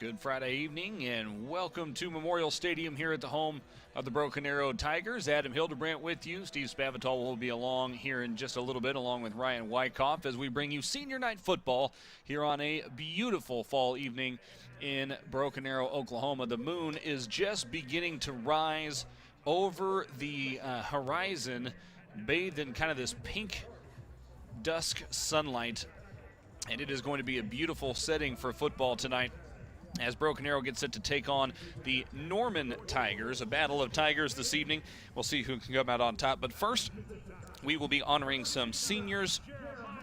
Good Friday evening, and welcome to Memorial Stadium here at the home of the Broken Arrow Tigers. Adam Hildebrandt with you. Steve Spavital will be along here in just a little bit, along with Ryan Wyckoff, as we bring you senior night football here on a beautiful fall evening in Broken Arrow, Oklahoma. The moon is just beginning to rise over the horizon, bathed in kind of this pink dusk sunlight, and it is going to be a beautiful setting for football tonight as Broken Arrow gets set to take on the Norman Tigers. A battle of Tigers this evening. We'll see who can come out on top. But first, we will be honoring some seniors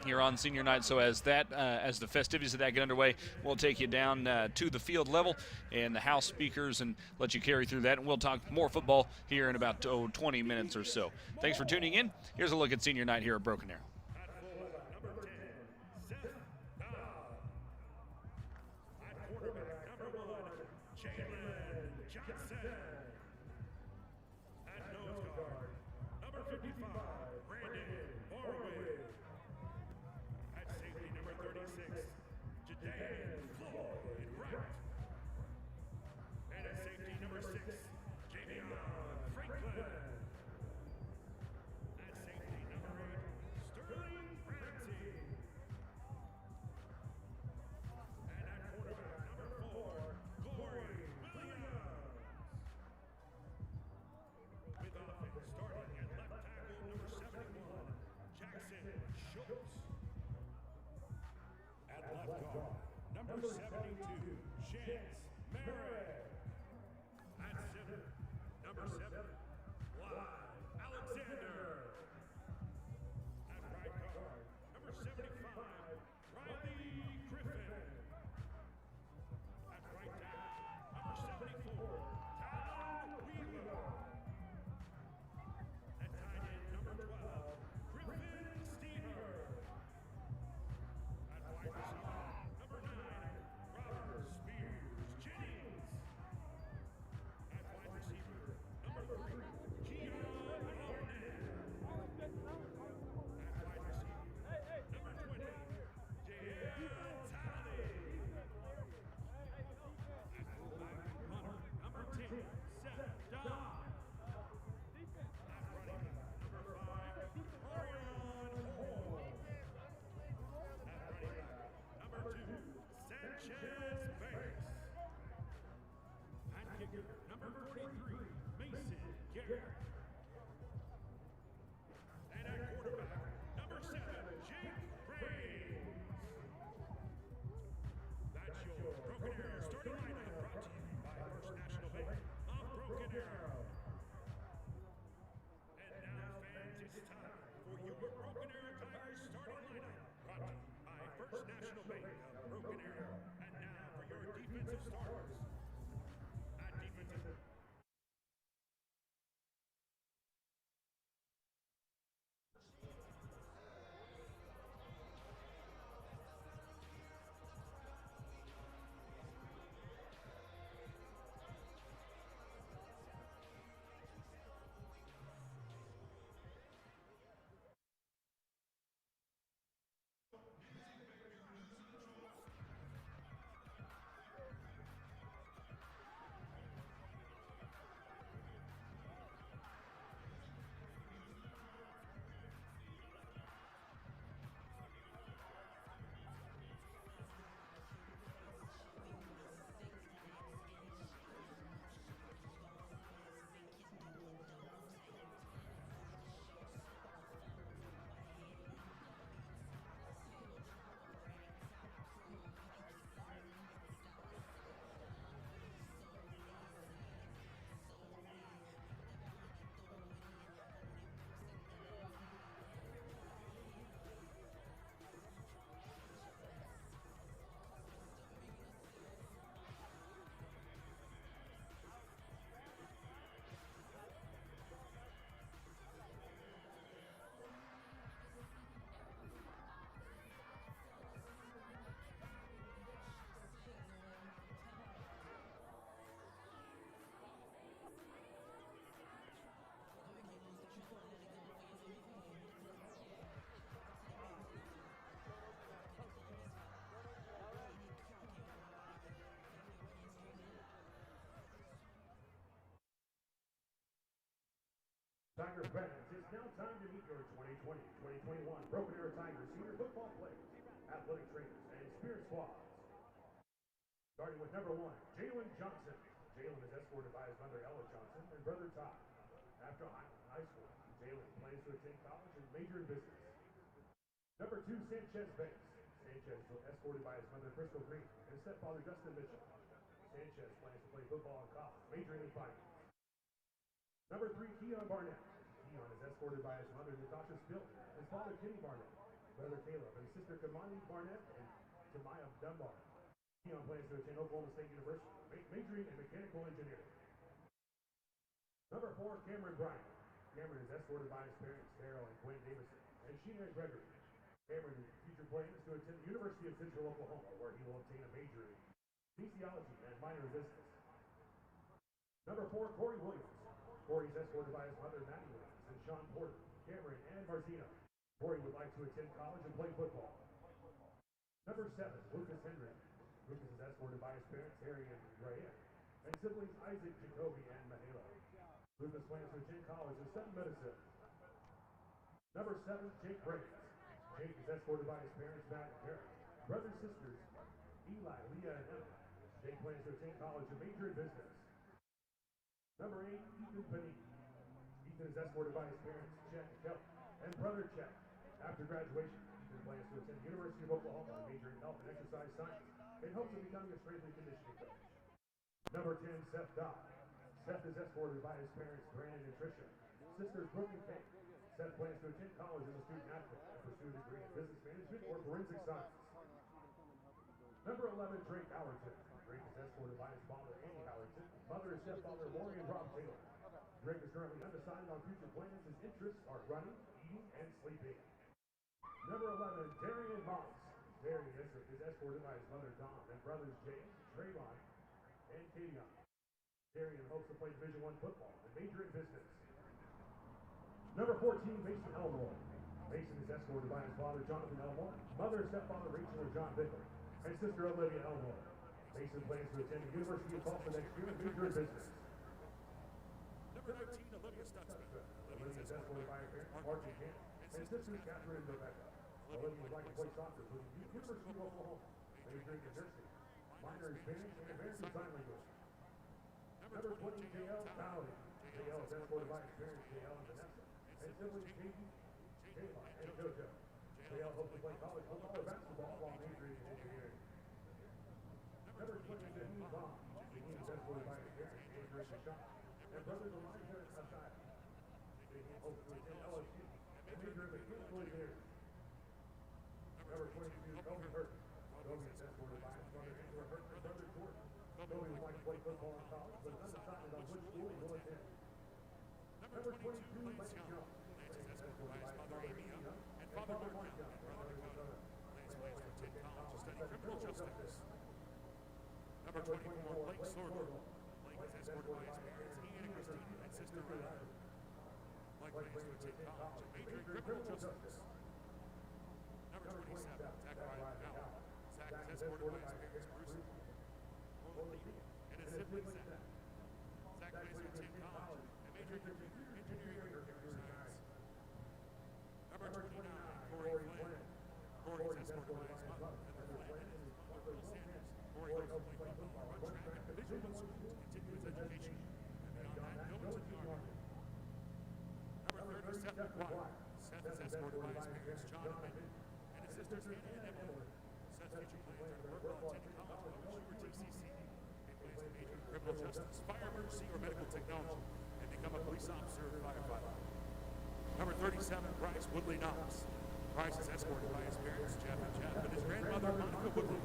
here on senior night. So as the festivities of that get underway, we'll take you down to the field level and the house speakers and let you carry through that. And we'll talk more football here in about 20 minutes or so. Thanks for tuning in. Here's a look at senior night here at Broken Arrow. Number 72, Chance Merritt. At center, number 7, Wyatt Alexander. At right guard, number 75, Riley Griffin. At right tackle, number 74, Talon Wheeler. At tight end, number 12, Griffin Stever. At wide receiver, number 9, Spears Jennings. At wide receiver, number 3, Keon Holden. At wide receiver, number 20, Dale Talley. At fullback and punter, number 10, Seth Dodd. At running back, number 5, Orion Hall. At running back, number 2, Sanchez Banks. At kicker, number 43, Mason Garrett. And at quarterback, number 7, Jake Graves. That's your Broken Arrow starting lineup, brought to you by First National Bank of Broken Arrow. And now, fans, it's time for your Broken Arrow Tigers starting lineup, brought to you by First National Bank of Broken Arrow. And now for your defensive starters. At defensive. Tiger fans, it's now time to meet your 2020-2021 Broken Arrow Tigers senior football players, athletic trainers, and spirit squads. Starting with number 1, Jalen Johnson. Jalen is escorted by his mother Ella Johnson and brother Todd. After high school, Jalen plans to attend college and major in business. Number 2, Sanchez Banks. Sanchez is escorted by his mother Crystal Green and stepfather Dustin Mitchell. Sanchez plans to play football in college, majoring in finance. Number 3, Keon Barnett. Keon is escorted by his mother Natasha Spill, his father Kenny Barnett, brother Caleb, and sister Kamani Barnett and Tamaya Dunbar. Keon plans to attend Oklahoma State University, majoring in mechanical engineering. Number 4, Cameron Bryant. Cameron is escorted by his parents, Carol and Gwen Davison, and Sheena and Gregory. Cameron's future plan is to attend the University of Central Oklahoma, where he will obtain a major in kinesiology and minor in business. Number 4, Corey Williams. Corey is escorted by his mother, Maddie Williams, and Sean Porter, Cameron, and Martina. Corey would like to attend college and play football. Number 7, Lucas Hendrick. Lucas is escorted by his parents, Harry and Graham, and siblings Isaac, Jacoby, and Mahela. Lucas plans to attend college and study medicine. Number 7, Jake Briggs. Jake is escorted by his parents, Matt and Karen, brothers and sisters, Eli, Leah, and Emma. Jake plans to attend college and major in business. Number 8, Ethan Panini. Ethan is escorted by his parents, Chet and Kelly, and brother Chet. After graduation, Ethan plans to attend the University of Oklahoma and major in health and exercise science in hopes of becoming a strength and conditioning coach. Number 10, Seth Dodd. Seth is escorted by his parents, Brandon and Tricia, sisters Brooke and Kate. Seth plans to attend college as a student athlete and pursue a degree in business management or forensic science. Number 11, Drake Howerton. Drake is escorted by his father, Andy Howerton, mother and stepfather, Lori and Rob Taylor. Drake is currently undecided on future plans. His interests are running, eating, and sleeping. Number 11, Darian Moss. Darian is escorted by his mother, Dawn, and brothers James, Trayvon, and Kavion. Darian hopes to play Division I football and major in business. Number 14, Mason Elmore. Mason is escorted by his father, Jonathan Elmore, mother and stepfather, Rachel and John Bickler, and sister Olivia Elmore. Mason plans to attend the University of Tulsa next year and major in business. Number 19, Olivia Stutzman. Olivia is escorted by her parents, Archie Cannon, and sisters Catherine and Rebecca. Olivia would like to play soccer for the University of Oklahoma, majoring in nursing, minor in Spanish and American Sign Language. Number 20, J.L. Dowdy. J.L. is escorted by his parents, J.L. and Vanessa, and siblings Katie, Kayla, and JoJo. J.L. hopes to play college football or basketball while majoring in engineering. Number 20, Jaheem Vaughn. Jaheem is escorted by his parents, Andrew and Sean, and brothers Elijah and Asai. Jaheem hopes to attend LSU and major in mechanical engineering. Number 22, Kobe Hurt. Kobe is escorted by his brother Andrew Hurt and brother Jordan. Kobe would like to play football in college, but is undecided on which school he will attend. Number 22, Lance Young. Lance is escorted by his mother Amy Young and father Mark Young, brother Dakota. Lance plans to attend college to study criminal justice. Number 24, Blake Sorghum. Blake is escorted by his parents, Ian and Christina, and sister Ryan. Blake plans to attend college and major in criminal justice. Number 27, Zachariah McCall. Zach is escorted by his parents, Bruce and his siblings Zach. Zach plans to attend college and major in engineering or computer science. Number 29, Corey Flynn. Corey is escorted by his mother, Heather Flynn, and his father, Will Sanders. Corey hopes to play football, run track, Division I school, continue his education, and beyond that, go into the Army. Number 30, Seth McGuire. Seth is escorted by his parents, John and Mindy, and his sisters, Anna and Emily. Seth's future plans are to work while attending college at OSU or TCC. He plans to major in criminal justice, fire emergency, or medical technology, and become a police officer or firefighter. Number 37, Bryce Woodley Knox. Bryce is escorted by his parents, Jeff and his grandmother, Monica Woodley.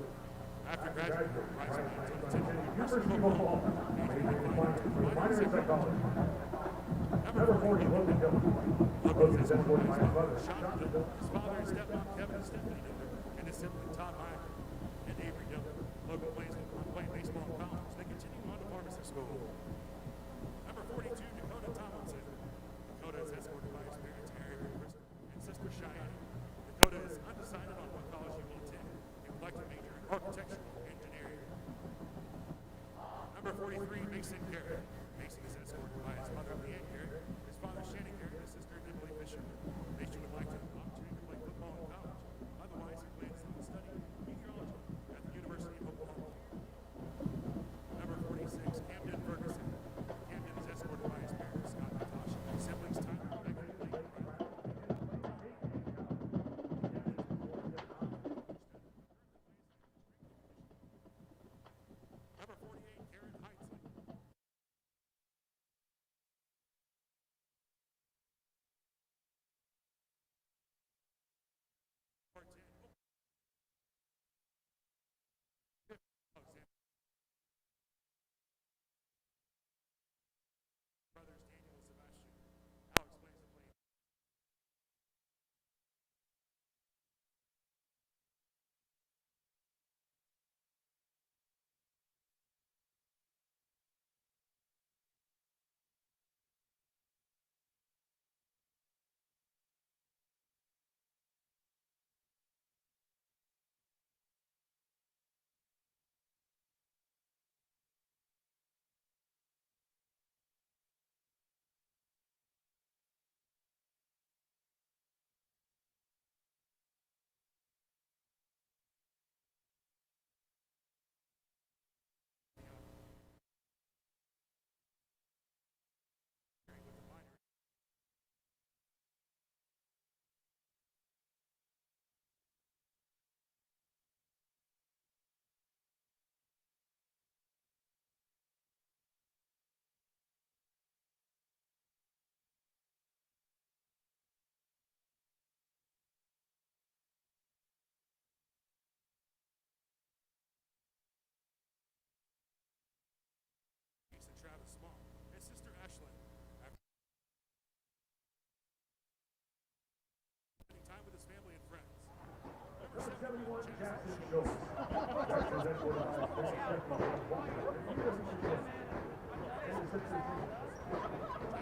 After graduating, Bryce plans to attend the University of Oklahoma, majoring in minor in psychology. Number 40, Logan Dillon. Logan is escorted by his mother, Sean Dillon, his father and stepmom, Kevin and Stephanie Dillon, and his sibling, Todd Meyer, and Avery Dillon. Logan plans on playing baseball in college. They continue on to pharmacy school. Number 42, Dakota Tomlinson. Dakota is escorted by his parents, Harry and Kristen, and sister Cheyenne. Dakota is undecided on what college he will attend. He would like to major in architectural engineering. Number 43, Mason Garrett. Mason is escorted by his mother, Leanne Garrett, his father, Shannon Garrett,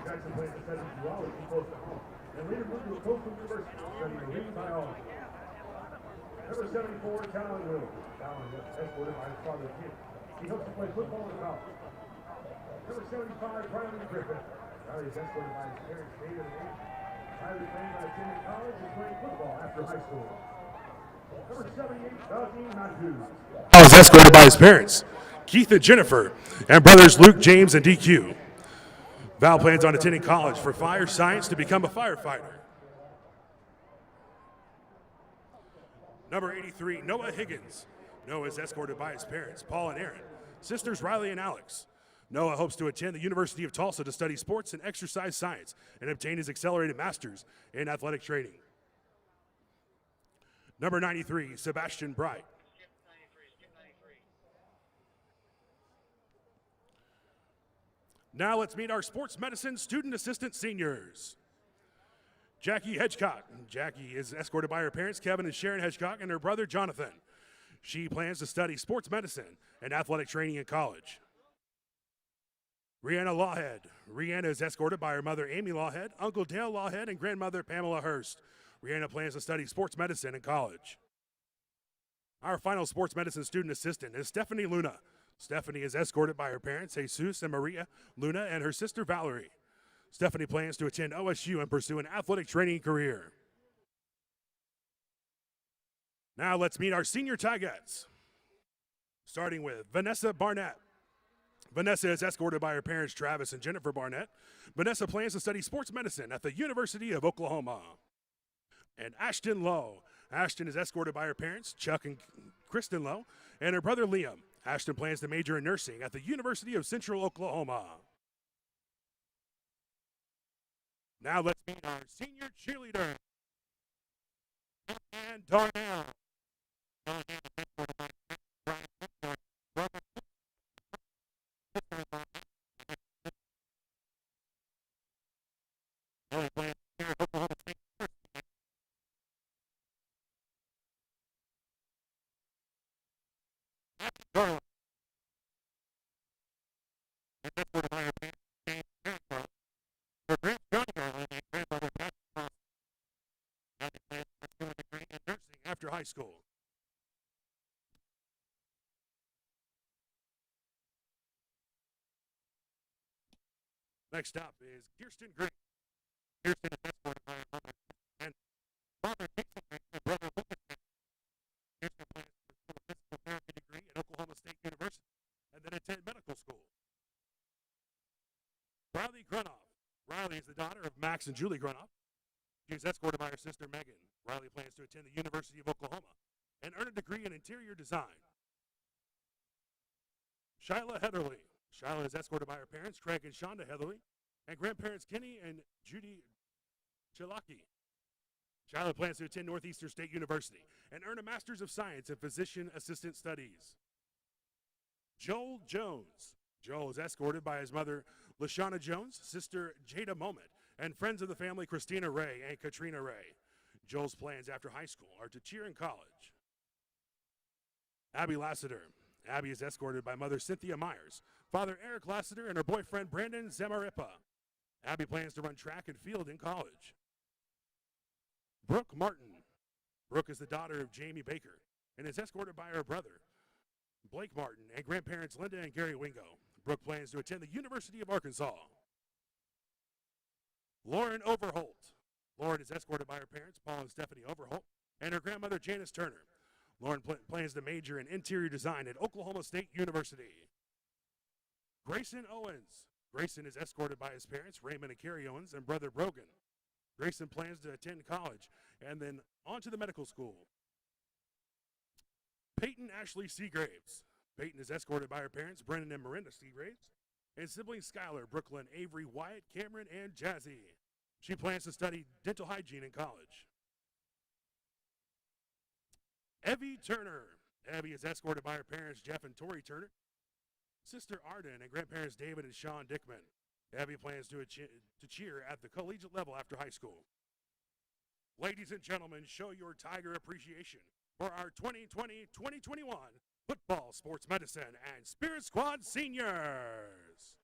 Jackson plays to study zoology close to home, and later moved to a coastal university studying marine biology. Number 74, Talon Wills. Talon was escorted by his father, Kim. He hopes to play football in college. Number 75, Riley Griffin. Riley is escorted by his parents, David and Angie. Riley planned on attending college and playing football after high school. Number 78, Dawson Matthews. Val is escorted by his parents, Keith and Jennifer, and brothers Luke, James, and DQ. Val plans on attending college for fire science to become a firefighter. Number 83, Noah Higgins. Noah is escorted by his parents, Paul and Aaron, sisters Riley and Alex. Noah hopes to attend the University of Tulsa to study sports and exercise science and obtain his accelerated master's in athletic training. Number 93, Sebastian Bright. Now let's meet our sports medicine student assistant seniors. Jackie Hedgecock. Jackie is escorted by her parents, Kevin and Sharon Hedgecock, and her brother, Jonathan. She plans to study sports medicine and athletic training in college. Rihanna Lawhead. Rihanna is escorted by her mother, Amy Lawhead, Uncle Dale Lawhead, and grandmother, Pamela Hurst. Rihanna plans to study sports medicine in college. Our final sports medicine student assistant is Stephanie Luna. Stephanie is escorted by her parents, Jesus and Maria Luna, and her sister, Valerie. Stephanie plans to attend OSU and pursue an athletic training career. Now let's meet our senior Tigers, starting with Vanessa Barnett. Vanessa is escorted by her parents, Travis and Jennifer Barnett. Vanessa plans to study sports medicine at the University of Oklahoma. And Ashton Lowe. Ashton is escorted by her parents, Chuck and Kristen Lowe, and her brother, Liam. Ashton plans to major in nursing at the University of Central Oklahoma. Now let's meet our senior cheerleader, and Darnell. After high school. Next up is Kirsten Green. Kirsten is escorted by her mother and father, Jason Green, and brother, Lucas Green. Kirsten plans to pursue a physical therapy degree at Oklahoma State University and then attend medical school. Riley Grunoff. Riley is the daughter of Max and Julie Grunoff. She is escorted by her sister, Megan. Riley plans to attend the University of Oklahoma and earn a degree in interior design. Shyla Heatherly. Shyla is escorted by her parents, Craig and Shonda Heatherly, and grandparents Kenny and Judy Chalaki. Shyla plans to attend Northeastern State University and earn a Master's of Science in Physician Assistant Studies. Joel Jones. Joel is escorted by his mother, LaShawna Jones, sister Jada Moment, and friends of the family, Christina Ray and Katrina Ray. Joel's plans after high school are to cheer in college. Abby Lassiter. Abby is escorted by mother Cynthia Myers, father Eric Lassiter, and her boyfriend Brandon Zamaripa. Abby plans to run track and field in college. Brooke Martin. Brooke is the daughter of Jamie Baker and is escorted by her brother, Blake Martin, and grandparents Linda and Gary Wingo. Brooke plans to attend the University of Arkansas. Lauren Overholt. Lauren is escorted by her parents, Paul and Stephanie Overholt, and her grandmother, Janice Turner. Lauren plans to major in interior design at Oklahoma State University. Grayson Owens. Grayson is escorted by his parents, Raymond and Carrie Owens, and brother Brogan. Grayson plans to attend college and then on to the medical school. Peyton Ashley Seagraves. Peyton is escorted by her parents, Brendan and Miranda Seagraves, and siblings Skylar, Brooklyn, Avery, Wyatt, Cameron, and Jazzy. She plans to study dental hygiene in college. Evie Turner. Evie is escorted by her parents, Jeff and Tori Turner, sister Arden, and grandparents David and Sean Dickman. Evie plans to cheer at the collegiate level after high school. Ladies and gentlemen, show your Tiger appreciation for our 2020-2021 football, sports medicine, and Spirit Squad seniors.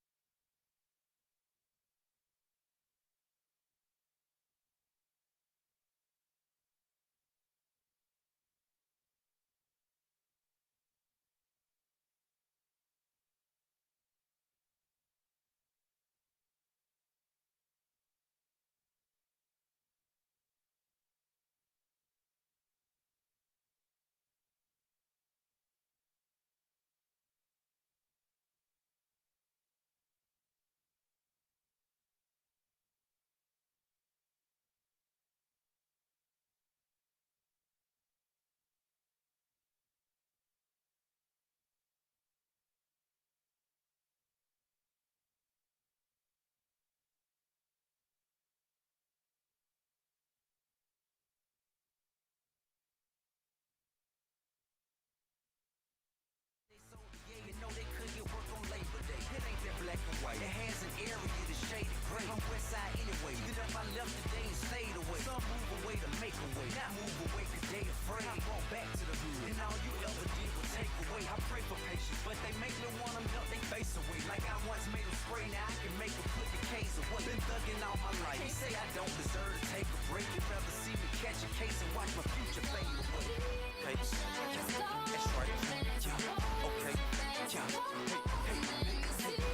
You know they couldn't get work on Labor Day. It ain't that black and white. It has an area that's shaded gray. I'm west side anyway. Even if I left today and stayed away. Some move away to make a way. Not move away cause they afraid. I brought back to the hood. And all you ever did was take away. I pray for patience, but they make me wanna melt they face away. Like I once made them spray, now I can make them put the case away. Been thugging all my life. Can't say I don't deserve to take a break. You'd rather see me catch a case and watch my future fade away. Case. That's right. Yeah. Okay. Yeah. Hey.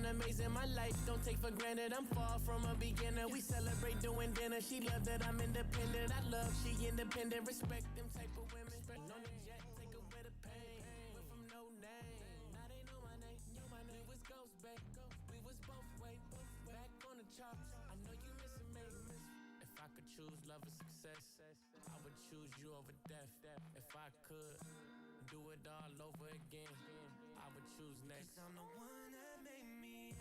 Amazing, my life don't take for granted. I'm far from a beginner. We celebrate doing dinner. She love that I'm independent. I love she independent. Respect them type of women. On the jet, take away the pain. Went from no name, now they know my name. We was ghost, babe. We was both way back on the charts. I know you missing me. If I could choose love or success, I would choose you over death. If I could do it all over again, I would choose next. 'Cause I'm the one that made me.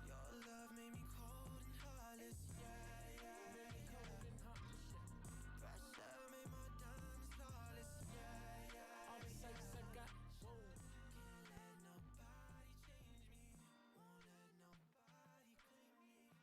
Your love made me cold and heartless. Pressure made my diamonds flawless. All the sex I got. Can't let nobody change me. Won't let nobody claim me.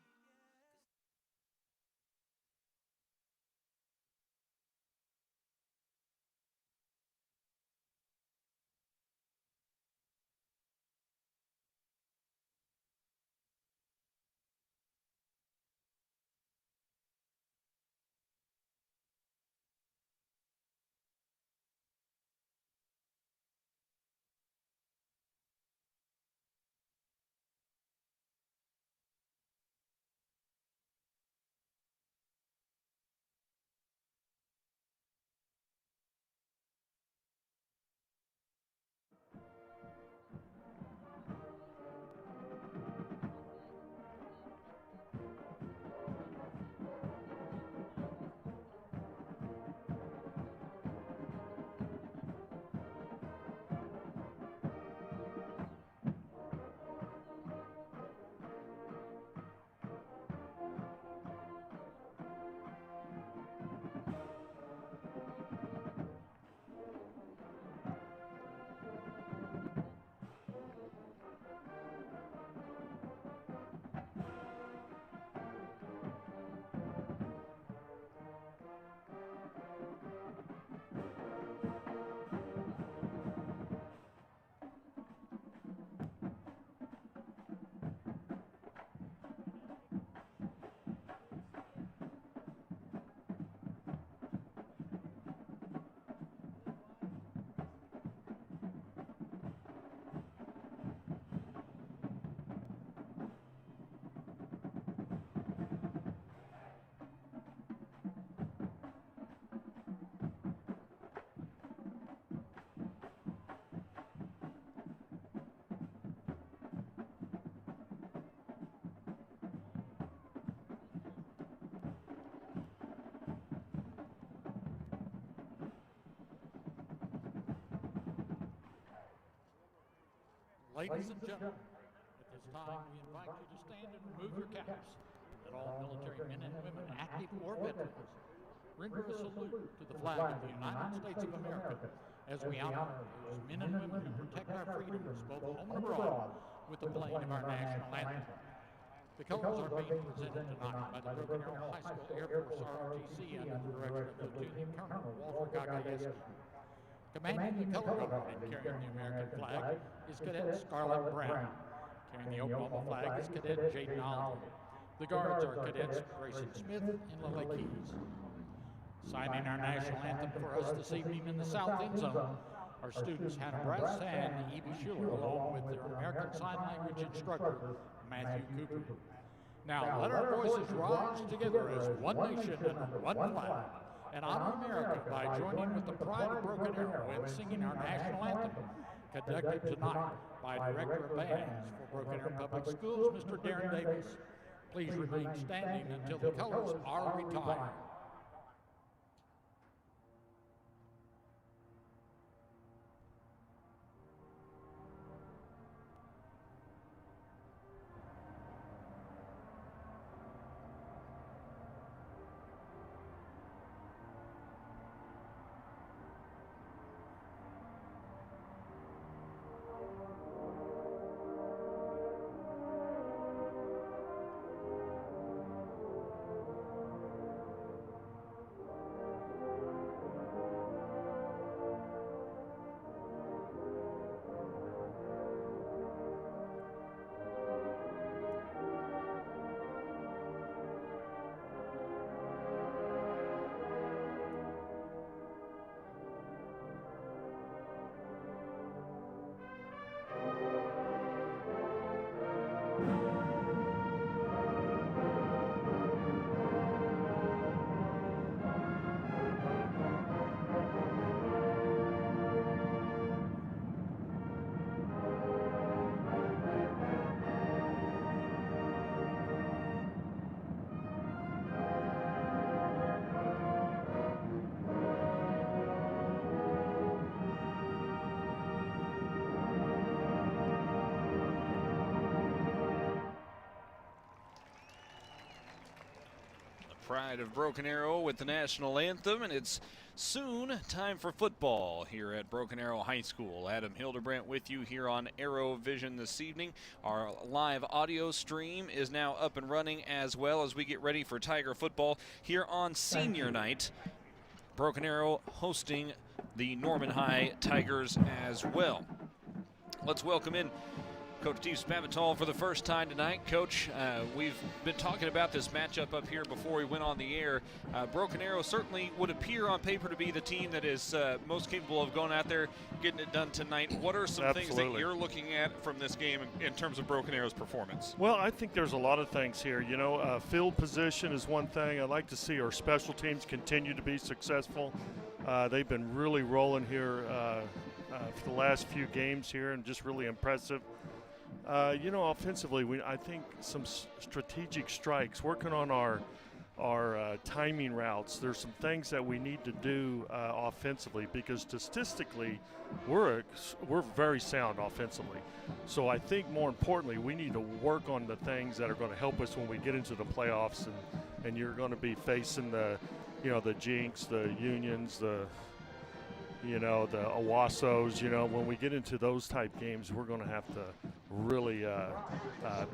Ladies and gentlemen, at this time we invite you to stand and remove your caps. Let all military men and women, active or veterans, render a salute to the flag of the United States of America as we honor those men and women who protect our freedoms both home and abroad with the playing of our national anthem. The colors are being presented tonight by the Broken Arrow High School Air Force ROTC under the direction of Lieutenant Colonel Walter Gagayeski. Commanding the color guard and carrying the American flag is Cadet Scarlett Brown. Carrying the Oklahoma flag is Cadet Jaden Alden. The guards are Cadets Grayson Smith and Lily Keys. Signing our national anthem for us this evening in the South End Zone are students Hannah Brass and Evie Schuler, along with their American Sign Language instructor, Matthew Cooper. Now, let our voices rise together as one nation and one flag, and honor America by joining with the pride of Broken Arrow and singing our national anthem, conducted tonight by Director of Bands for Broken Arrow Public Schools, Mr. Darren Davis. Please remain standing until the colors are retired. Pride of Broken Arrow with the national anthem, and it's soon time for football here at Broken Arrow High School. Adam Hildebrandt with you here on Arrow Vision this evening. Our live audio stream is now up and running as well as we get ready for Tiger football here on senior night. Broken Arrow hosting the Norman High Tigers as well. Let's welcome in Coach Steve Spavital for the first time tonight. Coach, we've been talking about this matchup up here before we went on the air. Broken Arrow certainly would appear on paper to be the team that is most capable of going out there, getting it done tonight. What are some things that you're looking at from this game in terms of Broken Arrow's performance? Well, I think there's a lot of things here. You know, field position is one thing. I'd like to see our special teams continue to be successful. They've been really rolling here for the last few games here and just really impressive. You know, offensively, I think some strategic strikes, working on our timing routes. There's some things that we need to do offensively because statistically, we're very sound offensively. So I think more importantly, we need to work on the things that are going to help us when we get into the playoffs, and you're going to be facing the Jinx, the Unions, the Owassos. When we get into those type games, we're going to have to really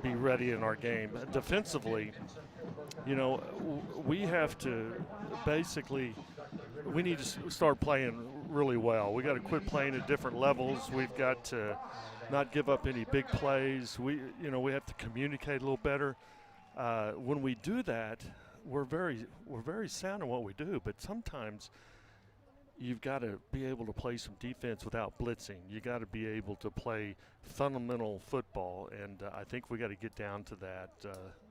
be ready in our game. Defensively, we have to we need to start playing really well. We got to quit playing at different levels. We've got to not give up any big plays. We have to communicate a little better. When we do that, we're very sound in what we do, but sometimes you've got to be able to play some defense without blitzing. You got to be able to play fundamental football, and I think we got to get down to that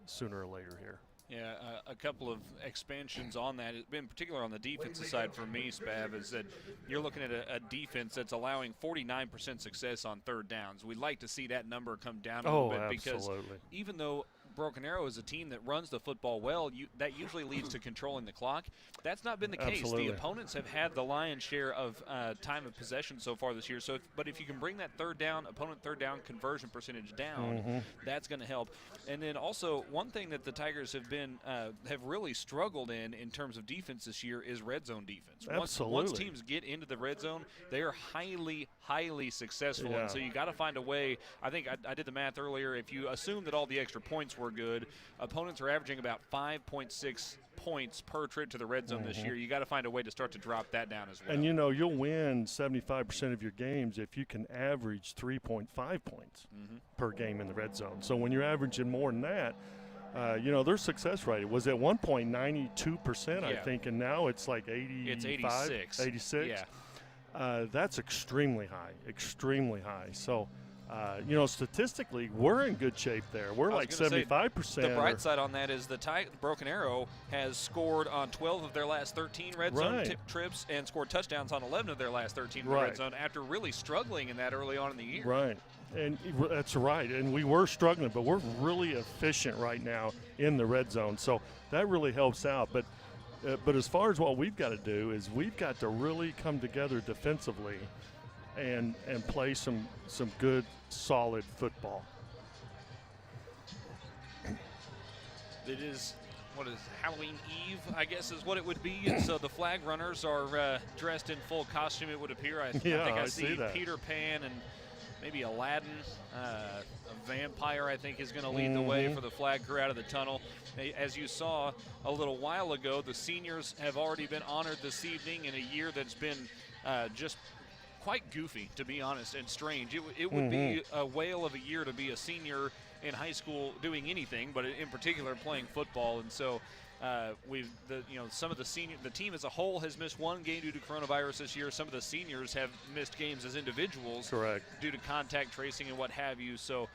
sooner or later here. Yeah, a couple of expansions on that. It's been particular on the defensive side for me, Spav, is that you're looking at a defense that's allowing 49% success on third downs. We'd like to see that number come down a little bit because even though Broken Arrow is a team that runs the football well. That usually leads to controlling the clock. That's not been the case. Absolutely. The opponents have had the lion's share of time of possession so far this year. So, but if you can bring that opponent third down conversion percentage down, that's going to help. And then also one thing that the Tigers have really struggled in terms of defense this year is red zone defense. Absolutely. Once teams get into the red zone, they are highly, highly successful. Yeah. And so you got to find a way. I think I did the math earlier. If you assume that all the extra points were good, opponents are averaging about 5.6 points per trip to the red zone this year. You got to find a way to start to drop that down as well. And you'll win 75% of your games if you can average 3.5 points per game in the red zone. So when you're averaging more than that, their success rate was at one point 92%, I think, and now it's like 85, it's 86. 86. Yeah. That's extremely high. So, statistically, we're in good shape there. We're like 75%. The bright side on that is the Broken Arrow has scored on 12 of their last 13 red zone trips and scored touchdowns on 11 of their last 13 red zone after really struggling in that early on in the year. Right. And that's right. And we were struggling, but we're really efficient right now in the red zone. So that really helps out. But as far as what we've got to do is we've got to really come together defensively and play some good, solid football. It is, Halloween Eve, I guess is what it would be. And so the flag runners are dressed in full costume, it would appear. I think I see that. Peter Pan and maybe Aladdin. A vampire, I think, is going to lead the way for the flag crew out of the tunnel. As you saw a little while ago, the seniors have already been honored this evening in a year that's been just quite goofy, to be honest, and strange. It would be a whale of a year to be a senior in high school doing anything, but in particular playing football. And so some of the team as a whole has missed one game due to coronavirus this year. Some of the seniors have missed games as individuals due to contact tracing and what have you. So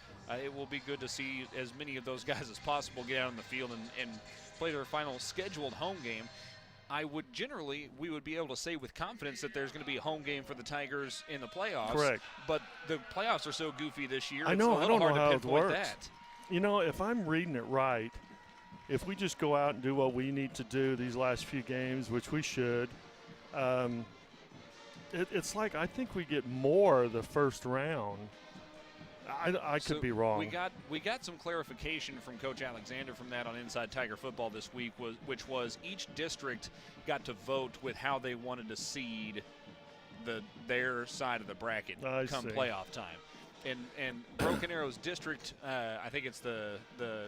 it will be good to see as many of those guys as possible get out on the field and play their final scheduled home game. We would be able to say with confidence that there's going to be a home game for the Tigers in the playoffs. Correct. But the playoffs are so goofy this year. I know. I don't know how it works. That. If I'm reading it right, if we just go out and do what we need to do these last few games, which we should, it's like I think we get more the first round. I could be wrong. We got some clarification from Coach Alexander from that on Inside Tiger Football this week, which was each district got to vote with how they wanted to seed their side of the bracket come playoff time. And Broken Arrow's district, I think it's the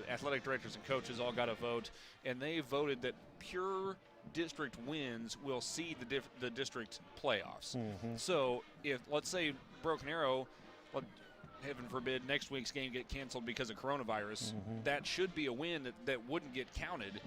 athletic directors and coaches all got a vote, and they voted that pure district wins will seed the district playoffs. So if, let's say, Broken Arrow, heaven forbid, next week's game get canceled because of coronavirus, that should be a win that wouldn't get counted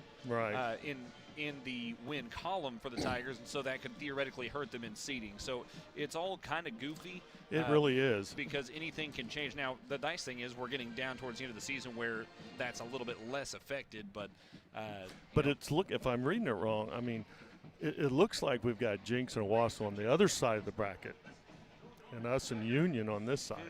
in the win column for the Tigers, and so that could theoretically hurt them in seeding. So it's all kind of goofy. It really is. Because anything can change. Now, the nice thing is we're getting down towards the end of the season where that's a little bit less affected. But if I'm reading it wrong, I mean, it looks like we've got Jinx and Owasso on the other side of the bracket and us and Union on this side.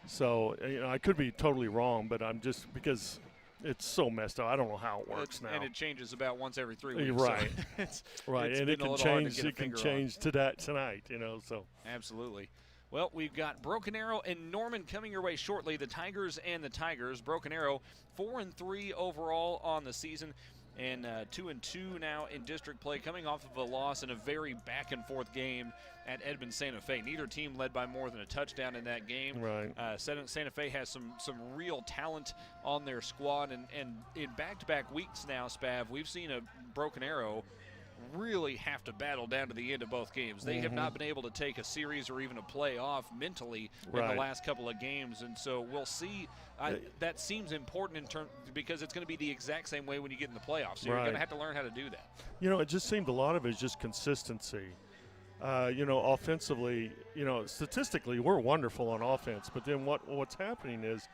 So, I could be totally wrong, but I'm just because it's so messed up. I don't know how it works now. And it changes about once every 3 weeks. Right. So and it can change. It can change to that tonight. So absolutely. Well, we've got Broken Arrow and Norman coming your way shortly. The Tigers and the Tigers. Broken Arrow 4-3 overall on the season, and 2-2 now in district play, coming off of a loss in a very back-and-forth game at Edmond Santa Fe. Neither team led by more than a touchdown in that game. Right. Santa Fe has some real talent on their squad, and in back-to-back weeks now, Spav, we've seen a Broken Arrow really have to battle down to the end of both games. They have not been able to take a series or even a play off mentally in the last couple of games, and so we'll see. That seems important because it's going to be the exact same way when you get in the playoffs. So you're going to have to learn how to do that. It just seemed a lot of it is just consistency. Offensively, statistically, we're wonderful on offense, but then what's happening is,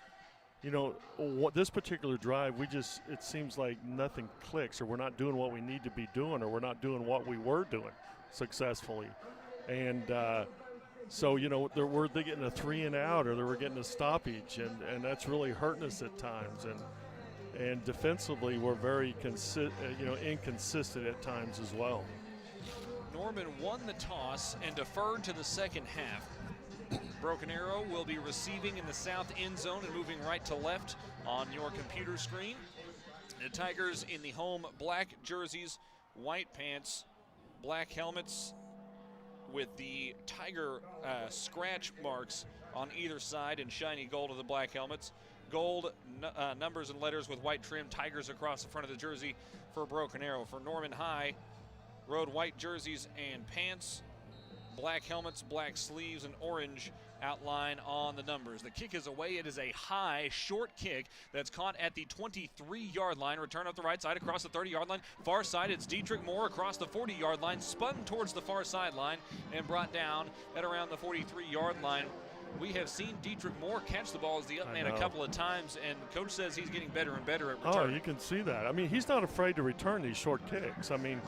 this particular drive, it seems like nothing clicks, or we're not doing what we need to be doing, or we're not doing what we were doing successfully. And so, they're getting a 3 and out, or they were getting a stoppage, and that's really hurting us at times. and defensively we're very inconsistent at times as well. Norman won the toss and deferred to the second half. Broken Arrow will be receiving in the south end zone and moving right to left on your computer screen. The Tigers in the home black jerseys, white pants, black helmets with the Tiger scratch marks on either side and shiny gold of the black helmets. Gold numbers and letters with white trim, Tigers across the front of the jersey for Broken Arrow. For Norman High, road white jerseys and pants, black helmets, black sleeves, and orange outline on the numbers. The kick is away. It is a high, short kick that's caught at the 23-yard line. Return up the right side across the 30-yard line. Far side, it's Dietrich Moore across the 40-yard line, spun towards the far sideline and brought down at around the 43-yard line. We have seen Dietrich Moore catch the ball as the up man a couple of times, and Coach says he's getting better and better at returning. Oh, you can see that. I mean, he's not afraid to return these short kicks. I mean,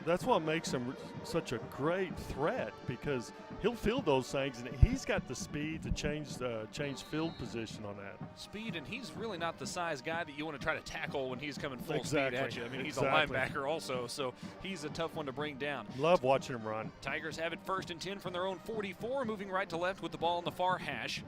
that's what makes him such a great threat, because he'll field those things, and he's got the speed to change field position on that. Speed, and he's really not the size guy that you want to try to tackle when he's coming full Exactly. speed at you. I mean, he's Exactly. a linebacker also, so he's a tough one to bring down. Love watching him run. Tigers have it 1st and 10 from their own 44, moving right to left with the ball in the far hash.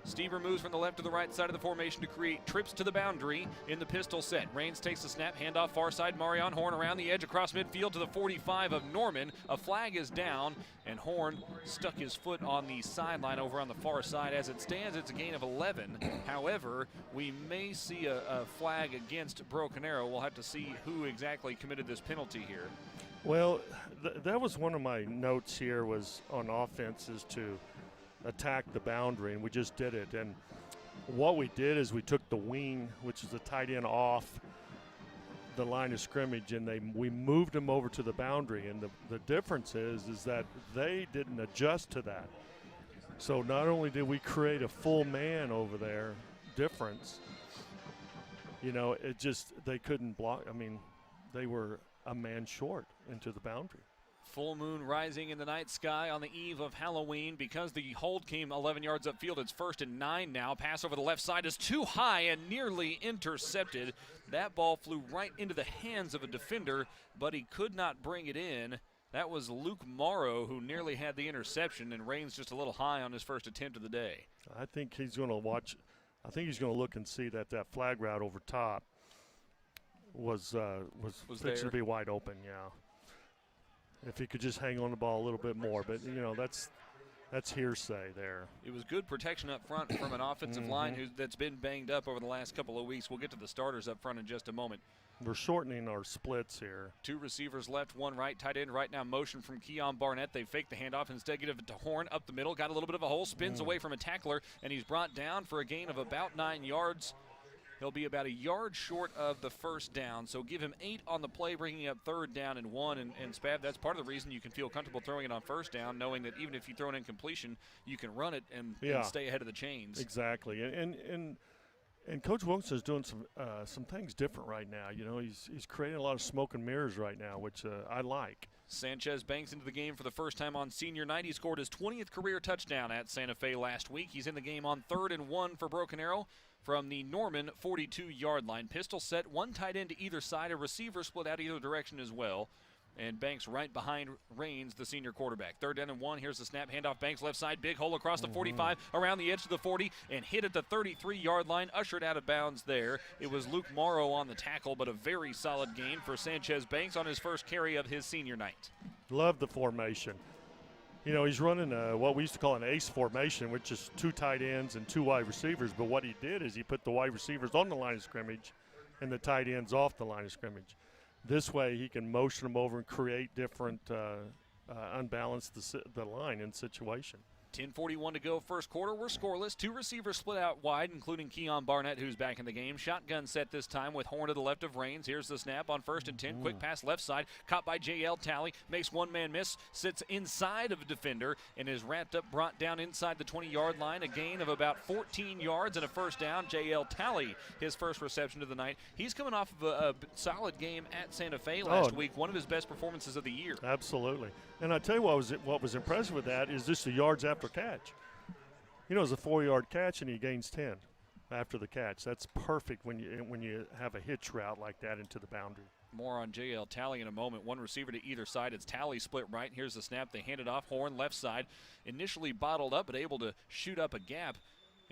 Stever moves from the left to the right side of the formation to create trips to the boundary in the pistol set. Raines takes the snap, handoff far side. Marion Horn around the edge across midfield to the 45 of Norman. A flag is down, and Horn stuck his foot on the sideline over on the far side. As it stands, it's a gain of 11. However, we may see a flag against Broken Arrow. We'll have to see who exactly committed this penalty here. Well, that was one of my notes here, was on offenses to attack the boundary, and we just did it. And what we did is we took the wing, which is the tight end, off the line of scrimmage, and we moved them over to the boundary. And the difference is that they didn't adjust to that. So not only did we create a full man over there difference, it just, they couldn't block. I mean, they were a man short into the boundary. Full moon rising in the night sky on the eve of Halloween. Because the hold came 11 yards upfield, it's 1st and 9 now. Pass over the left side is too high and nearly intercepted. That ball flew right into the hands of a defender, but he could not bring it in. That was Luke Morrow who nearly had the interception, and Raines just a little high on his first attempt of the day. I think he's going to watch. I think he's going to look and see that flag route over top was fixing to be wide open, yeah. If he could just hang on the ball a little bit more, but that's hearsay there. It was good protection up front from an offensive line that's been banged up over the last couple of weeks. We'll get to the starters up front in just a moment. We're shortening our splits here. 2 receivers left, 1 right. Tight end right now, motion from Keon Barnett. They fake the handoff, instead give it to Horn up the middle. Got a little bit of a hole, spins away from a tackler, and he's brought down for a gain of about 9 yards. He'll be about a yard short of the first down, so give him 8 on the play, bringing up 3rd down and 1. And Spav, that's part of the reason you can feel comfortable throwing it on first down, knowing that even if you throw an incompletion, you can run it and stay ahead of the chains. Exactly, and Coach Wilson is doing some things different right now. He's creating a lot of smoke and mirrors right now, which I like. Sanchez Banks into the game for the first time on senior night. He scored his 20th career touchdown at Santa Fe last week. He's in the game on 3rd and 1 for Broken Arrow from the Norman 42-yard line. Pistol set, 1 tight end to either side, a receiver split out either direction as well. And Banks right behind Raines, the senior quarterback. 3rd down and 1. Here's the snap. Handoff Banks left side. Big hole across the 45, around the edge to the 40, and hit at the 33-yard line. Ushered out of bounds there. It was Luke Morrow on the tackle, but a very solid gain for Sanchez Banks on his first carry of his senior night. Love the formation. He's running what we used to call an ace formation, which is 2 tight ends and 2 wide receivers. But what he did is he put the wide receivers on the line of scrimmage and the tight ends off the line of scrimmage. This way he can motion them over and create different, unbalance the line in situation. 10:41 to go first quarter. We're scoreless. 2 receivers split out wide, including Keon Barnett, who's back in the game. Shotgun set this time with Horn to the left of Raines. Here's the snap on 1st and 10. Quick pass left side. Caught by J.L. Talley. Makes one man miss. Sits inside of a defender and is wrapped up, brought down inside the 20-yard line. A gain of about 14 yards and a first down. J.L. Talley, his first reception of the night. He's coming off of a solid game at Santa Fe last week. One of his best performances of the year. Absolutely. And I tell you what was impressive with that is just the yards after catch. It was a 4-yard catch and he gains 10. after the catch. That's perfect when you have a hitch route like that into the boundary. More on J.L. Talley in a moment. One receiver to either side. It's Talley split right. Here's the snap. They hand it off. Horn left side. Initially bottled up, but able to shoot up a gap.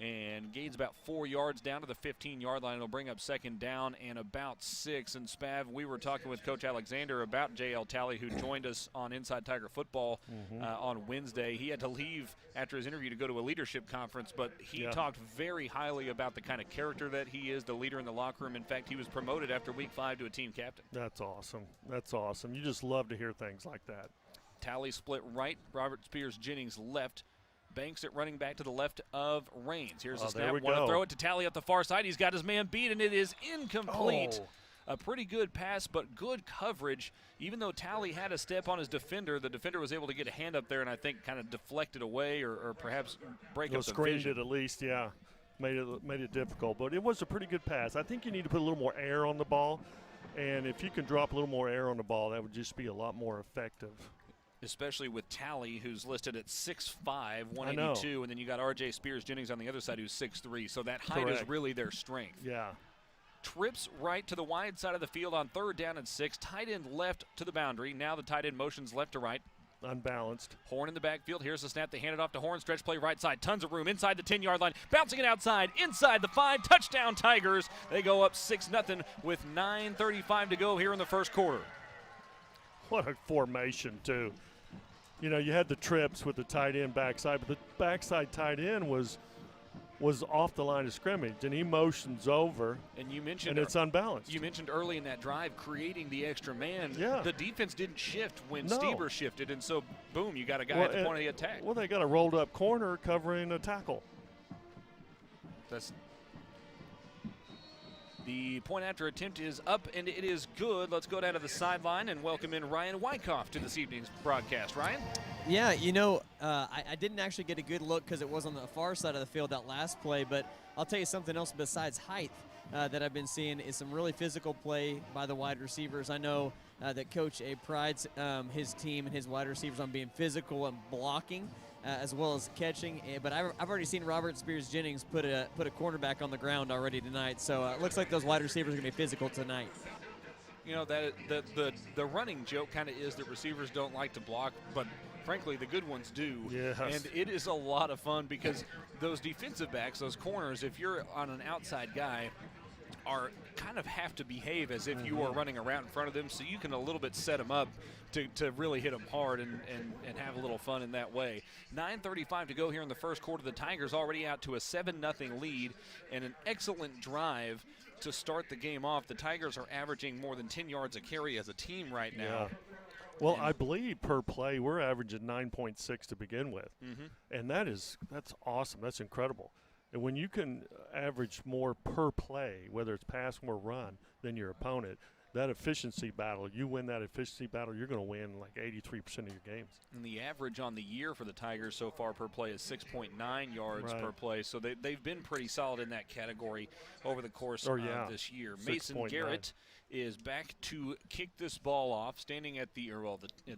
And gains about 4 yards down to the 15-yard line. It'll bring up second down and about 6. And Spav, we were talking with Coach Alexander about J.L. Talley, who joined us on Inside Tiger Football on Wednesday. He had to leave after his interview to go to a leadership conference, but he talked very highly about the kind of character that he is, the leader in the locker room. In fact, he was promoted after week 5 to a team captain. That's awesome. That's awesome. You just love to hear things like that. Talley split right. Robert Spears-Jennings left. Banks it running back to the left of Raines. Here's the snap. Want to throw it to Talley up the far side. He's got his man beat, and it is incomplete. A pretty good pass, but good coverage. Even though Talley had a step on his defender, the defender was able to get a hand up there and I think kind of deflect it away or perhaps break up the screened vision. It at least, yeah. Made it difficult, but it was a pretty good pass. I think you need to put a little more air on the ball, and if you can drop a little more air on the ball, that would just be a lot more effective. Especially with Talley, who's listed at 6'5", 182, and then you got R.J. Spears-Jennings on the other side, who's 6'3", so that height is really their strength. Yeah. Trips right to the wide side of the field on 3rd down and 6. Tight end left to the boundary. Now the tight end motions left to right. Unbalanced. Horn in the backfield. Here's the snap. They hand it off to Horn. Stretch play right side. Tons of room inside the 10-yard line. Bouncing it outside. Inside the 5. Touchdown Tigers. They go up 6-0 with 9:35 to go here in the first quarter. What a formation, too. You know, you had the trips with the tight end backside, but the backside tight end was off the line of scrimmage, and he motions over, and you mentioned, and it's unbalanced. You mentioned early in that drive creating the extra man. Yeah. The defense didn't shift when Stieber shifted, and so, boom, you got a guy at the point of the attack. Well, they got a rolled-up corner covering a tackle. That's the point-after attempt is up, and it is good. Let's go down to the sideline and welcome in Ryan Wyckoff to this evening's broadcast. Ryan? Yeah, you know, I didn't actually get a good look because it was on the far side of the field, that last play, but I'll tell you something else besides height that I've been seeing is some really physical play by the wide receivers. I know that Coach A prides his team and his wide receivers on being physical and blocking as well as catching, but I've already seen Robert Spears-Jennings put a cornerback on the ground already tonight, so it looks like those wide receivers are going to be physical tonight. You know, that the running joke kind of is that receivers don't like to block, but frankly, the good ones do. Yes. And it is a lot of fun because those defensive backs, those corners, if you're on an outside guy, are kind of have to behave as if you are running around in front of them, so you can a little bit set them up to really hit them hard and have a little fun in that way. 9:35 to go here in the first quarter. The Tigers already out to a 7-0 lead and an excellent drive to start the game off. The Tigers are averaging more than 10 yards a carry as a team right now. Yeah. Well, I believe per play we're averaging 9.6 to begin with, and that's awesome. That's incredible. And when you can average more per play, whether it's pass or run, than your opponent, that efficiency battle, you win that efficiency battle, you're going to win like 83% of your games. And the average on the year for the Tigers so far per play is 6.9 yards per play. So they've been pretty solid in that category over the course of this year. Mason Garrett is back to kick this ball off, standing at the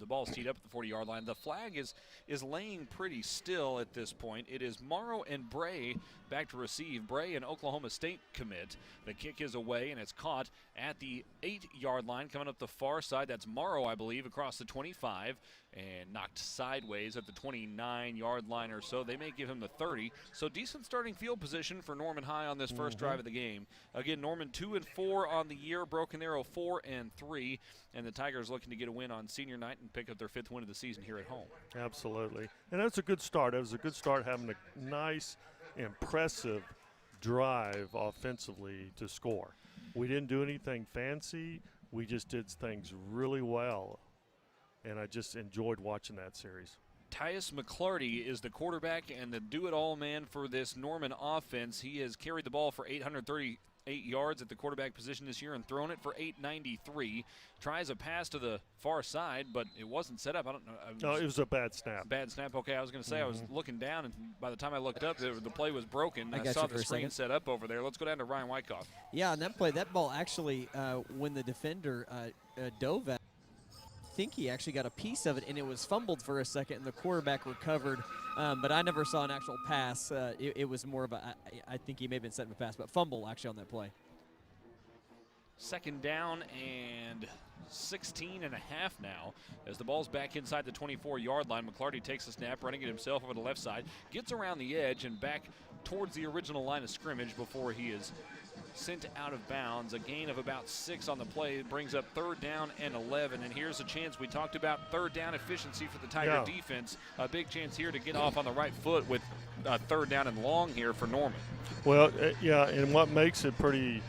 ball is teed up at the 40-yard line. The flag is laying pretty still at this point. It is Morrow and Bray back to receive. Bray, an Oklahoma State commit. The kick is away, and it's caught at the 8-yard line coming up the far side. That's Morrow, I believe, across the 25 and knocked sideways at the 29-yard line or so. They may give him the 30. So decent starting field position for Norman High on this first drive of the game. Again, Norman 2-4 on the year, Broken Arrow 4-3, and the Tigers looking to get a win on senior night and pick up their 5th win of the season here at home. Absolutely. And that's a good start. It was a good start having a nice, impressive drive offensively to score. We didn't do anything fancy. We just did things really well. And I just enjoyed watching that series. Tyus McClarty is the quarterback and the do-it-all man for this Norman offense. He has carried the ball for 838 yards at the quarterback position this year and thrown it for 893. Tries a pass to the far side, but it wasn't set up. I don't know. No, it was a bad snap. Bad snap. Okay, I was going to say I was looking down, and by the time I looked up, the play was broken. I saw the screen set up over there. Let's go down to Ryan Wyckoff. Yeah, on that play, that ball actually, when the defender dove at, think he actually got a piece of it, and it was fumbled for a second, and the quarterback recovered. But I never saw an actual pass. It was more of a, I think he may have been setting a pass, but fumble actually on that play. Second down and 16 and a half now as the ball's back inside the 24-yard line. McClarty takes the snap, running it himself over the left side, gets around the edge and back towards the original line of scrimmage before he is sent out of bounds. A gain of about 6 on the play. It brings up 3rd down and 11. And here's a chance. We talked about 3rd down efficiency for the Tiger defense. A big chance here to get off on the right foot with 3rd down and long here for Norman. Well, yeah, and what makes it pretty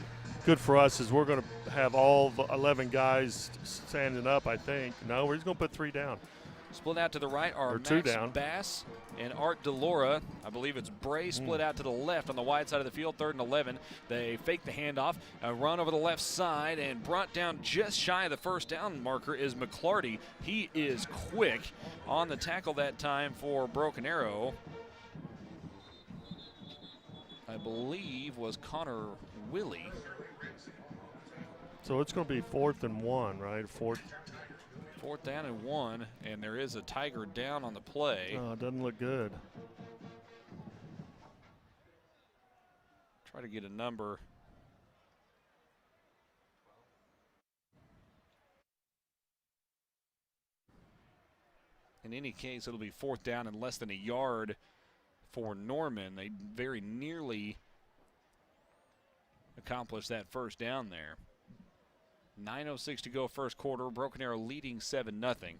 good for us is we're going to have all the 11 guys standing up, I think. No, we're just going to put 3 down. Split out to the right are Max Bass and Art DeLora. I believe it's Bray split out to the left on the wide side of the field, 3rd and 11. They fake the handoff, run over the left side, and brought down just shy of the 1st down marker is McClarty. He is quick on the tackle that time for Broken Arrow. I believe was Connor Willie. So it's going to be 4th and 1, right? 4th down and 1, and there is a Tiger down on the play. Oh, it doesn't look good. Try to get a number. In any case, it'll be 4th down and less than a yard for Norman. They very nearly accomplished that 1st down there. 9:06 to go first quarter. Broken Arrow leading 7-0.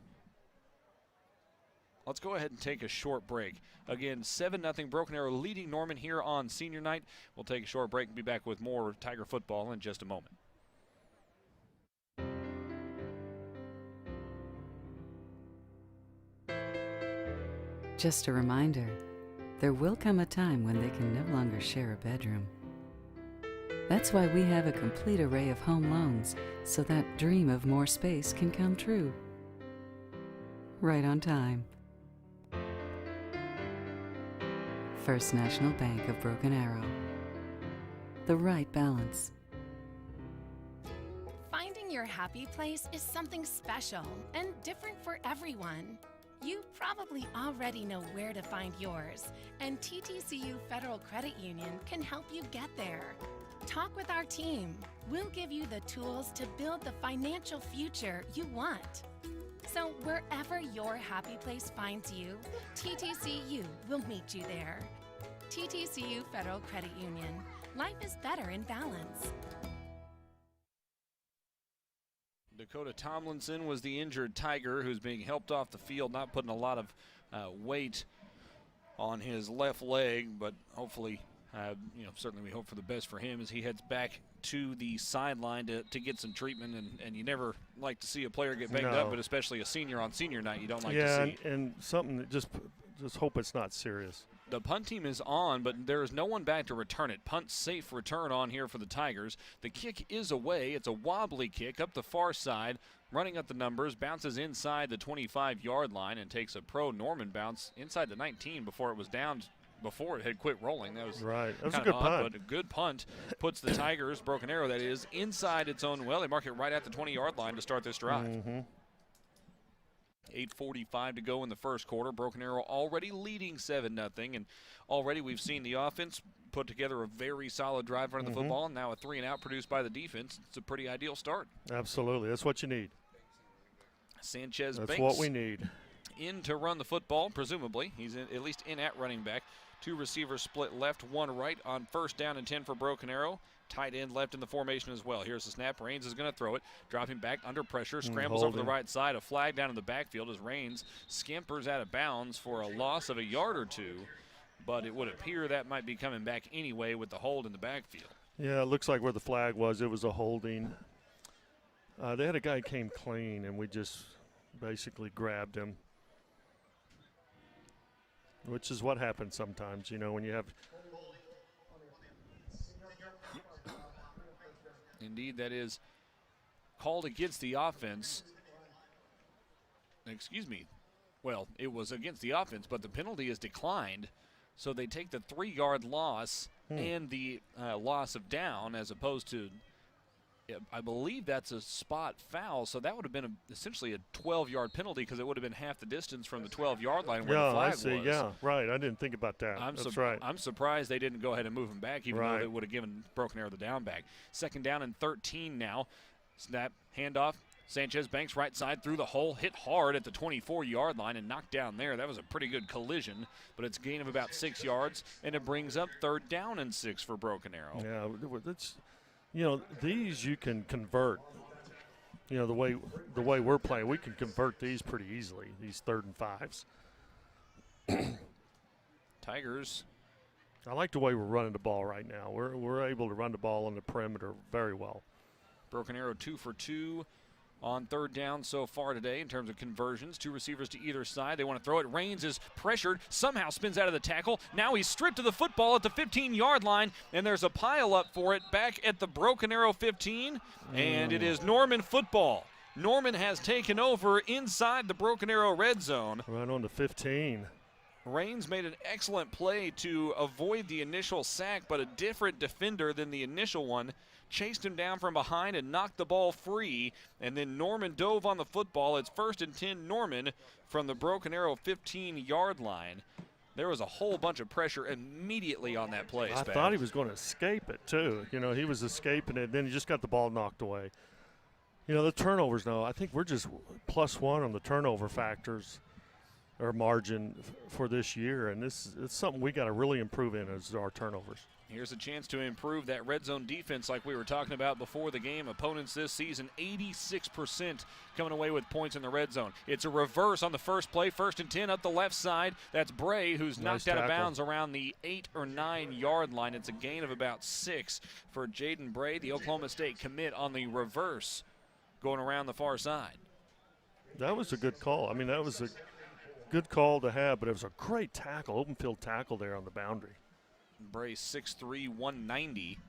Let's go ahead and take a short break. Again, 7-0 Broken Arrow leading Norman here on senior night. We'll take a short break and be back with more Tiger football in just a moment. Just a reminder, there will come a time when they can no longer share a bedroom. That's why we have a complete array of home loans, so that dream of more space can come true. Right on time. First National Bank of Broken Arrow. The right balance. Finding your happy place is something special and different for everyone. You probably already know where to find yours, and TTCU Federal Credit Union can help you get there. Talk with our team. We'll give you the tools to build the financial future you want. So wherever your happy place finds you, TTCU will meet you there. TTCU Federal Credit Union. Life is better in balance. Dakota Tomlinson was the injured Tiger who's being helped off the field, not putting a lot of weight on his left leg, but hopefully certainly we hope for the best for him as he heads back to the sideline to get some treatment. And you never like to see a player get banged up, but especially a senior on senior night, you don't like to see. Yeah, and something that just hope it's not serious. The punt team is on, but there is no one back to return it. Punt safe return on here for the Tigers. The kick is away. It's a wobbly kick up the far side, running up the numbers, bounces inside the 25-yard line and takes a pro-Norman bounce inside the 19 before it was down. Before it had quit rolling. That was right. That was a good odd, punt. but a good punt puts the Tigers, Broken Arrow that is, inside its own well. They mark it right at the 20-yard line to start this drive. 8:45 to go in the first quarter. Broken Arrow already leading 7-0, and already we've seen the offense put together a very solid drive running the football, and now a 3-and-out produced by the defense. It's a pretty ideal start. Absolutely. That's what you need. Sanchez That's Banks what we need. In to run the football, presumably. He's at least in at running back. 2 receivers split left, 1 right on 1st down and 10 for Broken Arrow. Tight end left in the formation as well. Here's the snap. Raines is going to throw it. Dropping back under pressure. Scrambles over the right side. A flag down in the backfield as Raines scampers out of bounds for a loss of a yard or 2. But it would appear that might be coming back anyway with the hold in the backfield. Yeah, it looks like where the flag was, it was a holding. They had a guy came clean, and we just basically grabbed him. Which is what happens sometimes, when you have. Indeed, that is called against the offense. Excuse me. Well, it was against the offense, but the penalty is declined. So they take the 3-yard loss and the loss of down as opposed to I believe that's a spot foul, so that would have been essentially a 12-yard penalty because it would have been half the distance from the 12-yard line where the flag I see. was. Yeah, right. I didn't think about that. That's right. I'm surprised they didn't go ahead and move him back, even though they would have given Broken Arrow the down back. 2nd down and 13 now. Snap, handoff. Sanchez banks right side through the hole, hit hard at the 24-yard line and knocked down there. That was a pretty good collision, but it's a gain of about 6 yards, and it brings up 3rd down and 6 for Broken Arrow. Yeah, that's, these you can convert. The way we're playing, we can convert these pretty easily, these 3rd and 5s. Tigers. I like the way we're running the ball right now. We're able to run the ball on the perimeter very well. Broken Arrow 2 for 2 on 3rd down so far today in terms of conversions. 2 receivers to either side. They want to throw it. Raines is pressured, somehow spins out of the tackle. Now he's stripped to the football at the 15-yard line, and there's a pile up for it back at the Broken Arrow 15, and it is Norman football. Norman has taken over inside the Broken Arrow red zone. Right on the 15. Raines made an excellent play to avoid the initial sack, but a different defender than the initial one chased him down from behind and knocked the ball free, and then Norman dove on the football. It's 1st and 10 Norman from the Broken Arrow 15-yard line. There was a whole bunch of pressure immediately on that play. I thought he was going to escape it, too. He was escaping it, then he just got the ball knocked away. The turnovers, though, I think we're just +1 on the turnover factors or margin for this year, and it's something we got to really improve in is our turnovers. Here's a chance to improve that red zone defense like we were talking about before the game. Opponents this season, 86% coming away with points in the red zone. It's a reverse on the first play, 1st and 10 up the left side. That's Bray, who's knocked out of bounds around the 8 or 9-yard line. It's a gain of about 6 for Jaden Bray, the Oklahoma State commit on the reverse going around the far side. That was a good call. I mean, that was a good call to have, but it was a great tackle, open field tackle there on the boundary. Bray 6'3", 190.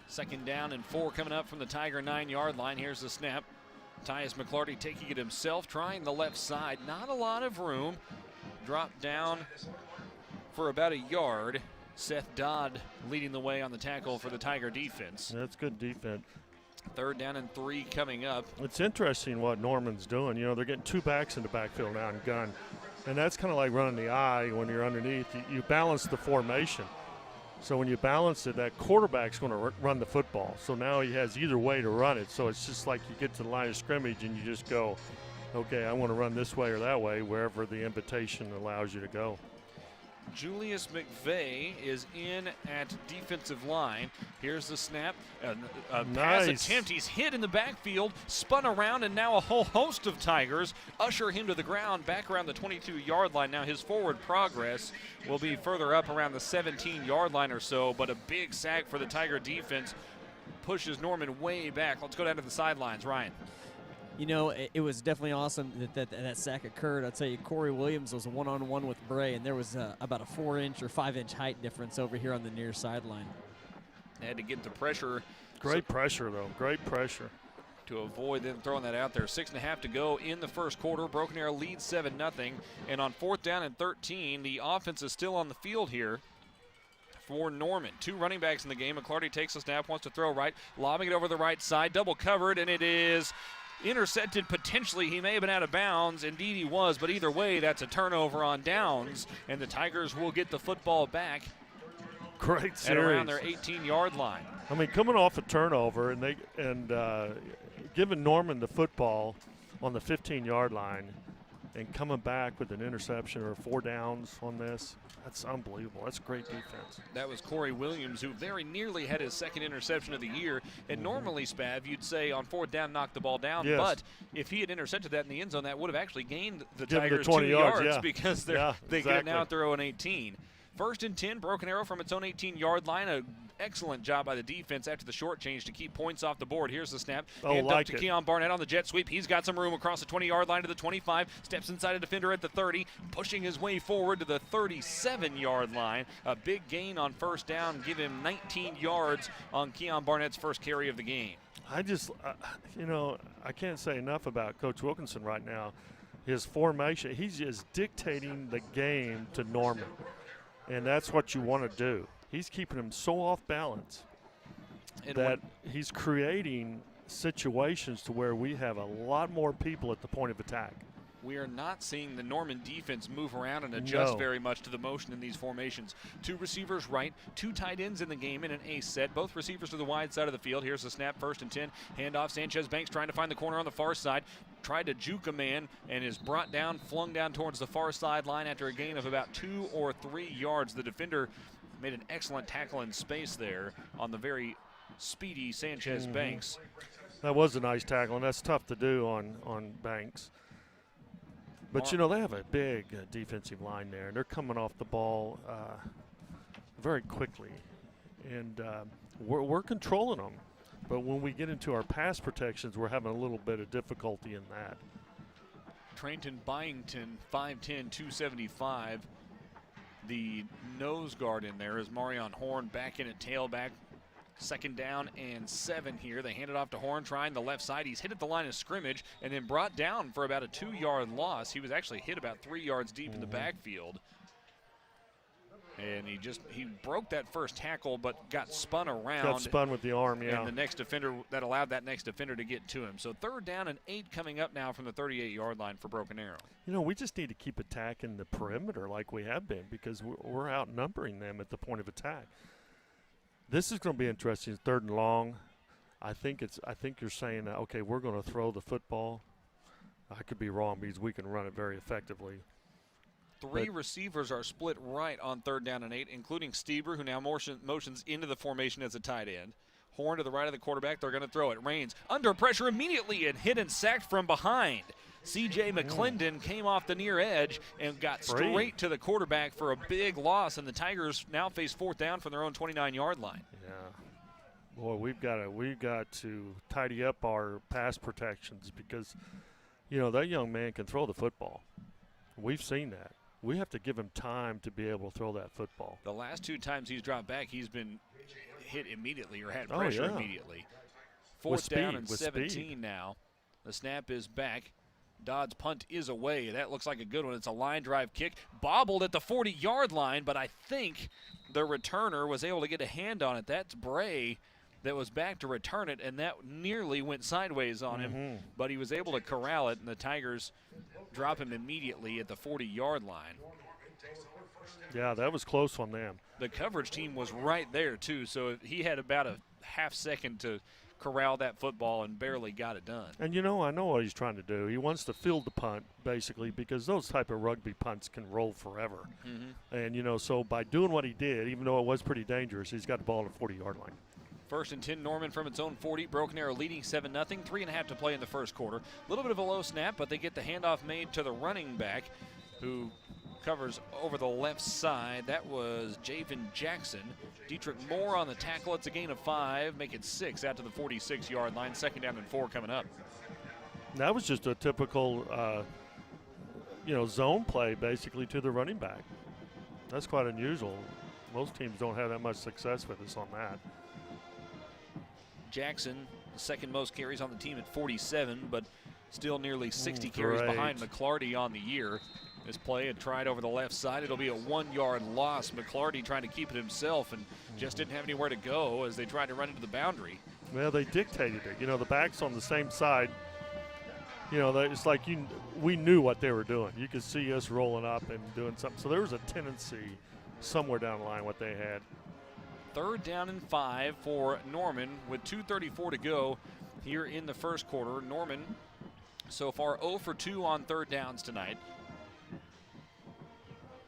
Second down and 4 coming up from the Tiger 9-yard line. Here's the snap. Tyus McClarty taking it himself, trying the left side. Not a lot of room. Dropped down for about a yard. Seth Dodd leading the way on the tackle for the Tiger defense. That's good defense. 3rd down and 3 coming up. It's interesting what Norman's doing. They're getting 2 backs in the backfield now and gun. And that's kind of like running the eye when you're underneath. You balance the formation. So when you balance it, that quarterback's going to run the football. So now he has either way to run it. So it's just like you get to the line of scrimmage and you just go, okay, I want to run this way or that way, wherever the invitation allows you to go. Julius McVeigh is in at defensive line. Here's the snap. A pass attempt. He's hit in the backfield, spun around, and now a whole host of Tigers usher him to the ground back around the 22-yard line. Now his forward progress will be further up around the 17-yard line or so, but a big sack for the Tiger defense pushes Norman way back. Let's go down to the sidelines. Ryan. It was definitely awesome that sack occurred. I'll tell you, Corey Williams was one-on-one with Bray, and there was about a 4-inch or 5-inch height difference over here on the near sideline. They had to get the pressure. Great pressure, though. Great pressure. To avoid them throwing that out there. 6.5 to go in the first quarter. Broken Arrow leads 7-0. And on 4th down and 13, the offense is still on the field here for Norman. 2 running backs in the game. McClarty takes a snap, wants to throw right, lobbing it over the right side, double covered, and it is intercepted potentially. He may have been out of bounds. Indeed he was, but either way, that's a turnover on downs, and the Tigers will get the football back. Great series. At around their 18-yard line. I mean, coming off a turnover and giving Norman the football on the 15-yard line and coming back with an interception or 4 downs on this, that's unbelievable. That's great defense. That was Corey Williams, who very nearly had his 2nd interception of the year. And normally, Spav, you'd say on 4th down, knock the ball down. Yes. But if he had intercepted that in the end zone, that would have actually gained the Give Tigers 20 2 yards, yards yeah. because they exactly. get it now at their own 18. 1st and 10, Broken Arrow from its own 18-yard line. An excellent job by the defense after the short change to keep points off the board. Here's the snap. Hand up to Keon Barnett on the jet sweep. He's got some room across the 20-yard line to the 25. Steps inside a defender at the 30, pushing his way forward to the 37-yard line. A big gain on 1st down. Give him 19 yards on Keon Barnett's first carry of the game. I just, I can't say enough about Coach Wilkinson right now. his formation, he's just dictating the game to Norman. And that's what you want to do. He's keeping him so off balance that he's creating situations to where we have a lot more people at the point of attack. We are not seeing the Norman defense move around and adjust very much to the motion in these formations. 2 receivers right, 2 tight ends in the game in an ace set. Both receivers to the wide side of the field. Here's the snap, 1st and 10. Handoff, Sanchez Banks trying to find the corner on the far side. Tried to juke a man and is brought down, flung down towards the far sideline after a gain of about 2 or 3 yards. The defender made an excellent tackle in space there on the very speedy Sanchez Banks. That was a nice tackle, and that's tough to do on Banks. But, you know, they have a big defensive line there, and they're coming off the ball very quickly. And we're controlling them. But when we get into our pass protections, we're having a little bit of difficulty in that. Trenton Byington, 5'10", 275. The nose guard in there is Marion Horn back in at tailback. 2nd down and 7 here. They hand it off to Horn, trying the left side. He's hit at the line of scrimmage and then brought down for about a 2-yard loss. He was actually hit about 3 yards deep in the backfield. And he broke that first tackle but got spun around. Got spun with the arm, yeah. And the next defender, that allowed that next defender to get to him. So 3rd down and 8 coming up now from the 38-yard line for Broken Arrow. You know, we just need to keep attacking the perimeter like we have been because we're outnumbering them at the point of attack. This is going to be interesting. 3rd and long. I think you're saying, okay, we're going to throw the football. I could be wrong because we can run it very effectively. 3 receivers are split right on 3rd down and 8, including Stieber, who now motions into the formation as a tight end. Horn to the right of the quarterback. They're going to throw it. Raines under pressure immediately and hit and sacked from behind. C.J. McClendon came off the near edge and got straight to the quarterback for a big loss, and the Tigers now face 4th down from their own 29-yard line. Yeah. Boy, we've got to tidy up our pass protections because, you know, that young man can throw the football. We've seen that. We have to give him time to be able to throw that football. The last 2 times he's dropped back, he's been hit immediately or had pressure immediately. 4th down and 17 now. The snap is back. Dodd's punt is away. That looks like a good one. It's a line drive kick. Bobbled at the 40-yard line, but I think the returner was able to get a hand on it. That's Bray that was back to return it, and that nearly went sideways on him. But he was able to corral it, and the Tigers drop him immediately at the 40-yard line. Yeah, that was close on them. The coverage team was right there, too, so he had about a half second to corral that football and barely got it done. And, you know, I know what he's trying to do. He wants to field the punt, basically, because those type of rugby punts can roll forever. And, you know, so by doing what he did, even though it was pretty dangerous, he's got the ball at the 40-yard line. 1st and 10, Norman from its own 40. Broken Arrow leading 7-0. 3.5 to play in the first quarter. A little bit of a low snap, but they get the handoff made to the running back, who covers over the left side. That was Javen Jackson. Dietrich Moore on the tackle. It's a gain of 5. Make it 6 out to the 46-yard line. 2nd down and 4 coming up. That was just a typical, zone play basically to the running back. That's quite unusual. Most teams don't have that much success with us on that. Jackson, the 2nd most carries on the team at 47, but still nearly 60 carries behind McClarty on the year. This play had tried over the left side. It'll be a 1-yard loss. McClarty trying to keep it himself and just didn't have anywhere to go as they tried to run into the boundary. Well, they dictated it. You know, the backs on the same side. You know, it's like we knew what they were doing. You could see us rolling up and doing something. So there was a tendency somewhere down the line what they had. 3rd down and 5 for Norman with 2:34 to go here in the first quarter. Norman so far 0 for 2 on 3rd downs tonight.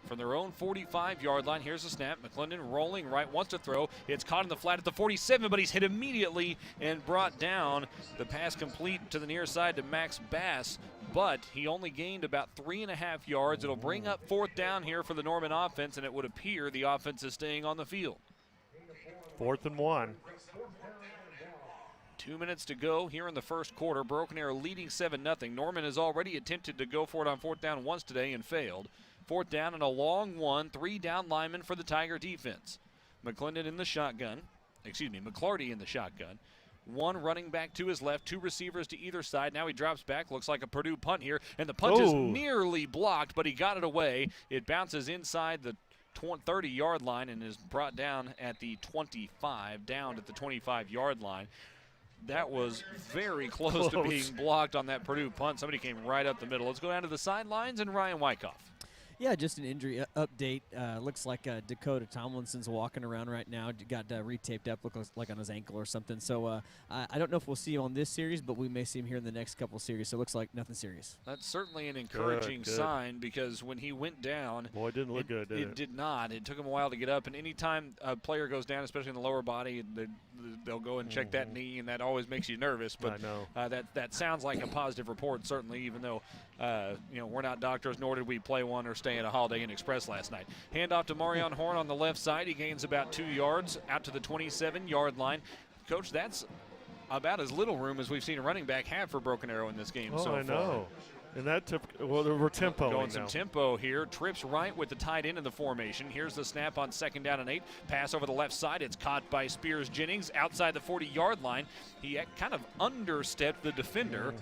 From their own 45-yard line, here's the snap. McClendon rolling right, wants to throw. It's caught in the flat at the 47, but he's hit immediately and brought down. The pass complete to the near side to Max Bass, but he only gained about 3.5 yards. It'll bring up 4th down here for the Norman offense, and it would appear the offense is staying on the field. 4th and 1. 2 minutes to go here in the first quarter. Broken Arrow leading 7-0. Norman has already attempted to go for it on 4th down once today and failed. 4th down and a long one. 3 down linemen for the Tiger defense. McClarty in the shotgun. One running back to his left, 2 receivers to either side. Now he drops back. Looks like a Purdue punt here, and the punt is nearly blocked, but he got it away. It bounces inside the 30-yard line and is brought down at the 25, down at the 25-yard line. That was very close to being blocked on that Purdue punt. Somebody came right up the middle. Let's go down to the sidelines and Ryan Wyckoff. Yeah, just an injury update. Looks like Dakota Tomlinson's walking around right now. Got retaped up, looks like on his ankle or something. So I don't know if we'll see him on this series, but we may see him here in the next couple series. So it looks like nothing serious. That's certainly an encouraging sign, because when he went down, boy, it didn't look good, did it? It did not. It took him a while to get up. And anytime a player goes down, especially in the lower body, they'll go and check that knee, and that always makes you nervous. But I know. That sounds like a positive report, certainly, even though we're not doctors, nor did we play one or stay at a Holiday Inn Express last night. Handoff to Marion Horn on the left side. He gains about 2 yards out to the 27-yard line. Coach, that's about as little room as we've seen a running back have for Broken Arrow in this game so far. I know. And that we're tempo. Going some tempo here. Trips right with the tight end of the formation. Here's the snap on 2nd down and 8. Pass over the left side. It's caught by Spears Jennings outside the 40-yard line. He kind of understepped the defender.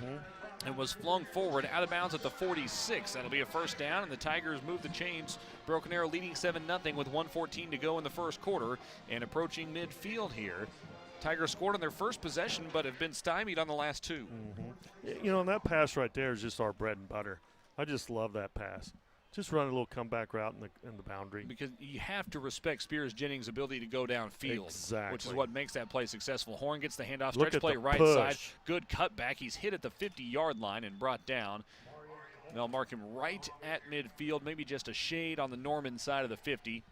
And was flung forward out of bounds at the 46. That'll be a first down, and the Tigers move the chains. Broken Arrow leading 7-0 with 1:14 to go in the first quarter, and approaching midfield here. Tigers scored on their first possession, but have been stymied on the last 2. And that pass right there is just our bread and butter. I just love that pass. Just run a little comeback route in the boundary. Because you have to respect Spears Jennings' ability to go downfield, exactly, which is what makes that play successful. Horn gets the handoff, Look stretch play right push. side. Good cutback. He's hit at the 50-yard line and brought down. They'll mark him right at midfield, maybe just a shade on the Norman side of the 50.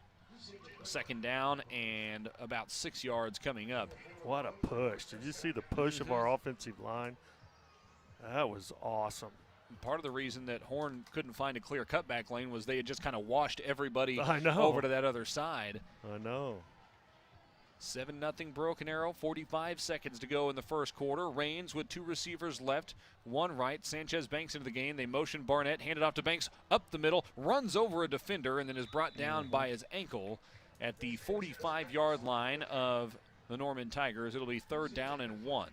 2nd down and about 6 yards coming up. What a push. Did you see the push of our offensive line? That was awesome. Part of the reason that Horn couldn't find a clear cutback lane was they had just kind of washed everybody I know. over to that other side. I know. 7-0 Broken Arrow, 45 seconds to go in the first quarter. Reigns with 2 receivers left, 1 right. Sanchez Banks into the game. They motion Barnett, hand it off to Banks up the middle, runs over a defender, and then is brought down by his ankle at the 45-yard line of the Norman Tigers. It'll be 3rd down and 1.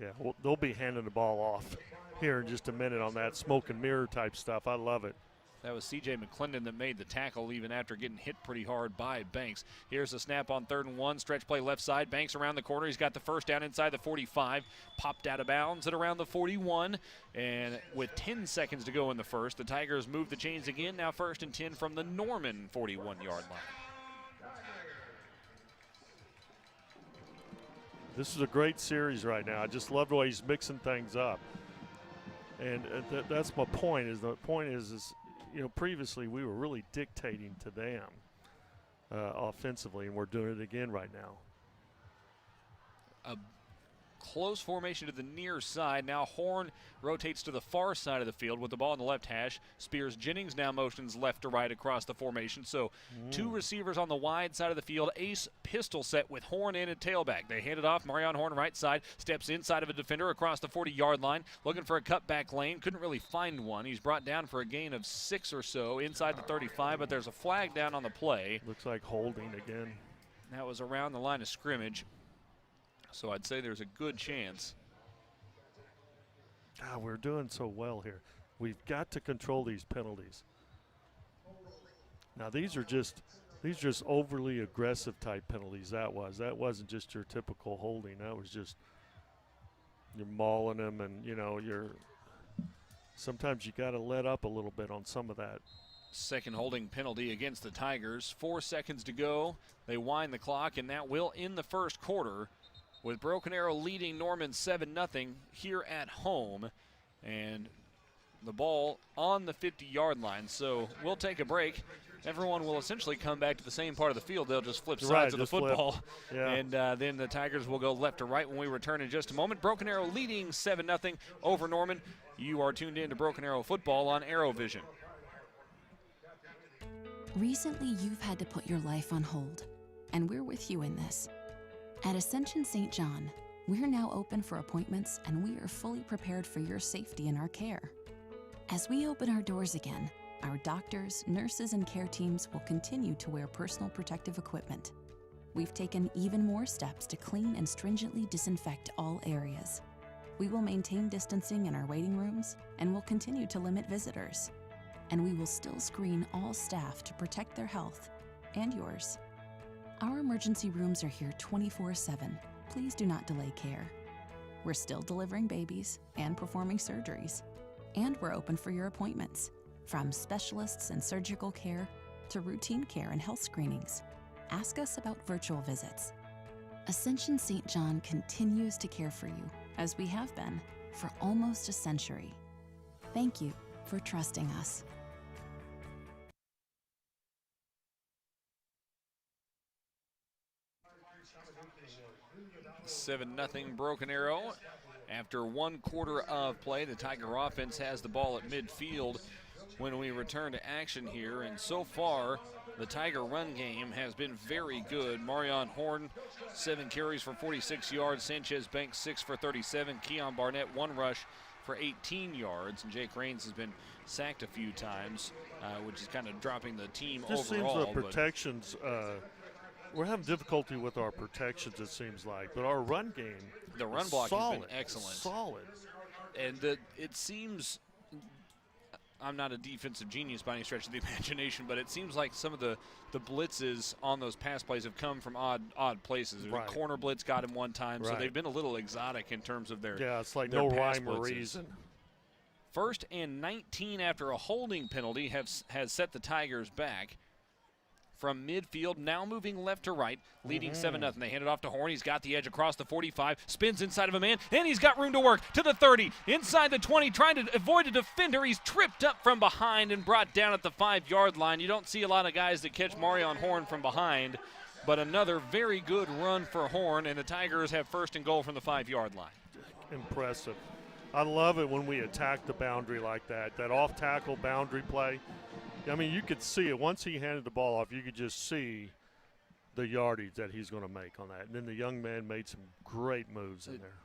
Yeah, well, they'll be handing the ball off here in just a minute on that smoke and mirror type stuff. I love it. That was C.J. McClendon that made the tackle even after getting hit pretty hard by Banks. Here's the snap on 3rd and 1. Stretch play left side. Banks around the corner. He's got the first down inside the 45. Popped out of bounds at around the 41. And with 10 seconds to go in the first, the Tigers move the chains again. Now 1st and 10 from the Norman 41-yard line. This is a great series right now. I just love the way he's mixing things up. And that's my point. Is previously we were really dictating to them offensively, and we're doing it again right now. A close formation to the near side. Now Horn rotates to the far side of the field with the ball in the left hash. Spears Jennings now motions left to right across the formation. So 2 receivers on the wide side of the field. Ace pistol set with Horn in at tailback. They hand it off. Marion Horn right side. Steps inside of a defender across the 40-yard line. Looking for a cutback lane. Couldn't really find one. He's brought down for a gain of 6 or so inside the 35, but there's a flag down on the play. Looks like holding again. That was around the line of scrimmage. So I'd say there's a good chance. We're doing so well here. We've got to control these penalties. Now these are just overly aggressive type penalties. That wasn't just your typical holding. That was just you're mauling them, and sometimes you got to let up a little bit on some of that. Second holding penalty against the Tigers. 4 seconds to go. They wind the clock, and that will end the first quarter, with Broken Arrow leading Norman 7-0 here at home, and the ball on the 50-yard line. So we'll take a break. Everyone will essentially come back to the same part of the field. They'll just flip sides of the football, and then the Tigers will go left to right when we return in just a moment. Broken Arrow leading 7-0 over Norman. You are tuned in to Broken Arrow football on Arrow Vision. Recently, you've had to put your life on hold, and we're with you in this. At Ascension St. John, we're now open for appointments, and we are fully prepared for your safety in our care. As we open our doors again, our doctors, nurses, and care teams will continue to wear personal protective equipment. we've taken even more steps to clean and stringently disinfect all areas. We will maintain distancing in our waiting rooms and will continue to limit visitors. And we will still screen all staff to protect their health and yours. Our emergency rooms are here 24/7. Please do not delay care. We're still delivering babies and performing surgeries. And we're open for your appointments, from specialists and surgical care to routine care and health screenings. Ask us about virtual visits. Ascension St. John continues to care for you, as we have been for almost a century. Thank you for trusting us. 7-0 Broken Arrow. After 1 quarter of play, the Tiger offense has the ball at midfield when we return to action here. And so far, the Tiger run game has been very good. Marion Horn, 7 carries for 46 yards. Sanchez Banks, 6 for 37. Keon Barnett, 1 rush for 18 yards. And Jake Raines has been sacked a few times, which is kind of dropping the team just overall. Seems the protections, we're having difficulty with our protections, it seems like. But our run game, the run block has been excellent. Solid. And it seems, I'm not a defensive genius by any stretch of the imagination, but it seems like some of the blitzes on those pass plays have come from odd places. Right. A corner blitz got him one time, so Right. they've been a little exotic in terms of their it's like their no pass rhyme or blitzes. reason. 1st and 19 after a holding penalty has set the Tigers back. From midfield, now moving left to right, leading 7-0. They hand it off to Horn. He's got the edge across the 45, spins inside of a man, and he's got room to work to the 30, inside the 20, trying to avoid a defender. He's tripped up from behind and brought down at the 5-yard line. You don't see a lot of guys that catch Marion Horn from behind, but another very good run for Horn, and the Tigers have 1st and goal from the 5-yard line. Impressive. I love it when we attack the boundary like that off-tackle boundary play. I mean, you could see it. Once he handed the ball off, you could just see the yardage that he's going to make on that. And then the young man made some great moves in there.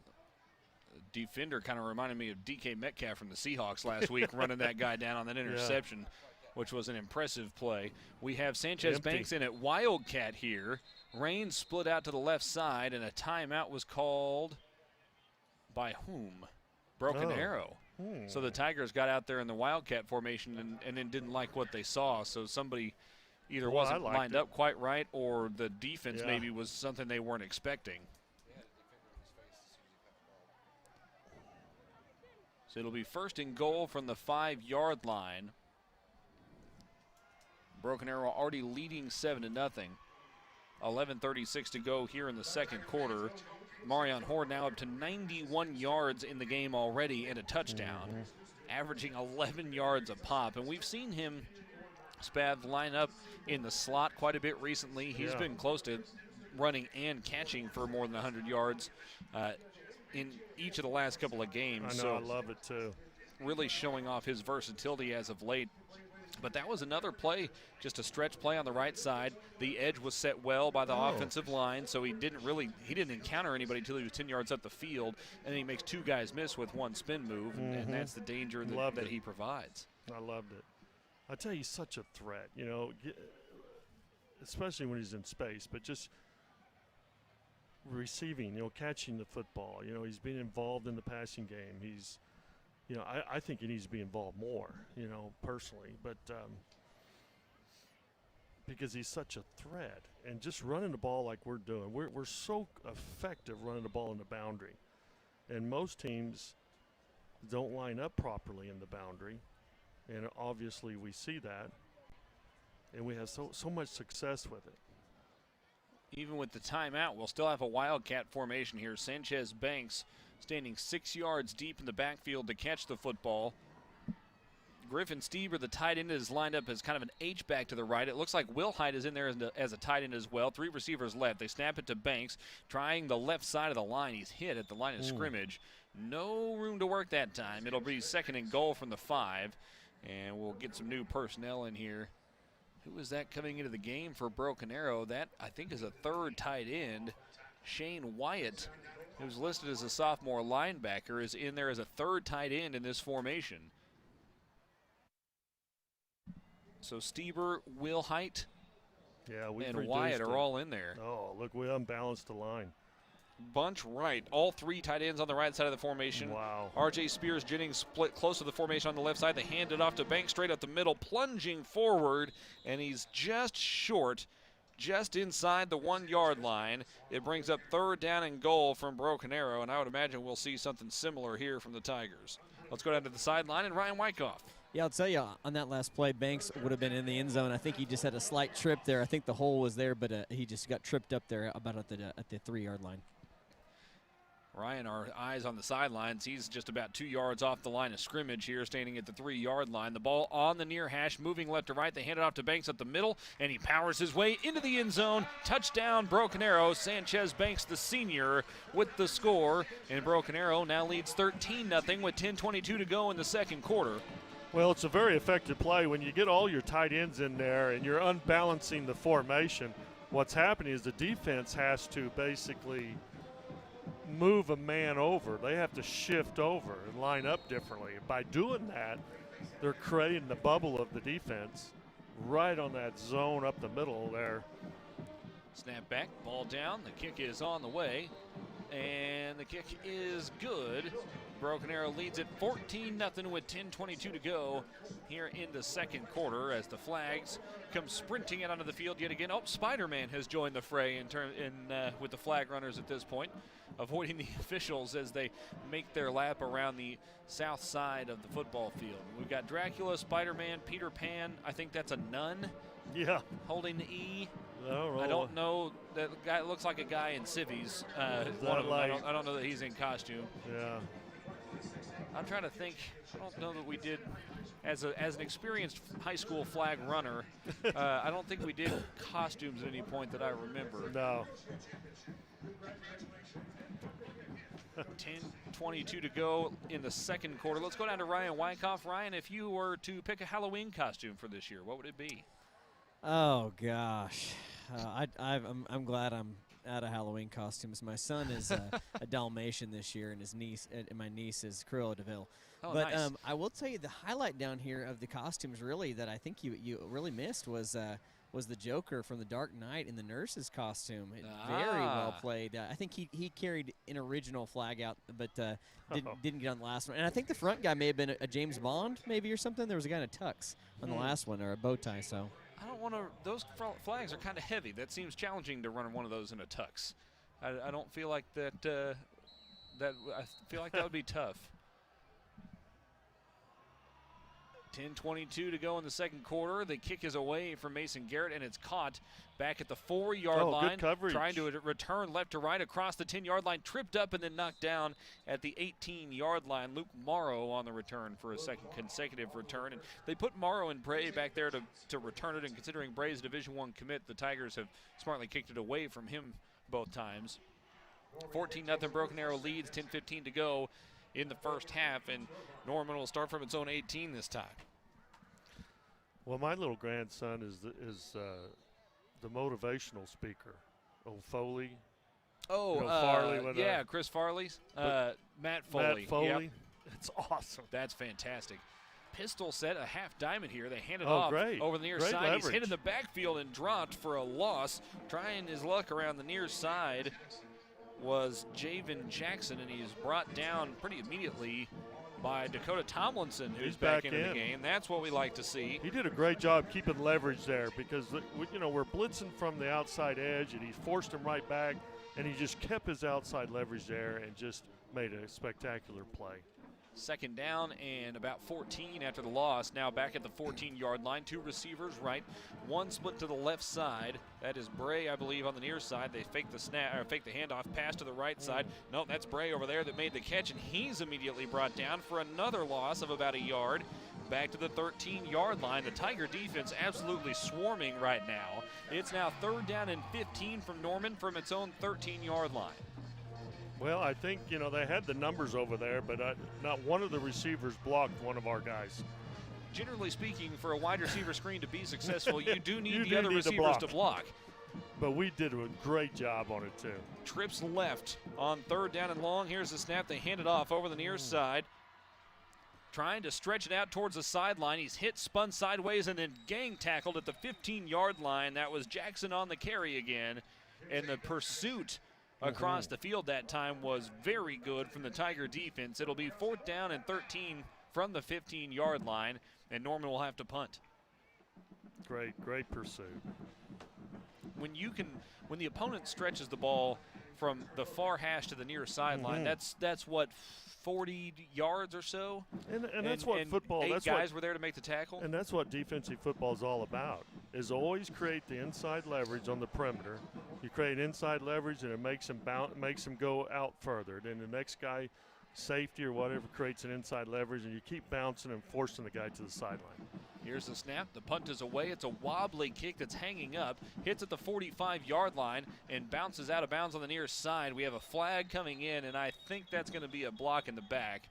Defender kind of reminded me of DK Metcalf from the Seahawks last week, running that guy down on that interception, which was an impressive play. We have Sanchez Banks in at Wildcat here. Raines split out to the left side, and a timeout was called by whom? Broken Arrow. So the Tigers got out there in the Wildcat formation and then didn't like what they saw. So somebody either wasn't lined up quite right, or the defense maybe was something they weren't expecting. So it'll be 1st and goal from the 5-yard line. Broken Arrow already leading 7-0. 11:36 to go here in the 2nd quarter. Marion Horn now up to 91 yards in the game already and a touchdown, averaging 11 yards a pop. And we've seen him, Spav, line up in the slot quite a bit recently. He's been close to running and catching for more than 100 yards in each of the last couple of games. I know, I love it too. Really showing off his versatility as of late. But that was another play, just a stretch play on the right side. The edge was set well by the offensive line, so he didn't encounter anybody until he was 10 yards up the field, and then he makes 2 guys miss with 1 spin move, and that's the danger that he provides. I loved it. I tell you, he's such a threat, you know, especially when he's in space, but just receiving, you know, catching the football. You know, he's been involved in the passing game. He's, you know, I think he needs to be involved more, you know, personally. But because he's such a threat. And just running the ball like we're doing. We're so effective running the ball in the boundary. And most teams don't line up properly in the boundary. And obviously we see that. And we have so much success with it. Even with the timeout, we'll still have a Wildcat formation here. Sanchez Banks standing 6 yards deep in the backfield to catch the football. Griffin Stieber, the tight end, is lined up as kind of an H-back to the right. It looks like Will Hyde is in there as a tight end as well. 3 receivers left. They snap it to Banks, trying the left side of the line. He's hit at the line of scrimmage. No room to work that time. It'll be 2nd and goal from the 5, and we'll get some new personnel in here. Who is that coming into the game for Broken Arrow? That, I think, is a 3rd tight end. Shane Wyatt, who's listed as a sophomore linebacker, is in there as a 3rd tight end in this formation. So Stieber, Will Height, Yeah, we and Wyatt are all in there. Oh, look, we unbalanced the line. Bunch right. All three tight ends on the right side of the formation. Wow. R.J. Spears Jennings split close to the formation on the left side. They hand it off to Banks straight up the middle, plunging forward, and he's just short, just inside the 1 yard line. It brings up 3rd down and goal from Broken Arrow, and I would imagine we'll see something similar here from the Tigers. Let's go down to the sideline and Ryan Wyckoff. Yeah, I'll tell you, on that last play, Banks would have been in the end zone. I think he just had a slight trip there. I think the hole was there, but he just got tripped up there about at the 3 yard line. Ryan, our eyes on the sidelines, he's just about 2 yards off the line of scrimmage here, standing at the 3 yard line. The ball on the near hash, moving left to right. They hand it off to Banks at the middle, and he powers his way into the end zone. Touchdown, Broken Arrow. Sanchez Banks, the senior, with the score. And Broken Arrow now leads 13-0 with 10:22 to go in the second quarter. Well, it's a very effective play. When you get all your tight ends in there and you're unbalancing the formation, what's happening is the defense has to basically move a man over. They have to shift over and line up differently. By doing that, they're creating the bubble of the defense right on that zone up the middle there. Snap back, ball down. The kick is on the way, and the kick is good. Broken Arrow leads it 14-0 with 10:22 to go here in the second quarter as the Flags come sprinting in onto the field yet again. Oh, Spider-Man has joined the fray with the flag runners at this point, avoiding the officials as they make their lap around the south side of the football field. We've got Dracula, Spider-Man, Peter Pan. I think that's a nun. Yeah. Holding the E. I don't know. That guy looks like a guy in civvies. I don't know that he's in costume. Yeah. I'm trying to think. I don't know that we did, as an experienced high school flag runner, I don't think we did costumes at any point that I remember. No. 10:22 to go in the second quarter. Let's go down to Ryan Wyckoff. Ryan, if you were to pick a Halloween costume for this year, what would it be? Oh gosh, I'm glad I'm out of Halloween costumes. My son is a Dalmatian this year, and my niece is Cruella de Vil. Oh, but nice. I will tell you the highlight down here of the costumes really that I think you really missed was the Joker from The Dark Knight in the nurse's costume. Very well played. I think he carried an original flag out, but didn't get on the last one. And I think the front guy may have been a James Bond maybe or something. There was a guy in a tux on the last one, or a bow tie. So I don't want to. Those flags are kind of heavy. That seems challenging to run one of those in a tux. I don't feel like that. I feel like that would be tough. 10:22 to go in the second quarter. The kick is away from Mason Garrett, and it's caught back at the 4-yard line. Good coverage. Trying to return left to right across the 10-yard line, tripped up and then knocked down at the 18-yard line. Luke Morrow on the return for a second consecutive return. And they put Morrow and Bray back there to return it, and considering Bray's Division I commit, the Tigers have smartly kicked it away from him both times. 14-0 Broken Arrow leads, 10:15 to go in the first half, and Norman will start from its own 18 this time. Well, my little grandson is the motivational speaker. Oh, Foley. Oh, Farley. yeah, Chris Farley's. Matt Foley. Matt Foley. Yep. It's awesome. That's fantastic. Pistol set, a half diamond here. They hand it off great. over the near Great side. leverage. He's hit in the backfield and dropped for a loss. Trying his luck around the near side was Javen Jackson, and he's brought down pretty immediately by Dakota Tomlinson, who's back into the game. That's what we like to see. He did a great job keeping leverage there because, we're blitzing from the outside edge, and he forced him right back, and he just kept his outside leverage there and just made a spectacular play. Second down and about 14 after the loss. Now back at the 14-yard line. Two receivers right, one split to the left side. That is Bray, I believe, on the near side. They fake the handoff, pass to the right side. No, that's Bray over there that made the catch, and he's immediately brought down for another loss of about a yard. Back to the 13-yard line. The Tiger defense absolutely swarming right now. It's now 3rd down and 15 from Norman from its own 13-yard line. Well, I think, they had the numbers over there, but not one of the receivers blocked one of our guys. Generally speaking, for a wide receiver screen to be successful, you do need the other receivers to block. But we did a great job on it, too. Trips left on 3rd down and long. Here's the snap. They hand it off over the near side. trying to stretch it out towards the sideline. He's hit, spun sideways, and then gang tackled at the 15-yard line. That was Jackson on the carry again. And the pursuit across the field that time was very good from the Tiger defense. It'll be 4th down and 13 from the 15-yard line, and Norman will have to punt. Great pursuit. When the opponent stretches the ball from the far hash to the near sideline, that's what, 40 yards or so? And that's what football, eight that's guys what, were there to make the tackle? And that's what defensive football is all about, is always create the inside leverage on the perimeter. You create inside leverage, and it makes them go out further. Then the next guy, safety or whatever, creates an inside leverage, and you keep bouncing and forcing the guy to the sideline. Here's the snap. The punt is away. It's a wobbly kick that's hanging up, hits at the 45-yard line, and bounces out of bounds on the near side. We have a flag coming in, and I think that's going to be a block in the back.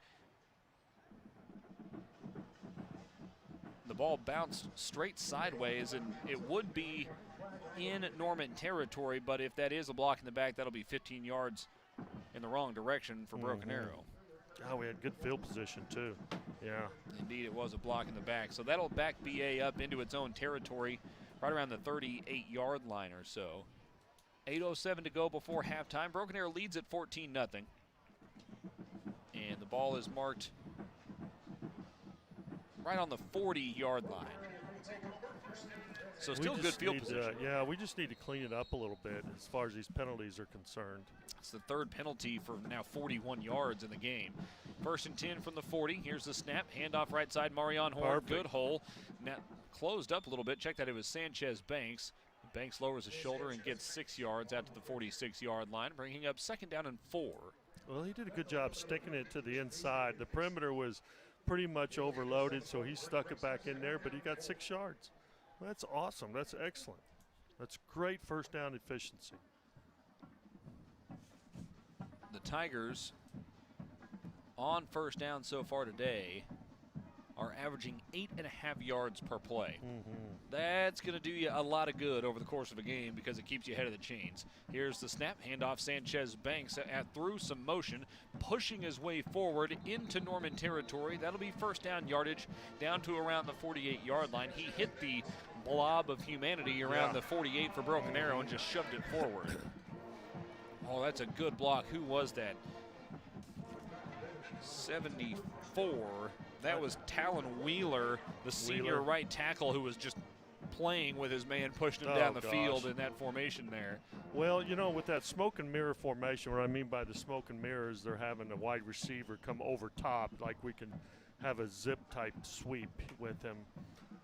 The ball bounced straight sideways, and it would be in Norman territory, but if that is a block in the back, that'll be 15 yards in the wrong direction for Broken Arrow. Oh, we had good field position, too. Yeah. Indeed, it was a block in the back. So that'll back BA up into its own territory right around the 38-yard line or so. 8:07 to go before halftime. Broken Arrow leads at 14-0. And the ball is marked right on the 40-yard line. So still good field position. Yeah, we just need to clean it up a little bit as far as these penalties are concerned. It's the 3rd penalty for now 41 yards in the game. 1st and 10 from the 40. Here's the snap. Handoff right side, Marion Horn. Perfect. Good hole. Now closed up a little bit. Check that it was Sanchez Banks. Banks lowers his shoulder and gets 6 yards out to the 46-yard line, bringing up 2nd down and 4. Well, he did a good job sticking it to the inside. The perimeter was pretty much overloaded, so he stuck it back in there, but he got 6 yards. That's awesome. That's excellent. That's great 1st down efficiency. The Tigers on 1st down so far today are averaging 8.5 yards per play. That's going to do you a lot of good over the course of a game because it keeps you ahead of the chains. Here's the snap. Handoff Sanchez Banks through some motion, pushing his way forward into Norman territory. That'll be 1st down yardage down to around the 48-yard line. He hit the blob of humanity around the 48 for Broken Arrow and just shoved it forward. Oh, that's a good block. Who was that? 74. That was Talon Wheeler, the senior right tackle, who was just playing with his man, pushing him down the field in that formation there. Well, you know, with that smoke and mirror formation, what I mean by the smoke and mirror is they're having a wide receiver come over top, like we can have a zip-type sweep with him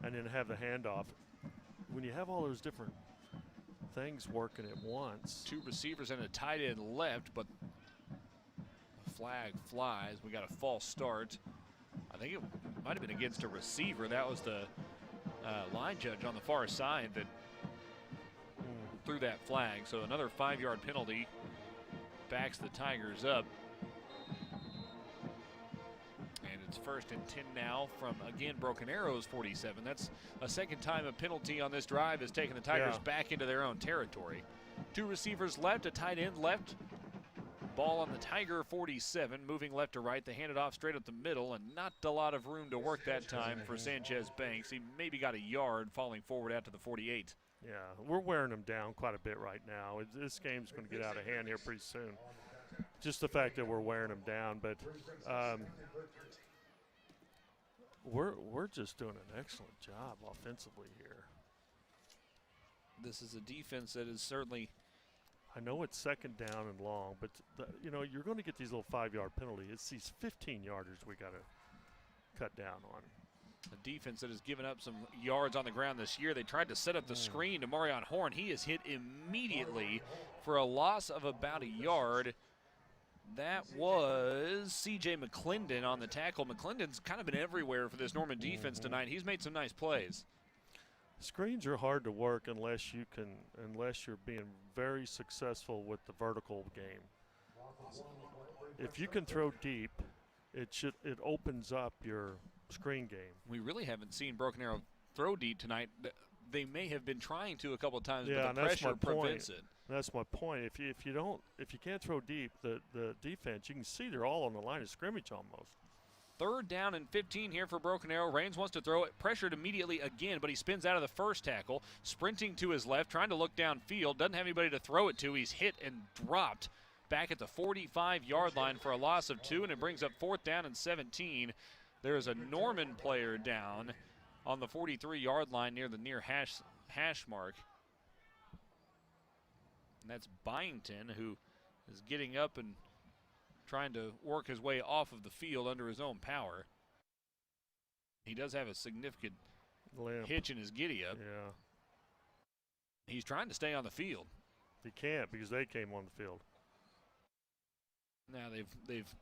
and then have the handoff. When you have all those different things working at once. 2 receivers and a tight end left, but the flag flies. We got a false start. I think it might have been against a receiver. That was the line judge on the far side that threw that flag. So another 5-yard penalty backs the Tigers up. And it's 1st and 10 now from, again, Broken Arrow's 47. That's a 2nd time a penalty on this drive has taken the Tigers back into their own territory. 2 receivers left, a tight end left. Ball on the Tiger 47, moving left to right. They hand it off straight up the middle, and not a lot of room to work that time for Sanchez Banks. He maybe got a yard falling forward out to the 48. Yeah, we're wearing them down quite a bit right now. This game's going to get out of hand here pretty soon. Just the fact that we're wearing them down, but we're just doing an excellent job offensively here. This is a defense that is certainly. I know it's 2nd down and long, but you know, you're going to get these little 5-yard penalties. It's these 15-yarders we got to cut down on. A defense that has given up some yards on the ground this year. They tried to set up the screen to Marion Horn. He is hit immediately for a loss of about a yard. That was C.J. McClendon on the tackle. McClendon's kind of been everywhere for this Norman defense tonight. He's made some nice plays. Screens are hard to work unless you're being very successful with the vertical game. If you can throw deep, it opens up your screen game. We really haven't seen Broken Arrow throw deep tonight. They may have been trying to a couple of times, but the pressure prevents it. That's my point. If you can't throw deep, the defense, you can see they're all on the line of scrimmage almost. 3rd down and 15 here for Broken Arrow. Rains wants to throw it, pressured immediately again, but he spins out of the first tackle, sprinting to his left, trying to look downfield. Doesn't have anybody to throw it to. He's hit and dropped back at the 45-yard line for a loss of 2, and it brings up 4th down and 17. There's a Norman player down on the 43-yard line near the hash mark. And that's Byington, who is getting up and trying to work his way off of the field under his own power. He does have a significant hitch in his giddy-up. Yeah. He's trying to stay on the field. He can't because they came on the field. Now they've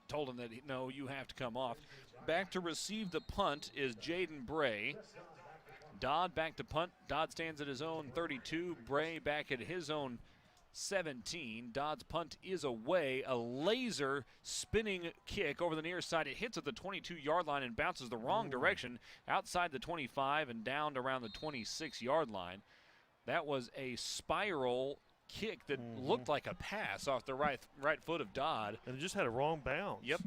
told him that, no, you have to come off. Back to receive the punt is Jaden Bray. Dodd back to punt. Dodd stands at his own 32. Bray back at his own 17. Dodd's punt is away. A laser spinning kick over the near side. It hits at the 22-yard line and bounces the wrong direction outside the 25 and down to around the 26-yard line. That was a spiral kick that looked like a pass off the right foot of Dodd. And it just had a wrong bounce. Yep.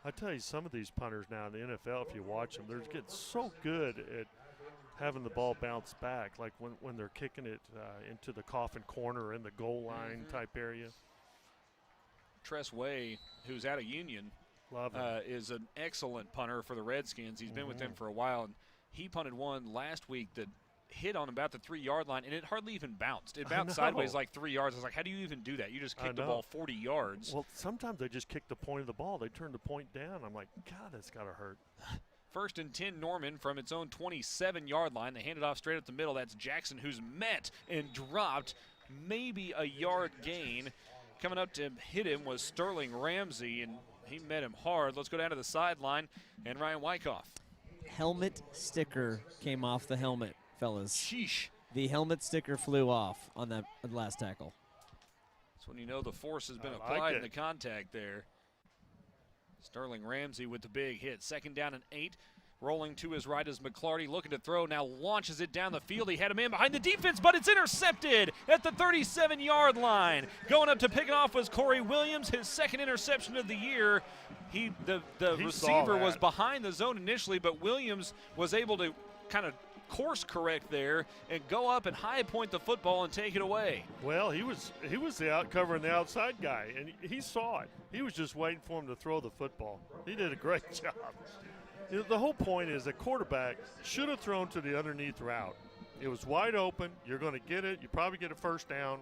I tell you, some of these punters now in the NFL, if you watch them, they're getting so good at having the ball bounce back, like when they're kicking it into the coffin corner or in the goal line type area. Tress Way, who's out of Union, is an excellent punter for the Redskins. He's been with them for a while, and he punted one last week that hit on about the 3-yard line, and it hardly even bounced. It bounced sideways like 3 yards. I was like, how do you even do that? You just kicked the ball 40 yards. Well, sometimes they just kick the point of the ball. They turn the point down. I'm like, God, that's got to hurt. 1st and 10 Norman from its own 27-yard line. They hand it off straight up the middle. That's Jackson, who's met and dropped. Maybe a yard gain. Coming up to hit him was Sterling Ramsey, and he met him hard. Let's go down to the sideline and Ryan Wyckoff. Helmet sticker came off the helmet, fellas. Sheesh. The helmet sticker flew off on that last tackle. That's when you know the force has been applied in the contact there. Sterling Ramsey with the big hit. 2nd down and 8. Rolling to his right is McClarty, looking to throw, now launches it down the field. He had him in behind the defense, but it's intercepted at the 37-yard line. Going up to pick it off was Corey Williams, his 2nd interception of the year. The receiver was behind the zone initially, but Williams was able to kind of course correct there and go up and high point the football and take it away. Well, he was covering the outside guy, and he saw it. He was just waiting for him to throw the football. He did a great job. You know, the whole point is the quarterback should have thrown to the underneath route. It was wide open. You're going to get it. You probably get a 1st down.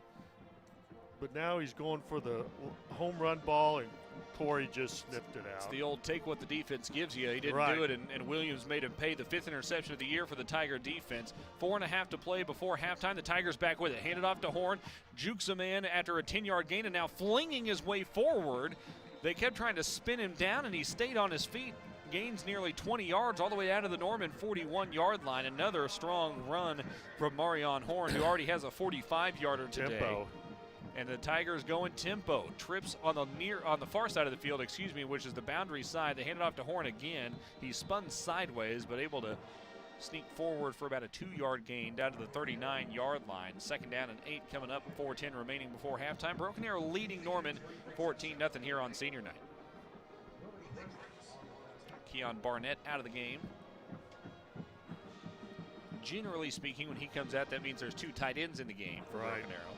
But now he's going for the home run ball, and Corey just sniffed it out. It's the old take what the defense gives you. He didn't do it, and Williams made him pay the 5th interception of the year for the Tiger defense. 4.5 to play before halftime. The Tigers back with it. Handed off to Horn. Jukes him in after a 10-yard gain, and now flinging his way forward. They kept trying to spin him down, and he stayed on his feet. Gains nearly 20 yards all the way out of the Norman 41-yard line. Another strong run from Marion Horn, who already has a 45-yarder today. Tempo. And the Tigers going tempo. Trips on the far side of the field, which is the boundary side. They hand it off to Horn again. He spun sideways, but able to sneak forward for about a 2-yard gain down to the 39-yard line. 2nd down and 8 coming up. 4:10 remaining before halftime. Broken Arrow leading Norman 14-0 here on senior night. Keon Barnett out of the game. Generally speaking, when he comes out, that means there's 2 tight ends in the game for Broken Arrow.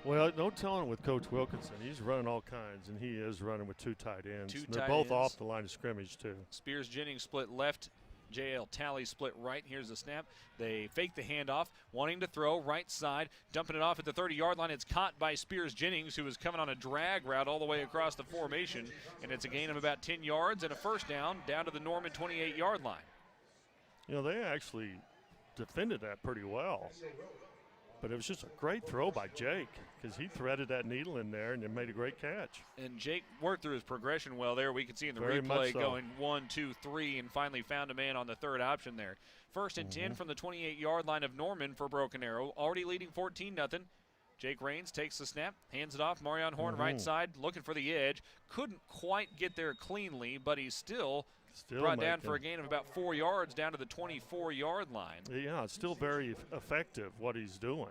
Well, no telling with Coach Wilkinson. He's running all kinds, and he is running with 2 tight ends. They're both off the line of scrimmage, too. Spears Jennings split left. JL Talley split right. Here's the snap. They fake the handoff, wanting to throw right side, dumping it off at the 30-yard line. It's caught by Spears Jennings, who is coming on a drag route all the way across the formation, and it's a gain of about 10 yards and a 1st down to the Norman 28-yard line. You know, they actually defended that pretty well. But it was just a great throw by Jake because he threaded that needle in there and then made a great catch. And Jake worked through his progression well there. We could see in the replay going 1, 2, 3 and finally found a man on the 3rd option there. 1st and 10 from the 28-yard line of Norman for Broken Arrow. Already leading 14-0. Jake Raines takes the snap, hands it off. Marion Horn right side looking for the edge. Couldn't quite get there cleanly, but he's still brought down for a gain of about 4 yards down to the 24-yard line. Yeah, it's still very effective what he's doing.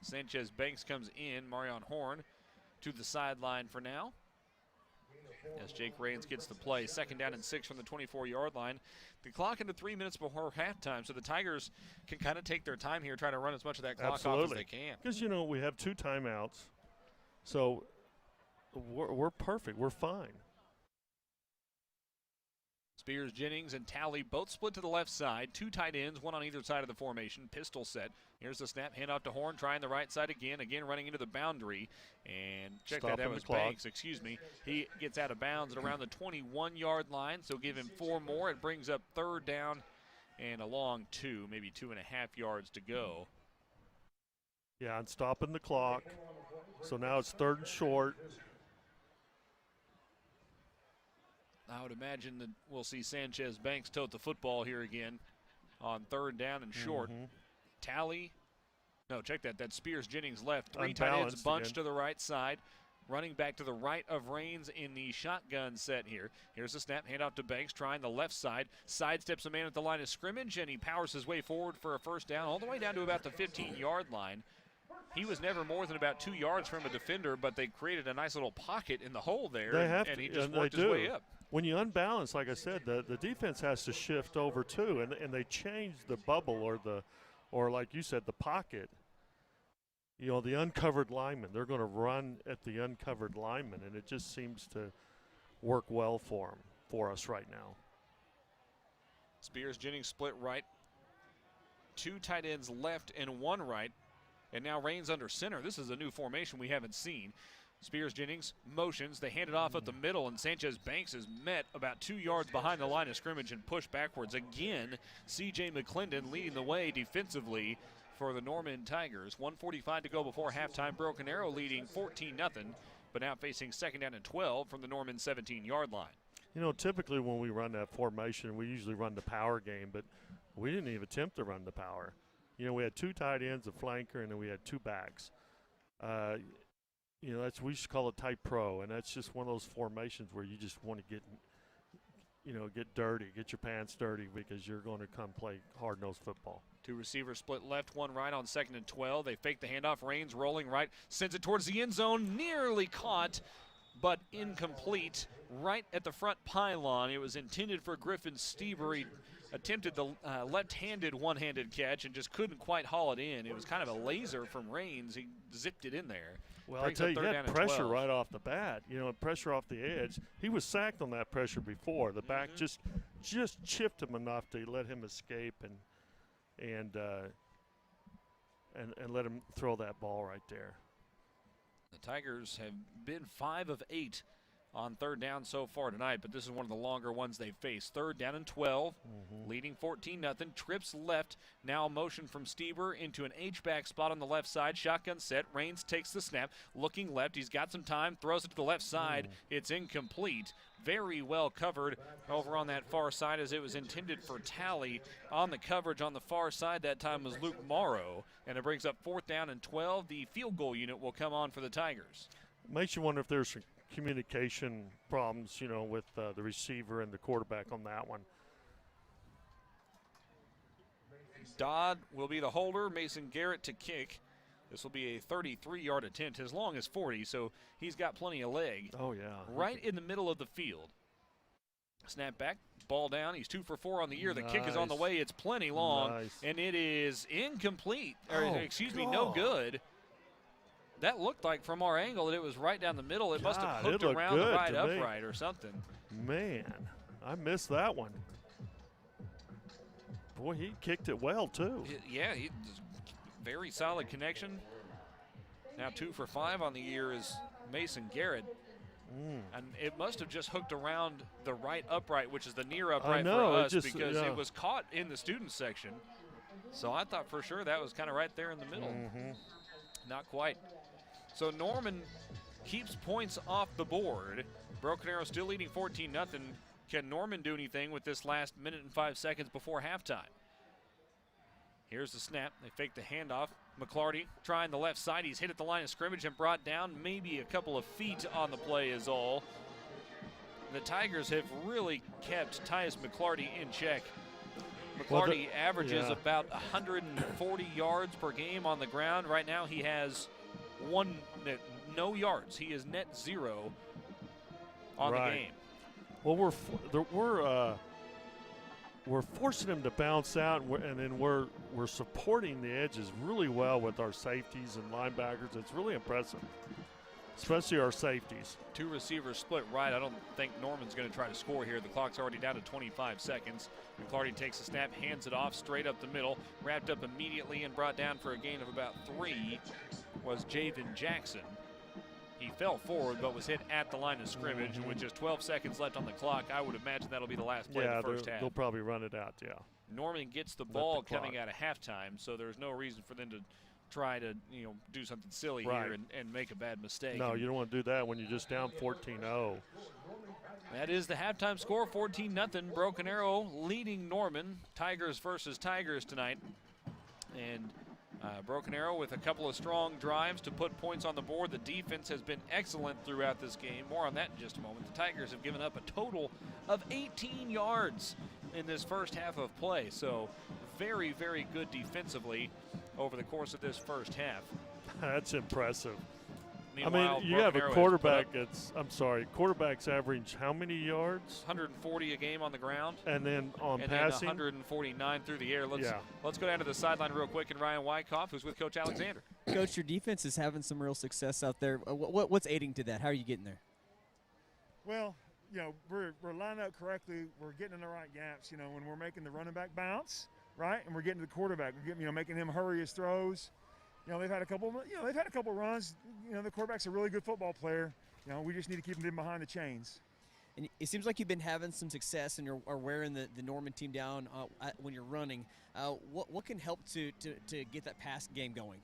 Sanchez Banks comes in. Marion Horn to the sideline for now. As Jake Rains gets the play, 2nd down and 6 from the 24-yard line. The clock into 3 minutes before halftime, so the Tigers can kind of take their time here, try to run as much of that clock off as they can. Because, you know, we have 2 timeouts, so we're perfect. We're fine. Spears, Jennings, and Talley both split to the left side. 2 tight ends, one on either side of the formation. Pistol set. Here's the snap, hand off to Horn, trying the right side again running into the boundary. And check that was Banks, excuse me. He gets out of bounds at around the 21-yard line, so give him 4 more. It brings up 3rd down and a long 2, maybe 2.5 yards to go. Yeah, and stopping the clock. So now it's 3rd and short. I would imagine that we'll see Sanchez Banks tote the football here again on 3rd down and short. Talley, no, check that. That's Spears, Jennings left. 3 tight ends bunched to the right side. Running back to the right of Rains in the shotgun set here. Here's the snap, handoff to Banks, trying the left side. Sidesteps a man at the line of scrimmage, and he powers his way forward for a 1st down, all the way down to about the 15-yard line. He was never more than about 2 yards from a defender, but they created a nice little pocket in the hole there, and he just worked his way up. When you unbalance, like I said, the defense has to shift over too, and they change the bubble or like you said, the pocket. You know, the uncovered lineman. They're going to run at the uncovered lineman, and it just seems to work well for us right now. Spears, Jennings split right. 2 tight ends left and 1 right. And now Rains under center. This is a new formation we haven't seen. Spears, Jennings motions. They hand it off at the middle, and Sanchez Banks is met about 2 yards behind the line of scrimmage and pushed backwards. Again, C.J. McClendon leading the way defensively for the Norman Tigers. 1:45 to go before halftime. Broken Arrow leading 14-0, but now facing 2nd down and 12 from the Norman 17-yard line. You know, typically when we run that formation, we usually run the power game, but we didn't even attempt to run the power. You know, we had 2 tight ends, a flanker, and then we had 2 backs. You know, we just call it type pro, and that's just one of those formations where you just want to get dirty, get your pants dirty, because you're going to come play hard-nosed football. 2 receivers split left, 1 right on 2nd and 12. They fake the handoff. Rains rolling right, sends it towards the end zone, nearly caught, but incomplete. Right at the front pylon. It was intended for Griffin Stieber. He attempted the left-handed one-handed catch and just couldn't quite haul it in. It was kind of a laser from Rains. He zipped it in there. Well, I tell you, he had pressure right off the bat. You know, pressure off the edge. He was sacked on that pressure before. The back just chipped him enough to let him escape and let him throw that ball right there. The Tigers have been 5 of 8 on 3rd down so far tonight, but this is one of the longer ones they've faced. 3rd down and 12, leading 14-0. Trips left, now motion from Stieber into an H-back spot on the left side. Shotgun set, Rains takes the snap, looking left. He's got some time, throws it to the left side. It's incomplete. Very well covered over on that far side, as it was intended for Talley. On the coverage on the far side that time was Luke Morrow, and it brings up 4th down and 12. The field goal unit will come on for the Tigers. Makes you wonder if there's communication problems, you know, with the receiver and the quarterback on that one. Dodd will be the holder, Mason Garrett to kick. This will be a 33-yard attempt, as long as 40, so he's got plenty of leg. Oh, yeah. Right in the middle of the field. Snap back, ball down. He's 2 for 4 on the year. The kick is on the way. It's plenty long, and it is incomplete. No good. That looked like from our angle that it was right down the middle. It must have hooked around the right upright or something. Man, I missed that one. Boy, he kicked it well, too. Very solid connection. Now 2 for 5 on the year is Mason Garrett. And it must have just hooked around the right upright, which is the near upright for us, because it was caught in the student section. So I thought for sure that was kind of right there in the middle. Not quite. So Norman keeps points off the board. Broken Arrow still leading 14-0. Can Norman do anything with this last minute and 5 seconds before halftime? Here's the snap. They fake the handoff. McClarty trying the left side. He's hit at the line of scrimmage and brought down. Maybe a couple of feet on the play is all. The Tigers have really kept Tyus McClarty in check. McClarty averages about 140 yards per game on the ground. Right now he has no yards. He is net 0 on Right. the game. Well, we're forcing him to bounce out, and then we're supporting the edges really well with our safeties and linebackers. It's really impressive, especially our safeties. 2 receivers split right. I don't think Norman's going to try to score here. The clock's already down to 25 seconds. McClarty takes a snap, hands it off straight up the middle, wrapped up immediately and brought down for a gain of about 3 was Javen Jackson. He fell forward but was hit at the line of scrimmage, and with just 12 seconds left on the clock, I would imagine that'll be the last play of the first half. They'll probably run it out, yeah. Norman gets the ball coming out of halftime, so there's no reason for them to try to do something silly here and make a bad mistake. No, you don't want to do that when you're just down 14-0. That is the halftime score, 14-0. Broken Arrow leading Norman. Tigers versus Tigers tonight. And Broken Arrow with a couple of strong drives to put points on the board. The defense has been excellent throughout this game. More on that in just a moment. The Tigers have given up a total of 18 yards in this first half of play. So very, very good defensively over the course of this first half. That's impressive. Meanwhile, you have a quarterback quarterbacks average how many yards? 140 a game on the ground. And then on and passing? then 149 through the air. Let's go down to the sideline real quick, and Ryan Wyckoff, who's with Coach Alexander. Coach, your defense is having some real success out there. What's aiding to that? How are you getting there? Well, we're lining up correctly. We're getting in the right gaps, when we're making the running back bounce, right? And we're getting to the quarterback. We're getting, making him hurry his throws. They've had a couple runs. The quarterback's a really good football player. We just need to keep him behind the chains. And it seems like you've been having some success and are wearing the Norman team down when you're running. What can help to get that pass game going?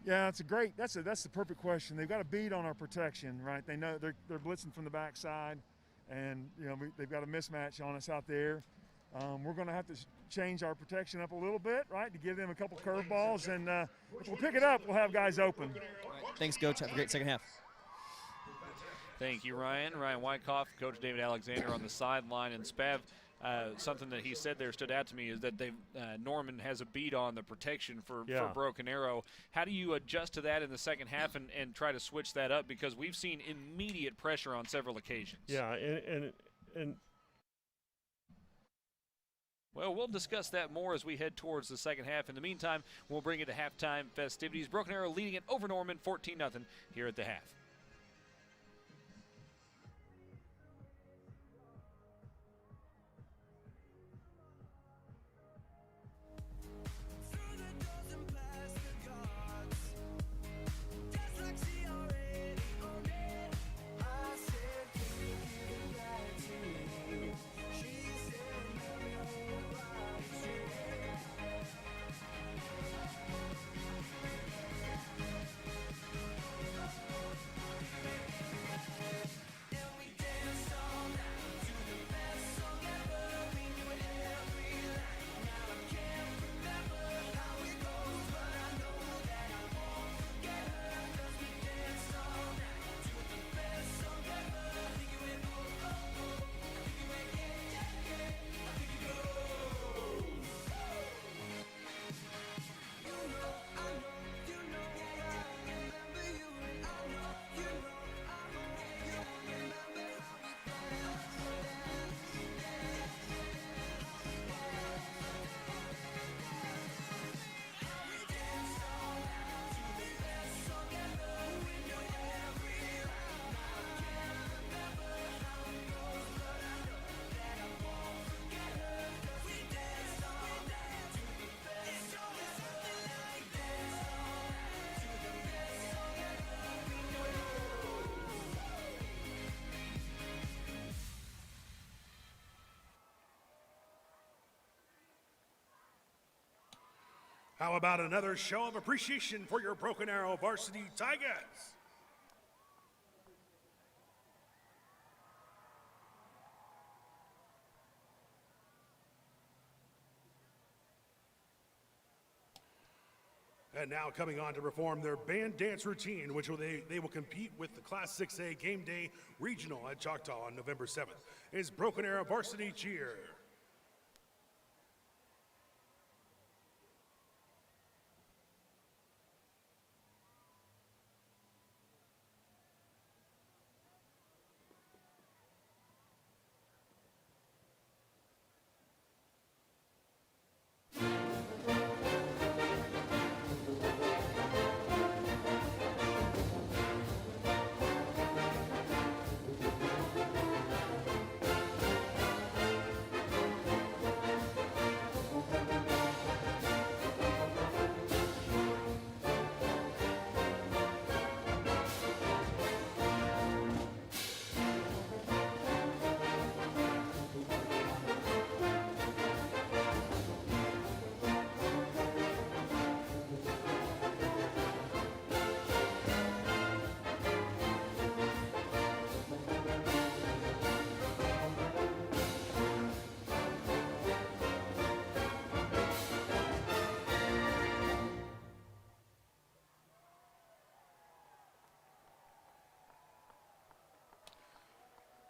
Yeah, that's the perfect question. They've got a beat on our protection, right? They know they're blitzing from the backside, and they've got a mismatch on us out there. We're going to have to change our protection up a little bit, right, to give them a couple curveballs, and if we'll pick it up, we'll have guys open. Thanks, Coach. Have a great second half. Thank you, Ryan. Ryan Wyckoff, Coach David Alexander on the sideline, and Spav. Something that he said there stood out to me is that Norman has a beat on the protection for Broken Arrow. How do you adjust to that in the second half and try to switch that up? Because we've seen immediate pressure on several occasions. Yeah, and well, we'll discuss that more as we head towards the second half. In the meantime, we'll bring it to halftime festivities. Broken Arrow leading it over Norman 14-0 here at the half. How about another show of appreciation for your Broken Arrow Varsity Tigers? And now coming on to perform their band dance routine, which they will compete with the Class 6A Game Day Regional at Choctaw on November 7th, is Broken Arrow Varsity Cheer.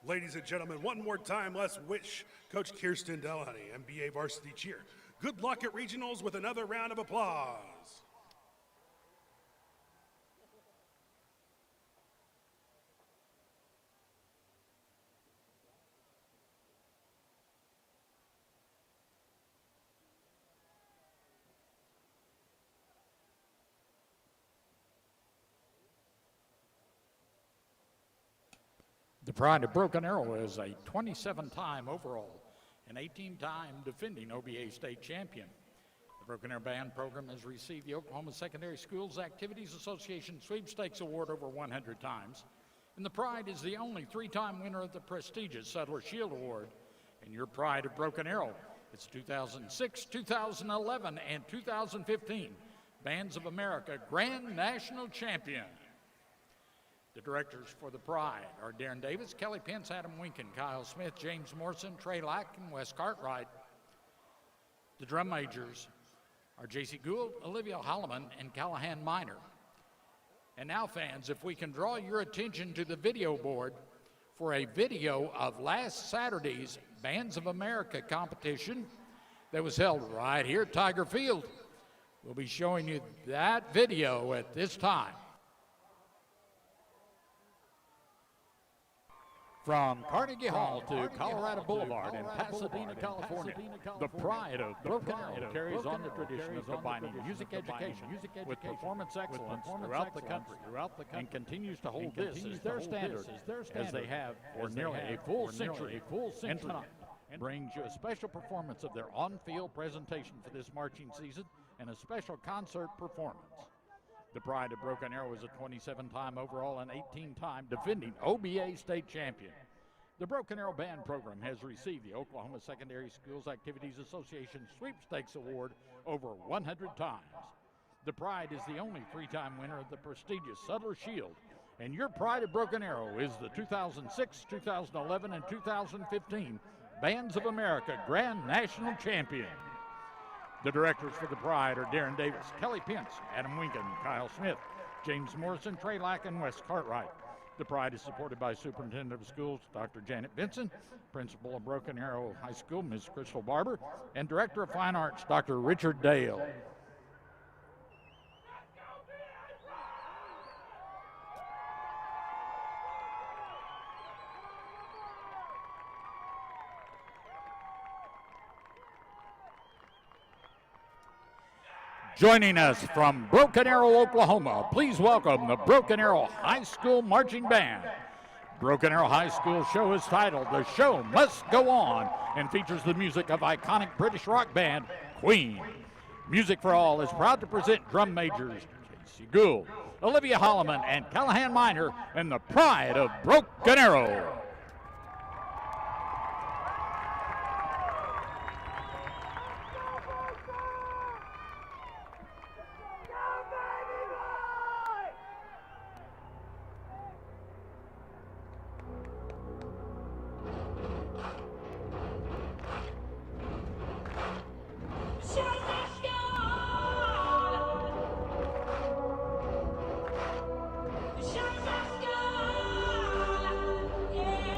Ladies and gentlemen, one more time, let's wish Coach Kirsten Delhoney, MBA varsity cheer, good luck at regionals with another round of applause. The Pride of Broken Arrow is a 27-time overall and 18-time defending OBA state champion. The Broken Arrow Band program has received the Oklahoma Secondary Schools Activities Association Sweepstakes Award over 100 times. And the Pride is the only 3-time winner of the prestigious Settler Shield Award. And your Pride of Broken Arrow, it's 2006, 2011, and 2015 Bands of America Grand National Champion. The directors for the Pride are Darren Davis, Kelly Pence, Adam Winkin, Kyle Smith, James Morrison, Trey Lack, and Wes Cartwright. The drum majors are J.C. Gould, Olivia Holloman, and Callahan Minor. And now, fans, if we can draw your attention to the video board for a video of last Saturday's Bands of America competition that was held right here at Tiger Field. We'll be showing you that video at this time. From Carnegie Hall to Colorado Boulevard in Pasadena, California, the Pride of Broken Arrow carries on the tradition of combining music education with performance excellence throughout the country and continues to hold this as their standard as they have for nearly a full century. And tonight brings you a special performance of their on-field presentation for this marching season and a special concert performance. The Pride of Broken Arrow is a 27-time overall and 18-time defending OBA state champion. The Broken Arrow Band program has received the Oklahoma Secondary Schools Activities Association Sweepstakes Award over 100 times. The Pride is the only 3-time winner of the prestigious Settler Shield, and your Pride of Broken Arrow is the 2006, 2011, and 2015 Bands of America Grand National Champion. The directors for the Pride are Darren Davis, Kelly Pence, Adam Winkin, Kyle Smith, James Morrison, Trey Lack, and Wes Cartwright. The Pride is supported by Superintendent of Schools, Dr. Janet Benson, Principal of Broken Arrow High School, Ms. Crystal Barber, and Director of Fine Arts, Dr. Richard Dale. Joining us from Broken Arrow, Oklahoma, please welcome the Broken Arrow High School Marching Band. Broken Arrow High School show is titled The Show Must Go On and features the music of iconic British rock band Queen. Music for All is proud to present drum majors J.C. Gould, Olivia Holloman, and Callahan Minor, and the Pride of Broken Arrow. Yeah.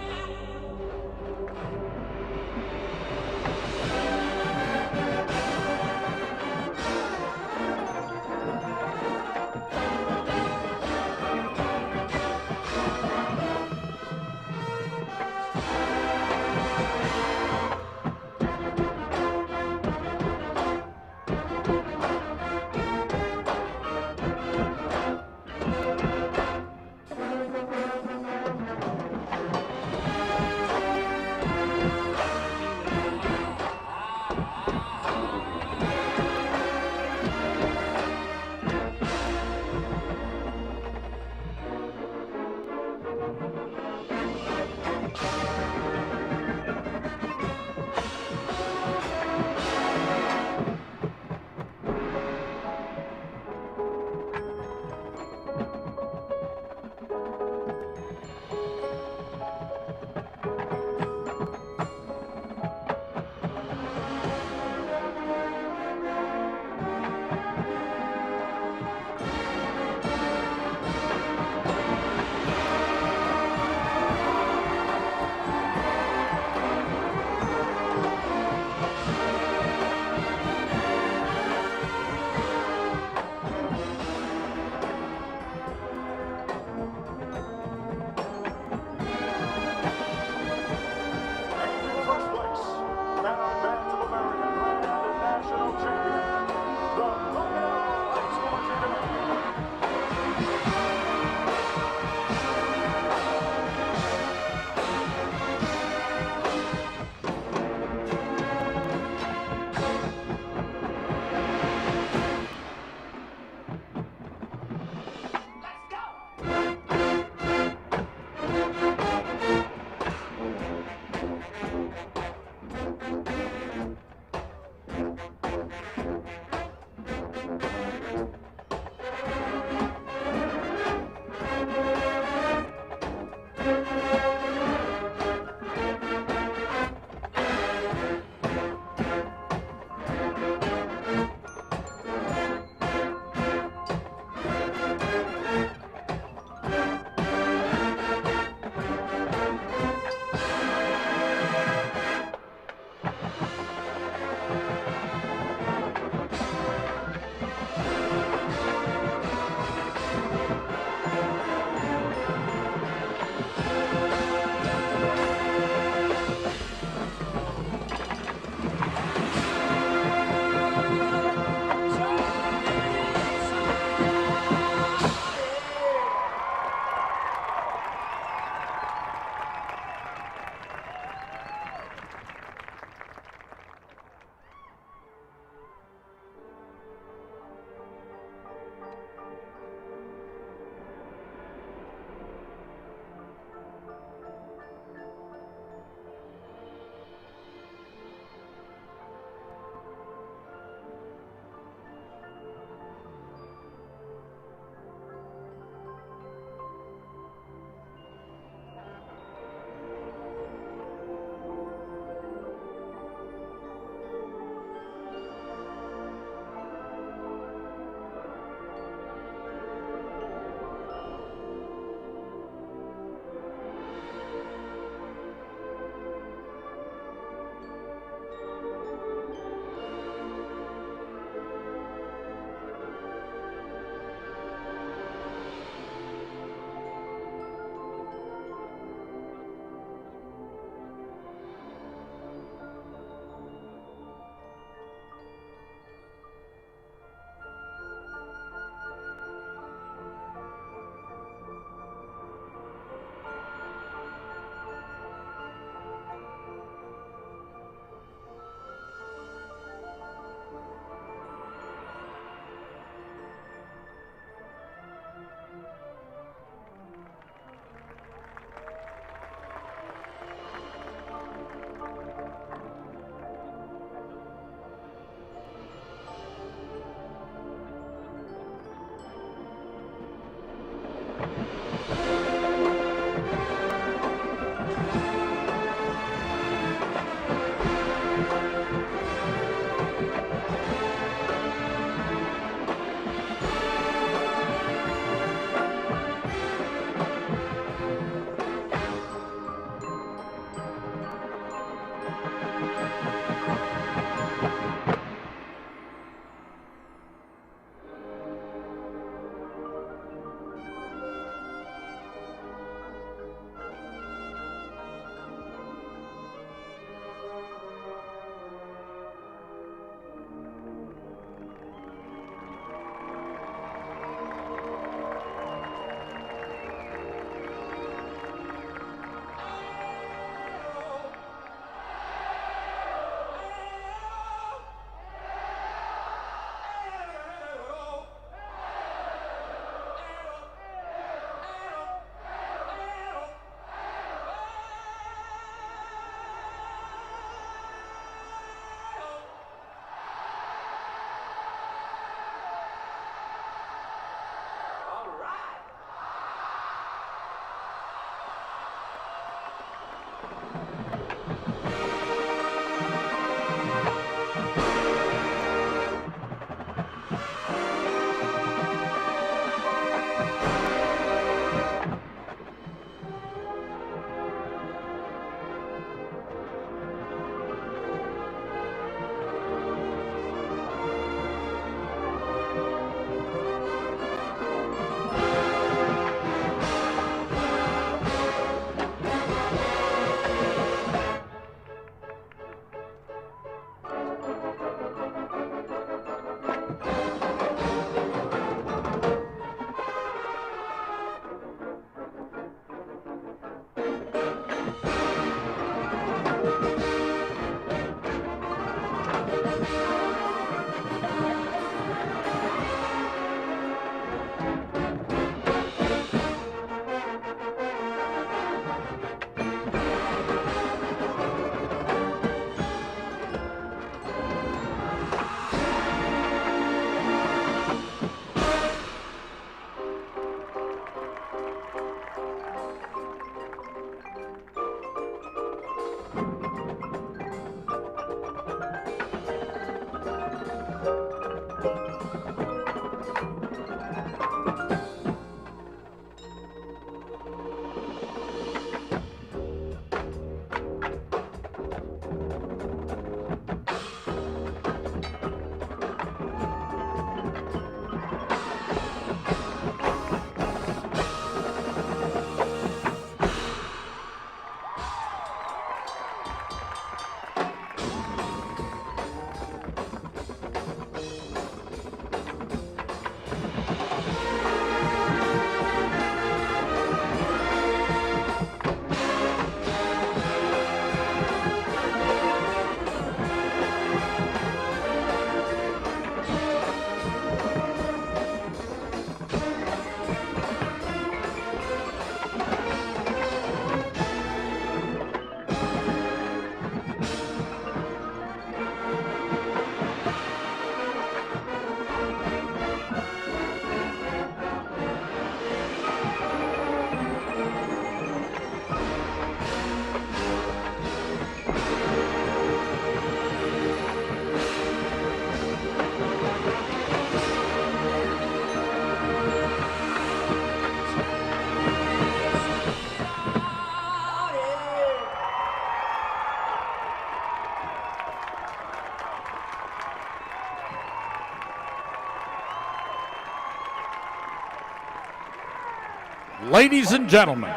ladies and gentlemen,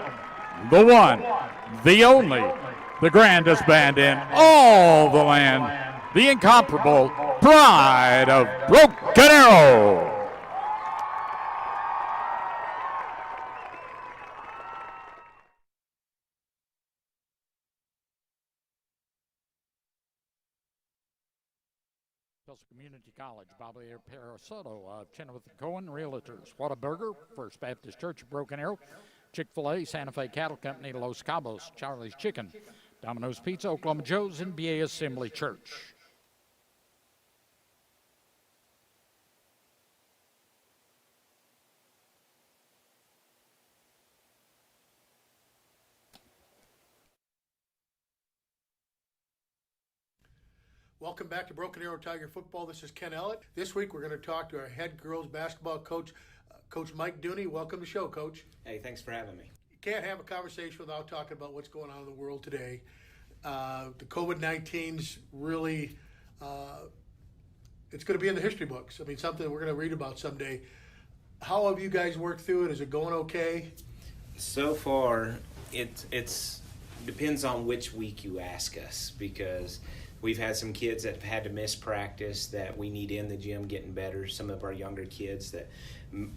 the one, the only, the grandest band in all the land, the incomparable Pride of Broken Arrow. Tulsa Community College, Bobby Parasotto of Chenoweth & Cohen Realtors, Whataburger, First Baptist Church of Broken Arrow, Chick-fil-A, Santa Fe Cattle Company, Los Cabos, Charlie's Chicken, Domino's Pizza, Oklahoma Joe's, and BA Assembly Church. Welcome back to Broken Arrow Tiger Football. This is Ken Ellett. This week we're going to talk to our head girls basketball coach, Coach Mike Dooney. Welcome to the show, Coach. Hey, thanks for having me. You can't have a conversation without talking about what's going on in the world today. The COVID-19's really, it's going to be in the history books. I mean, something we're going to read about someday. How have you guys worked through it? Is it going okay? So far, it's depends on which week you ask us, because we've had some kids that have had to miss practice that we need in the gym getting better. Some of our younger kids that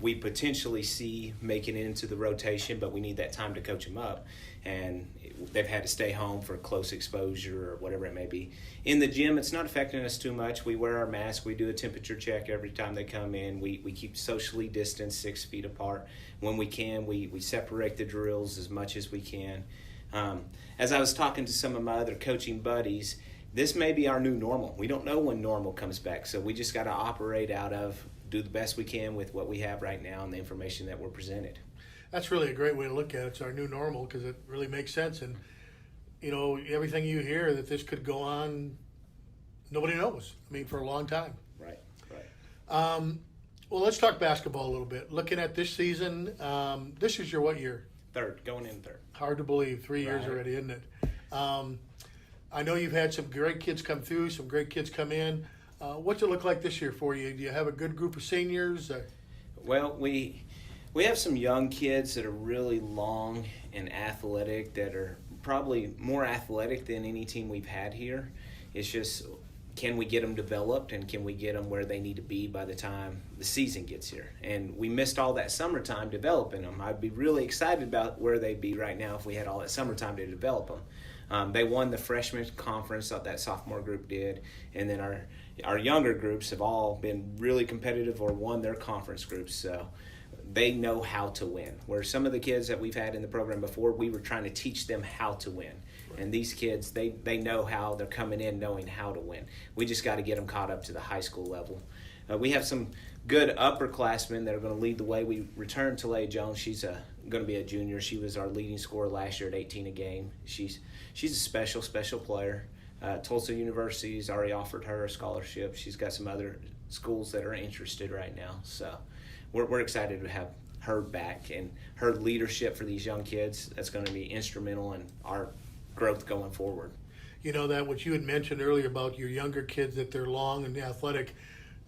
we potentially see making it into the rotation, but we need that time to coach them up. And they've had to stay home for close exposure or whatever it may be. In the gym, it's not affecting us too much. We wear our mask. We do a temperature check every time they come in. We keep socially distanced 6 feet apart. When we can, we separate the drills as much as we can. As I was talking to some of my other coaching buddies, this may be our new normal. We don't know when normal comes back, so we just got to operate out of, do the best we can with what we have right now and the information that we're presented. That's really a great way to look at it. It's our new normal, because it really makes sense. And, you know, everything you hear that this could go on, nobody knows. I mean, for a long time. Right. Well, let's talk basketball a little bit. Looking at this season, this is your what year? Third, going in third. Hard to believe, 3 years Right. already, isn't it? I know you've had some great kids come through, some great kids come in. What's it look like this year for you? Do you have a good group of seniors? Well, we have some young kids that are really long and athletic, that are probably more athletic than any team we've had here. It's just, can we get them developed, and can we get them where they need to be by the time the season gets here? And we missed all that summertime developing them. I'd be really excited about where they'd be right now if we had all that summertime to develop them. They won the freshman conference, that sophomore group did, and then our younger groups have all been really competitive or won their conference groups, so they know how to win. Where some of the kids that we've had in the program before, we were trying to teach them how to win. And these kids, they know how, they're coming in knowing how to win. We just got to get them caught up to the high school level. We have some good upperclassmen that are going to lead the way. We returned Talia Jones. She's going to be a junior. She was our leading scorer last year at 18 a game. She's a special player. Tulsa University's already offered her a scholarship. She's got some other schools that are interested right now. So we're excited to have her back, and her leadership for these young kids, that's going to be instrumental in our growth going forward. You know, that what you had mentioned earlier about your younger kids, that they're long and athletic,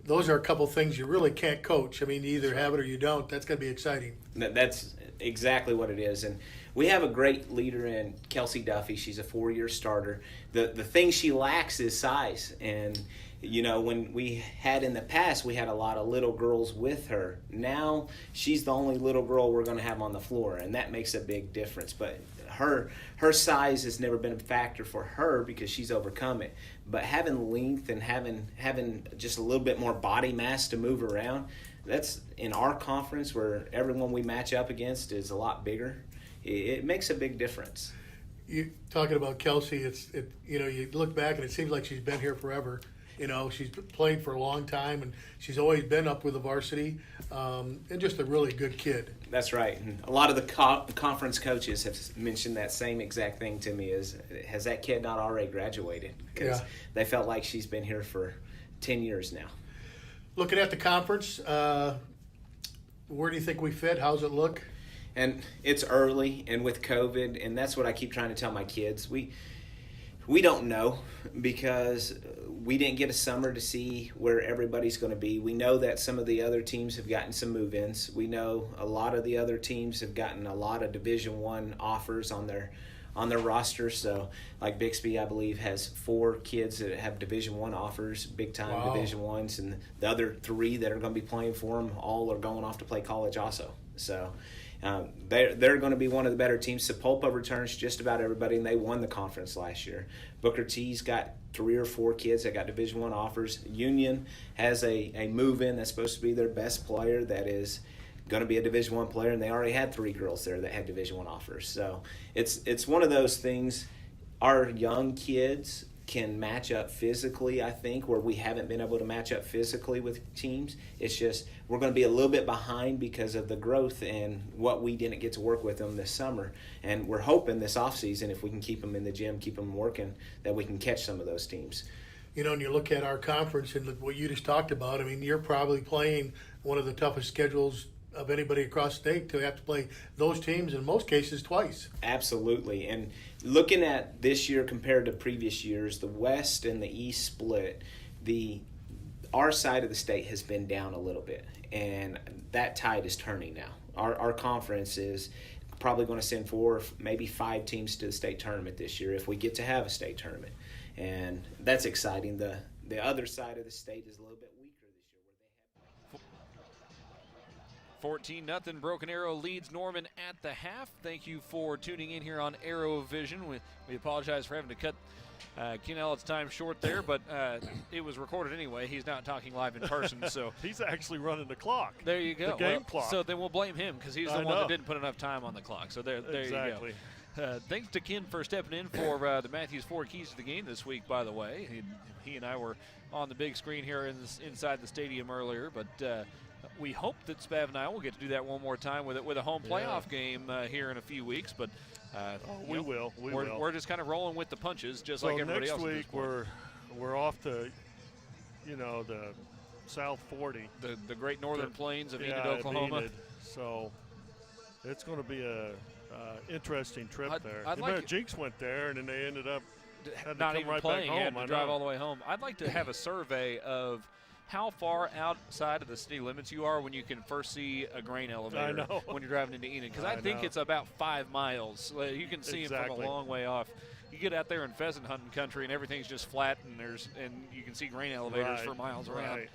those are a couple things you really can't coach. I mean, you either have it or you don't. That's going to be exciting. That's exactly what it is. And we have a great leader in Kelsey Duffy. She's a 4-year starter. The thing she lacks is size. And, you know, when we had in the past, we had a lot of little girls with her. Now she's the only little girl we're going to have on the floor, and that makes a big difference. But her size has never been a factor for her because she's overcome it. But having length and having just a little bit more body mass to move around, that's in our conference where everyone we match up against is a lot bigger. It makes a big difference. You talking about Kelsey? You know, you look back and it seems like she's been here forever. You know, she's played for a long time, and she's always been up with the varsity, and just a really good kid. That's right. And a lot of the conference coaches have mentioned that same exact thing to me, is, has that kid not already graduated? Because they felt like she's been here for 10 years now. Looking at the conference, where do you think we fit? How's it look? And it's early, and with COVID, and that's what I keep trying to tell my kids. We don't know, because we didn't get a summer to see where everybody's going to be. We know that some of the other teams have gotten some move-ins. We know a lot of the other teams have gotten a lot of Division I offers on their roster. So, like Bixby, I believe, has 4 kids that have Division I offers, big-time Wow. Division Is, and the other 3 that are going to be playing for them all are going off to play college also. So they're going to be one of the better teams. Sepulpa returns just about everybody, and they won the conference last year. Booker T's got 3 or 4 kids that got Division I offers. Union has a move-in that's supposed to be their best player that is going to be a Division I player, and they already had 3 girls there that had Division I offers. So it's one of those things. Our young kids can match up physically, I think, where we haven't been able to match up physically with teams. It's just we're going to be a little bit behind because of the growth and what we didn't get to work with them this summer. And we're hoping this offseason, if we can keep them in the gym, keep them working, that we can catch some of those teams. You know, and you look at our conference and what you just talked about, I mean, you're probably playing one of the toughest schedules of anybody across the state to have to play those teams in most cases twice. Absolutely. And looking at this year compared to previous years, the West and the East split, our side of the state has been down a little bit, and that tide is turning now. Our conference is probably going to send 4, maybe 5 teams to the state tournament this year if we get to have a state tournament, and that's exciting. The other side of the state is a little bit weaker this year. 14-0, Broken Arrow leads Norman at the half. Thank you for tuning in here on Arrow Vision. We apologize for having to cut Ken Ellitt's time short there, but it was recorded anyway. He's not talking live in person, so he's actually running the clock. There you go. The game clock. So then we'll blame him because he's the one that didn't put enough time on the clock. So there exactly. You go. Thanks to Ken for stepping in for the Matthews 4 Keys to the game this week, by the way. He and I were on the big screen here inside the stadium earlier, but we hope that Spav and I will get to do that one more time with a home playoff game here in a few weeks. But we will. We're just kind of rolling with the punches, just like everybody else. Next week we're off to, the South 40, the Great Northern Plains of Enid, Oklahoma. Enid. So it's going to be a interesting trip there. Jinx went there, and then they ended up not even right playing. back home. Had to drive all the way home. I'd like to have a survey of how far outside of the city limits you are when you can first see a grain elevator when you're driving into Enid. Because I think it's about 5 miles. You can see them from a long way off. You get out there in pheasant hunting country and everything's just flat, and you can see grain elevators for miles around.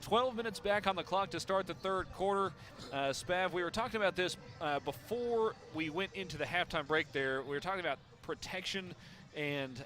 12 minutes back on the clock to start the third quarter. Spav, we were talking about this before we went into the halftime break there. We were talking about protection and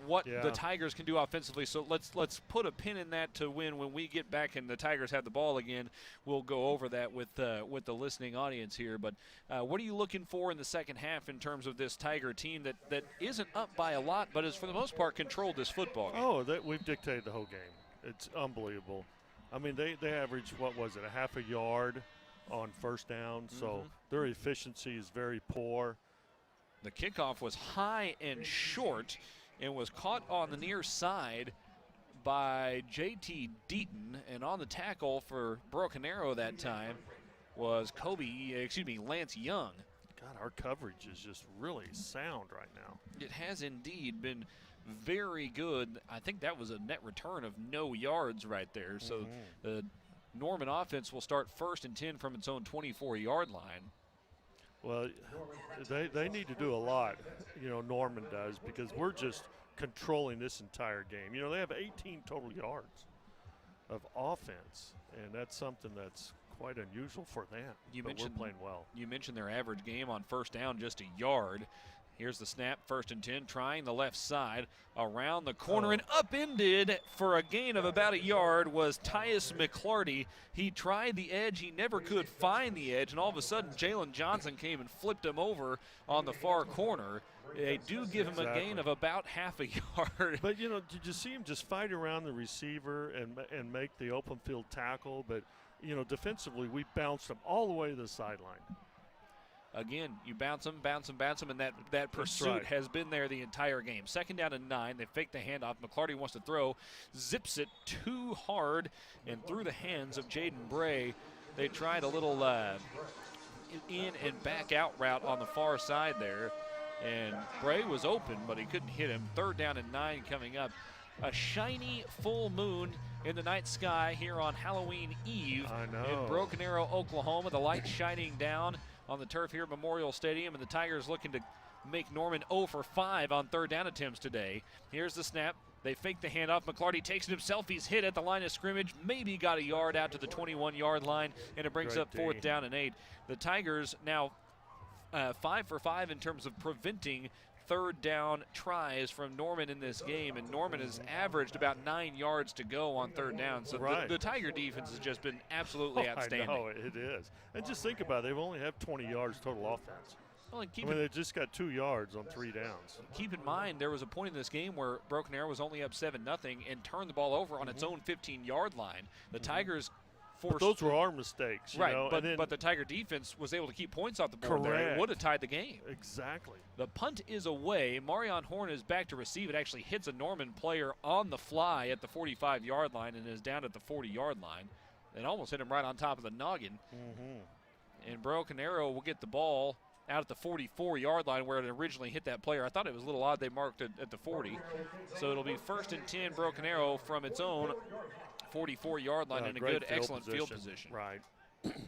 what the Tigers can do offensively. So let's put a pin in that to when we get back and the Tigers have the ball again. We'll go over that with the listening audience here. But what are you looking for in the second half in terms of this Tiger team that isn't up by a lot, but has for the most part controlled this football game? We've dictated the whole game. It's unbelievable. I mean, they averaged, what was it, a half a yard on first down. So their efficiency is very poor. The kickoff was high and short and was caught on the near side by J.T. Deaton. And on the tackle for Broken Arrow that time was Lance Young. God, our coverage is just really sound right now. It has indeed been very good. I think that was a net return of no yards right there. So the Norman offense will start 1st and 10 from its own 24-yard line. Well, they need to do a lot, Norman does, because we're just controlling this entire game. They have 18 total yards of offense, and that's something that's quite unusual for them. We're playing well. You mentioned their average game on first down, just a yard. Here's the snap, 1st and 10, trying the left side, around the corner, and upended for a gain of about a yard was Tyus McClarty. He tried the edge. He never could find the edge, and all of a sudden Jalen Johnson came and flipped him over on the far corner. They do give him a gain of about half a yard. But, did you see him just fight around the receiver and make the open field tackle? But, defensively, we bounced him all the way to the sideline. Again, you bounce them, and that pursuit has been there the entire game. 2nd down and 9. They fake the handoff. McClarty wants to throw, zips it too hard, and through the hands of Jaden Bray. They tried a little in and back out route on the far side there, and Bray was open, but he couldn't hit him. 3rd down and 9 coming up a shiny full moon in the night sky here on Halloween Eve in Broken Arrow, Oklahoma. The light shining down on the turf here at Memorial Stadium, and the Tigers looking to make Norman 0 for 5 on third down attempts today. Here's the snap. They fake the handoff. McClarty takes it himself. He's hit at the line of scrimmage. Maybe got a yard out to the 21-yard line, and it brings up fourth down and 8. The Tigers now 5 for 5 in terms of preventing third down tries from Norman in this game, and Norman has averaged about 9 yards to go on third down. So the Tiger defense has just been absolutely outstanding. I know, it is. And just think about it. They've only have 20 yards total offense. Well, they just got 2 yards on 3 downs. Keep in mind, there was a point in this game where Broken Arrow was only up 7-0 and turned the ball over on its own 15-yard line. The Tigers forced. But those were our mistakes, you know? But the Tiger defense was able to keep points off the board. Correct. There. It would have tied the game. Exactly. The punt is away. Marion Horn is back to receive. It actually hits a Norman player on the fly at the 45-yard line and is down at the 40-yard line. It almost hit him right on top of the noggin. And Broken Arrow will get the ball out at the 44-yard line where it originally hit that player. I thought it was a little odd they marked it at the 40. So it'll be 1st and 10 Broken Arrow from its own 44-yard line in a good, excellent field position. Right.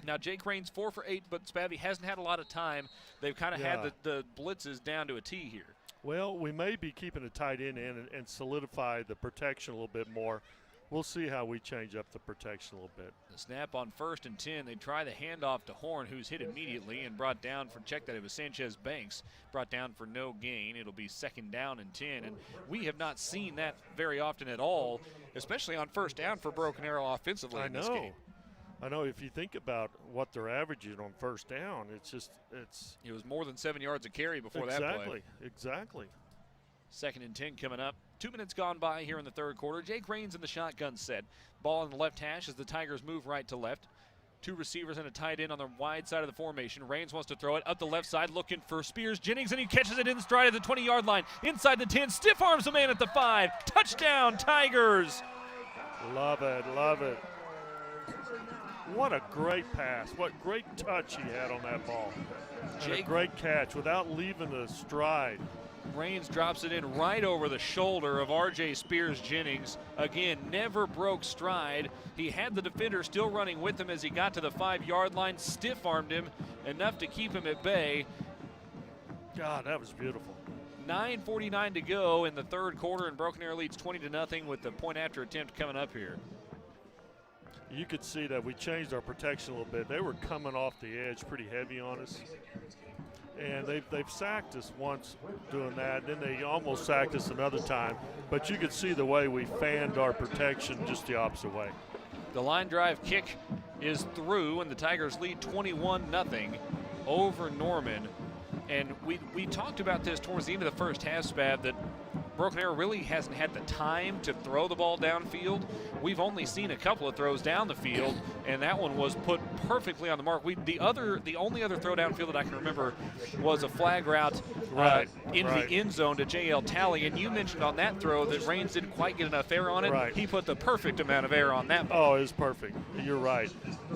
Now, Jake Raines 4 for 8, but Spavvy hasn't had a lot of time. They've kind of had the blitzes down to a T here. Well, we may be keeping a tight end in and solidify the protection a little bit more. We'll see how we change up the protection a little bit. The snap on 1st and 10. They try the handoff to Horn, who's hit immediately and brought down for, check that, it was Sanchez Banks, brought down for no gain. It'll be 2nd down and 10. And we have not seen that very often at all, especially on 1st down for Broken Arrow offensively in this game. I know. If you think about what they're averaging on 1st down, it was more than 7 yards a carry before that play. Exactly. 2nd and 10 coming up. 2 minutes gone by here in the third quarter. Jake Raines in the shotgun set. Ball on the left hash as the Tigers move right to left. 2 receivers and a tight end on the wide side of the formation. Raines wants to throw it up the left side, looking for Spears Jennings, and he catches it in stride at the 20-yard line. Inside the 10, stiff arms a man at the 5. Touchdown, Tigers. Love it, love it. What a great pass. What great touch he had on that ball. And a great catch without leaving the stride. Raines drops it in right over the shoulder of R.J. Spears Jennings. Again, never broke stride. He had the defender still running with him as he got to the 5-yard line, stiff-armed him enough to keep him at bay. God, that was beautiful. 9:49 to go in the third quarter, and Broken Arrow leads 20-0 with the point-after attempt coming up here. You could see that we changed our protection a little bit. They were coming off the edge pretty heavy on us. And they've sacked us once doing that. Then they almost sacked us another time. But you could see the way we fanned our protection just the opposite way. The line drive kick is through, and the Tigers lead 21-0 over Norman. And we talked about this towards the end of the first half, Spav, that Broken Arrow really hasn't had the time to throw the ball downfield. We've only seen a couple of throws down the field, and that one was put perfectly on the mark. The only other throw downfield that I can remember was a flag route into the end zone to J.L. Talley, and you mentioned on that throw that Raines didn't quite get enough air on it. Right. He put the perfect amount of air on that ball. Oh, it was perfect. You're right.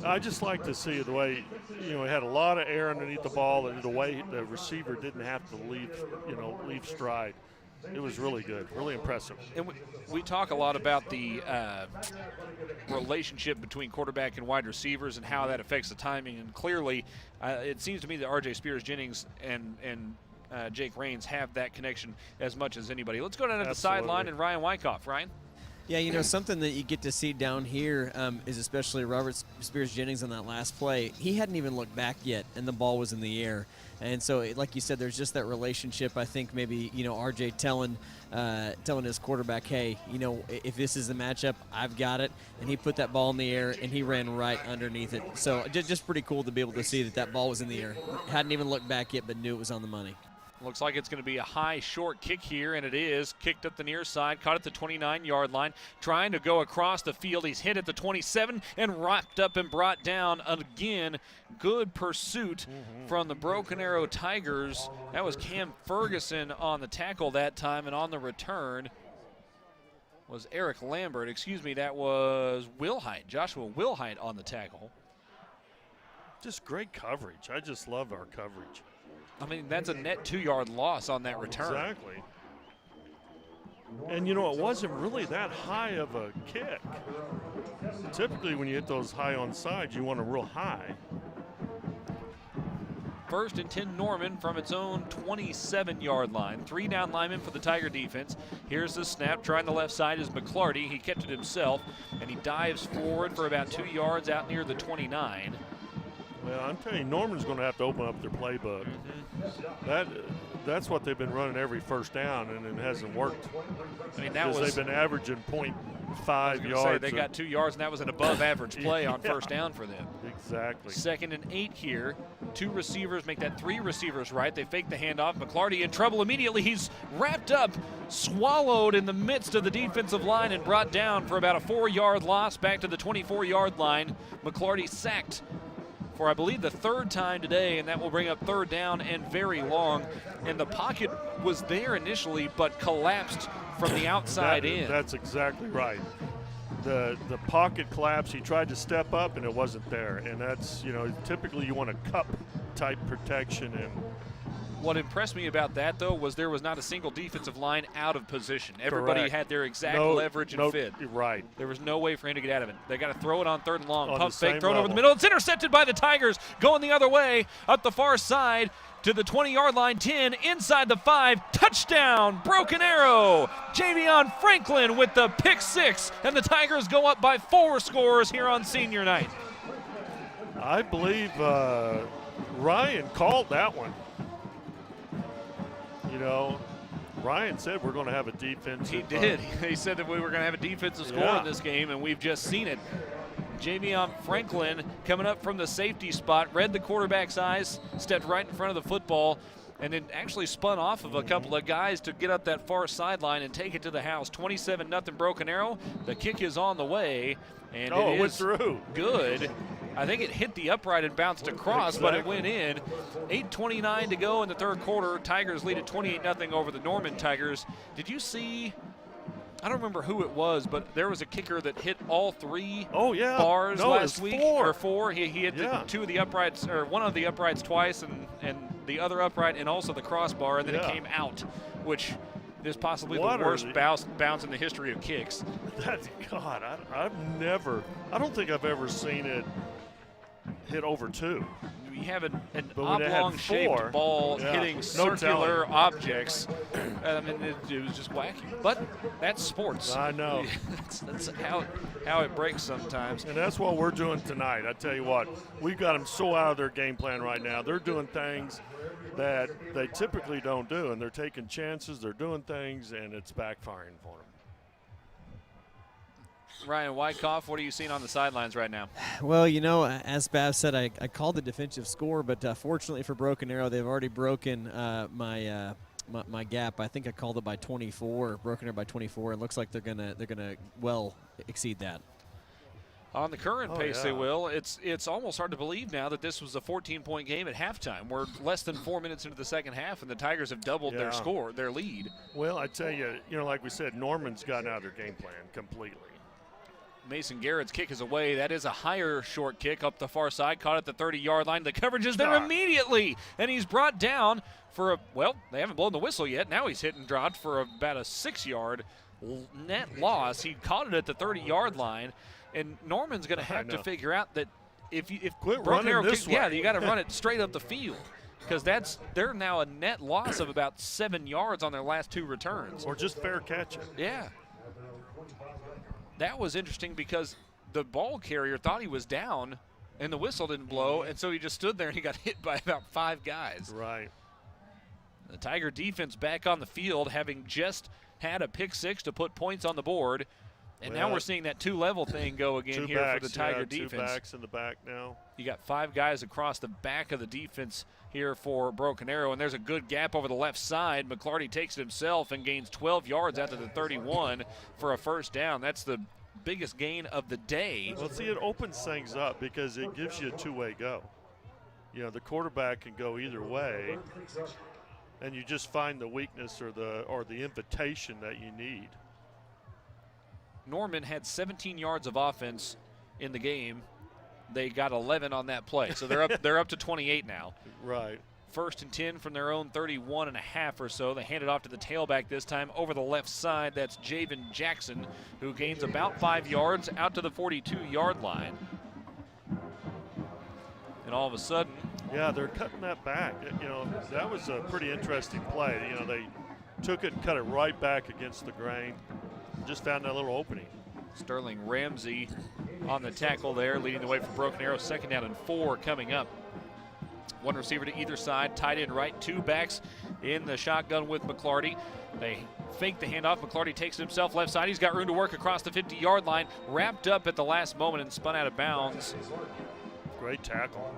I just like to see the way, he had a lot of air underneath the ball, and the way the receiver didn't have to leave stride. It was really good, really impressive. And we talk a lot about the relationship between quarterback and wide receivers and how that affects the timing. And clearly, it seems to me that R.J. Spears Jennings and Jake Raines have that connection as much as anybody. Let's go down to the sideline and Ryan Wyckoff. Ryan? Yeah, something that you get to see down here is especially Robert Spears Jennings on that last play. He hadn't even looked back yet, and the ball was in the air. And so, like you said, there's just that relationship. I think maybe, RJ telling his quarterback, hey, if this is the matchup, I've got it. And he put that ball in the air, and he ran right underneath it. So just pretty cool to be able to see that ball was in the air. Hadn't even looked back yet, but knew it was on the money. Looks like it's going to be a high, short kick here, and it is. Kicked up the near side, caught at the 29-yard line, trying to go across the field. He's hit at the 27 and wrapped up and brought down again. Good pursuit from the Broken Arrow Tigers. That was Cam Ferguson on the tackle that time, and on the return was Eric Lambert. Excuse me, that was Wilhite, Joshua Wilhite on the tackle. Just great coverage. I just love our coverage. I mean, that's a net 2-yard loss on that return. Exactly. And, you know, it wasn't really that high of a kick. Typically, when you hit those high on sides, you want a real high. 1st and 10 Norman from its own 27-yard line. 3 down linemen for the Tiger defense. Here's the snap. Trying the left side is McClarty. He kept it himself, and he dives forward for about 2 yards out near the 29. Well, I'm telling you, Norman's going to have to open up their playbook. That's what they've been running every first down, and it hasn't worked. I mean, that was, they've been averaging 0.5 yards. They got 2 yards, and that was an above-average play on first down for them. Exactly. 2nd and 8 here. 2 receivers make that 3 receivers right. They fake the handoff. McClarty in trouble immediately. He's wrapped up, swallowed in the midst of the defensive line, and brought down for about a 4-yard loss back to the 24-yard line. McClarty sacked for, I believe, the 3rd time today, and that will bring up 3rd down and very long. And the pocket was there initially, but collapsed from the outside in. That's exactly right. The pocket collapsed. He tried to step up, and it wasn't there. And that's, you know, typically you want a cup-type protection. And what impressed me about that, though, was there was not a single defensive line out of position. Everybody Correct. had their exact leverage and fit. Right. There was no way for him to get out of it. They got to throw it on 3rd and long. On Pump the fake, same throw it over level. the middle. It's intercepted by the Tigers, going the other way, up the far side to the 20-yard line, 10, inside the 5, touchdown, Broken Arrow. Javion Franklin with the pick 6, and the Tigers go up by 4 scores here on senior night. I believe Ryan called that one. You know, Ryan said we're going to have a defensive. He did. He said that we were going to have a defensive score in this game, and we've just seen it. Javion Franklin coming up from the safety spot, read the quarterback's eyes, stepped right in front of the football, and then actually spun off of a couple of guys to get up that far sideline and take it to the house. 27-0 Broken Arrow. The kick is on the way, and it went through. Good. I think it hit the upright and bounced across, but it went in. 8:29 to go in the 3rd quarter. Tigers lead at 28-0 over the Norman Tigers. Did you see? I don't remember who it was, but there was a kicker that hit all 3 bars last week. 4. Or 4. He hit the 2 of the uprights, or 1 of the uprights twice, and the other upright, and also the crossbar, and then it came out, which is possibly the worst bounce in the history of kicks. That's, God, I don't think I've ever seen it hit over 2. We have an oblong-shaped ball hitting circular objects. I mean, it was just wacky. But that's sports. I know. that's how it breaks sometimes. And that's what we're doing tonight. I tell you what, we've got them so out of their game plan right now. They're doing things that they typically don't do, and they're taking chances. They're doing things, and it's backfiring for them. Ryan Wyckoff, what are you seeing on the sidelines right now? Well, you know, as Bav said, I called the defensive score, but fortunately for Broken Arrow, they've already broken my gap. I think I called it by 24, Broken Arrow by 24. It looks like they're gonna well exceed that. On the current pace, they will. It's almost hard to believe now that this was a 14-point game at halftime. We're less than 4 minutes into the second half, and the Tigers have doubled their score, their lead. Well, I tell you, like we said, Norman's gotten out of their game plan completely. Mason Garrett's kick is away. That is a higher short kick up the far side, caught at the 30-yard line. The coverage is there immediately, and he's brought down for they haven't blown the whistle yet. Now he's hit and dropped for about a 6-yard net loss. He caught it at the 30-yard line, and Norman's going to have to figure out that if quit Broken Arrow running this way. you got to run it straight up the field, because they're now a net loss of about 7 yards on their last 2 returns. Or just fair catch it. Yeah. That was interesting because the ball carrier thought he was down and the whistle didn't blow, and so he just stood there and he got hit by about 5 guys. Right. The Tiger defense back on the field, having just had a pick 6 to put points on the board, and now we're seeing that 2-level thing go again here for the Tiger defense. 2 backs in the back now. You got 5 guys across the back of the defense here for Broken Arrow, and there's a good gap over the left side. McClarty takes it himself and gains 12 yards out to the 31 for a first down. That's the biggest gain of the day. Well, see, it opens things up because it gives you a 2-way go. You know, the quarterback can go either way, and you just find the weakness or the invitation that you need. Norman had 17 yards of offense in the game. They got 11 on that play, so they're up to 28 now. Right. First and 10 from their own 31.5 or so. They hand it off to the tailback this time over the left side. That's Javen Jackson, who gains about 5 yards out to the 42-yard line. And all of a sudden, yeah, they're cutting that back. You know, that was a pretty interesting play. You know, they took it and cut it right back against the grain. Just found that little opening. Sterling Ramsey on the tackle there, leading the way for Broken Arrow. 2nd down and 4 coming up. One receiver to either side, tight end right, 2 backs in the shotgun with McClarty. They fake the handoff. McClarty takes it himself left side. He's got room to work across the 50-yard line, wrapped up at the last moment and spun out of bounds. Great tackle.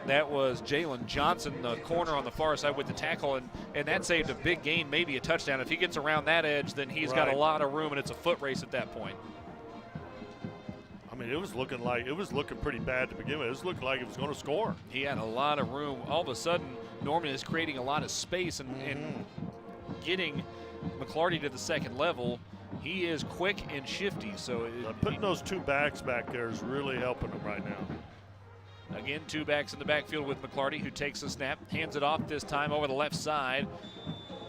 That was Jalen Johnson, the corner on the far side with the tackle, and that saved a big gain, maybe a touchdown. If he gets around that edge, then he's got a lot of room, and it's a foot race at that point. I mean, it was looking pretty bad to begin with. It was looking like it was going to score. He had a lot of room. All of a sudden, Norman is creating a lot of space and getting McClarty to the second level. He is quick and shifty. So putting those 2 backs back there is really helping them right now. Again, 2 backs in the backfield with McClarty, who takes the snap, hands it off this time over the left side.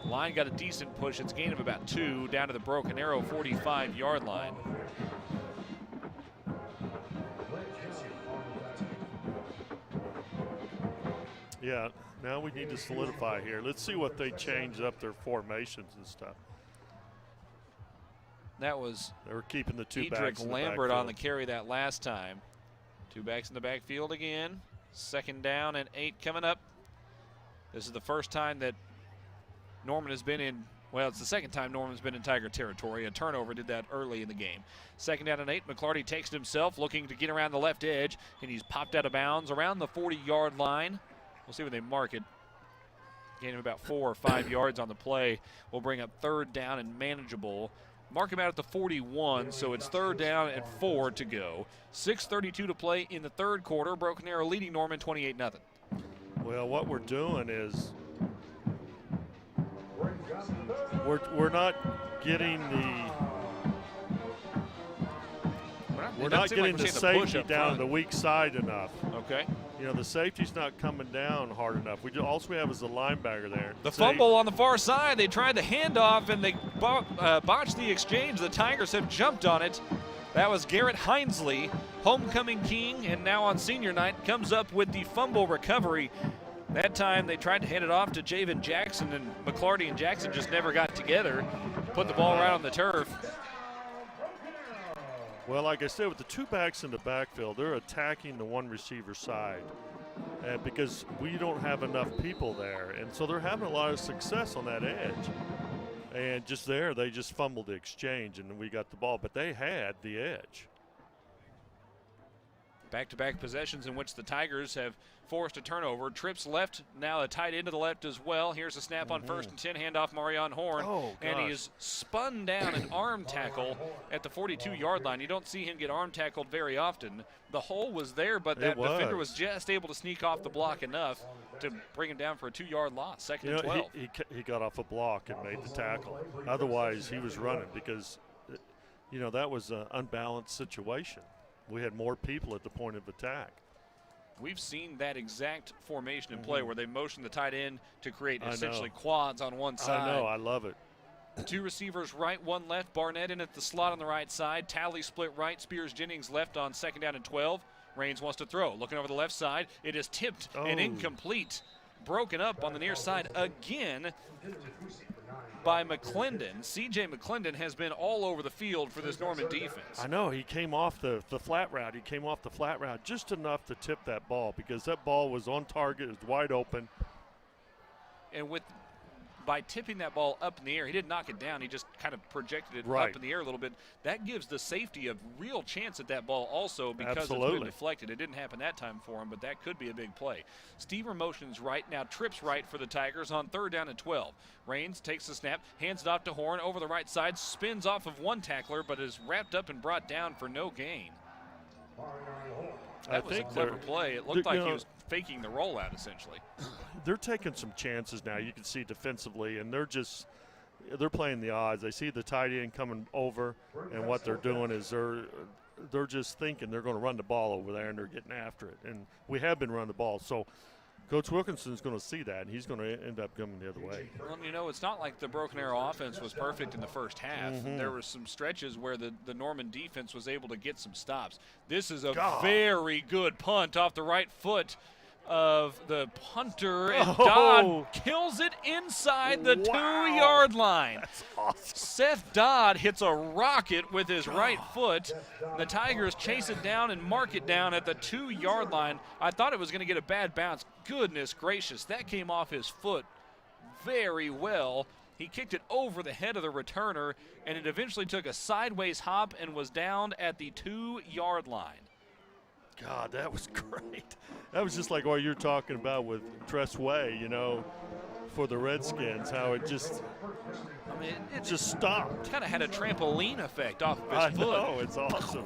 Line got a decent push. It's a gain of about 2 down to the Broken Arrow 45-yard line. Yeah, now we need to solidify here. Let's see what they change up their formations and stuff. That was they were keeping the 2 backs in the Lambert backfield. on the carry that last time. 2 backs in the backfield again. 2nd down and 8 coming up. This is the first time that Norman has been in, well, it's the 2nd time Norman's been in Tiger territory. A turnover did that early in the game. 2nd down and 8. McClarty takes it himself, looking to get around the left edge, and he's popped out of bounds around the 40-yard line. We'll see when they mark it. Gain of about 4 or 5 yards on the play. We'll bring up 3rd down and manageable. Mark him out at the 41, so it's 3rd down and 4 to go. 6:32 to play in the 3rd quarter. Broken Arrow leading Norman 28-0. Well, what we're doing is we're not getting the safety down the weak side enough. Okay. You know, the safety's not coming down hard enough. All we have is the linebacker there. The fumble on the far side. They tried the handoff, and they botched the exchange. The Tigers have jumped on it. That was Garrett Hinesley, homecoming king, and now on senior night comes up with the fumble recovery. That time they tried to hand it off to Javen Jackson, and McClarty and Jackson just never got together. Put the ball right on the turf. Well, like I said, with the 2 backs in the backfield, they're attacking the 1 receiver side because we don't have enough people there. And so they're having a lot of success on that edge. And just there, they just fumbled the exchange, and we got the ball. But they had the edge. Back-to-back possessions in which the Tigers have forced a turnover. Trips left, now a tight end to the left as well. Here's a snap on 1st and 10, handoff Marion Horn. And he is spun down an arm tackle at the 42-yard line. You don't see him get arm tackled very often. The hole was there, but that defender was just able to sneak off the block enough to bring him down for a 2-yard loss, 2nd and 12. He got off a block and made the tackle. Otherwise, he was running because, you know, that was an unbalanced situation. We had more people at the point of attack. We've seen that exact formation in play where they motion the tight end to create essentially quads on one side. I know, I love it. 2 receivers right, 1 left. Barnett in at the slot on the right side. Talley split right. Spears Jennings left on 2nd down and 12. Raines wants to throw. Looking over the left side. It is tipped and incomplete. Broken up on the near side again by McClendon. C.J. McClendon has been all over the field for this Norman defense. I know. He came off the flat route. He came off the flat route just enough to tip that ball because that ball was on target. It was wide open. And by tipping that ball up in the air, he didn't knock it down. He just kind of projected it up in the air a little bit. That gives the safety a real chance at that ball also because it's been deflected. It didn't happen that time for him, but that could be a big play. Stever motions right, now trips right for the Tigers on 3rd down and 12. Raines takes the snap, hands it off to Horn over the right side, spins off of 1 tackler, but is wrapped up and brought down for no gain. That was a clever play. It looked like he was faking the rollout, essentially. They're taking some chances now. You can see defensively, and they're playing the odds. They see the tight end coming over, and what they're doing is they're just thinking they're going to run the ball over there, and they're getting after it. And we have been running the ball. So Coach Wilkinson's going to see that, and he's going to end up coming the other way. Well, you know, it's not like the Broken Arrow offense was perfect in the first half. There were some stretches where the Norman defense was able to get some stops. This is a very good punt off the right foot of the punter, and Dodd kills it inside the 2-yard line. That's awesome. Seth Dodd hits a rocket with his right foot. The Tigers chase it down and mark it down at the 2-yard line. I thought it was going to get a bad bounce. Goodness gracious, that came off his foot very well. He kicked it over the head of the returner, and it eventually took a sideways hop and was down at the 2-yard line. God, that was great. That was just like what you're talking about with Tress Way, you know, for the Redskins, how it just, I mean, it just stopped. Kind of had a trampoline effect off of his foot. I know, it's awesome.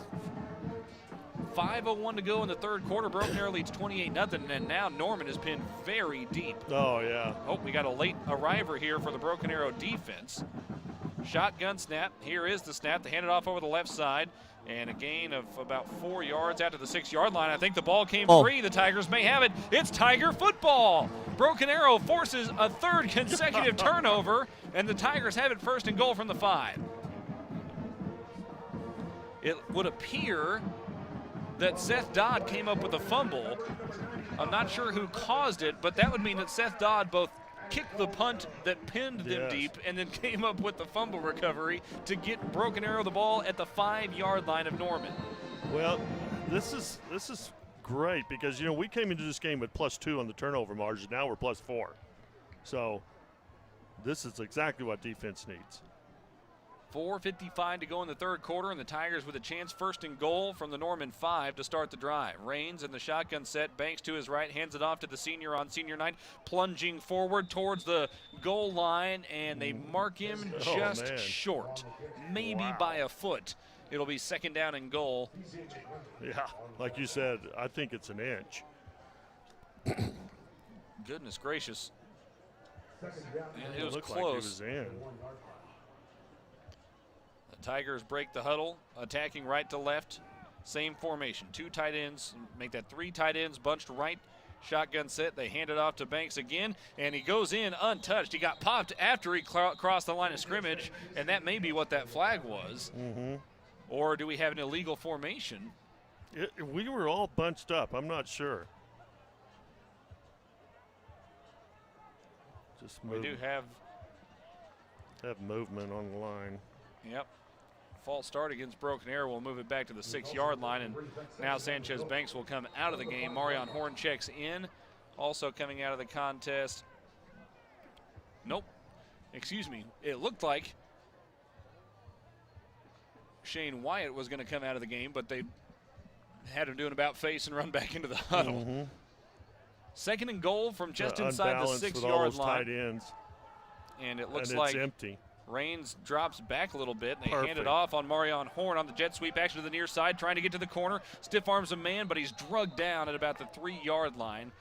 5:01 to go in the third quarter. Broken Arrow leads 28-0, and now Norman is pinned very deep. Oh, yeah. Oh, we got a late arriver here for the Broken Arrow defense. Shotgun snap. Here is the snap. They hand it off over the left side. And a gain of about 4 yards out to the 6-yard line. I think the ball came free. The Tigers may have it. It's Tiger football. Broken Arrow forces a third consecutive turnover, and the Tigers have it first and goal from the 5. It would appear that Seth Dodd came up with a fumble. I'm not sure who caused it, but that would mean that Seth Dodd both kicked the punt that pinned them deep and then came up with the fumble recovery to get Broken Arrow the ball at the 5-yard line of Norman. Well, this is great because, you know, we came into this game with +2 on the turnover margin. Now we're +4. So this is exactly what defense needs. 4:55 to go in the third quarter, and the Tigers with a chance first and goal from the Norman 5 to start the drive. Raines in the shotgun set, Banks to his right, hands it off to the senior on senior night, plunging forward towards the goal line, and they mark him just short, maybe by a foot. It'll be second down and goal. Yeah, like you said, I think it's an inch. Goodness gracious. It was looked close. like it was in. Tigers break the huddle, attacking right to left. Same formation, 2 tight ends, make that 3 tight ends bunched right. Shotgun set, they hand it off to Banks again, and he goes in untouched. He got popped after he crossed the line of scrimmage, and that may be what that flag was. Or do we have an illegal formation? We were all bunched up. I'm not sure. Just we do have movement on the line. Yep. False start against Broken Arrow. We'll move it back to the 6-yard line, and now Sanchez Banks will come out of the game. Marion Horn checks in. Also coming out of the contest. Nope. Excuse me. It looked like Shane Wyatt was going to come out of the game, but they had him doing about face and run back into the huddle. Second and goal from just inside the 6-yard line. Tight ends. And it looks and like it's empty. Raines drops back a little bit, and they hand it off on Marion Horn on the jet sweep action to the near side, trying to get to the corner. Stiff arms a man, but he's drugged down at about the 3-yard line.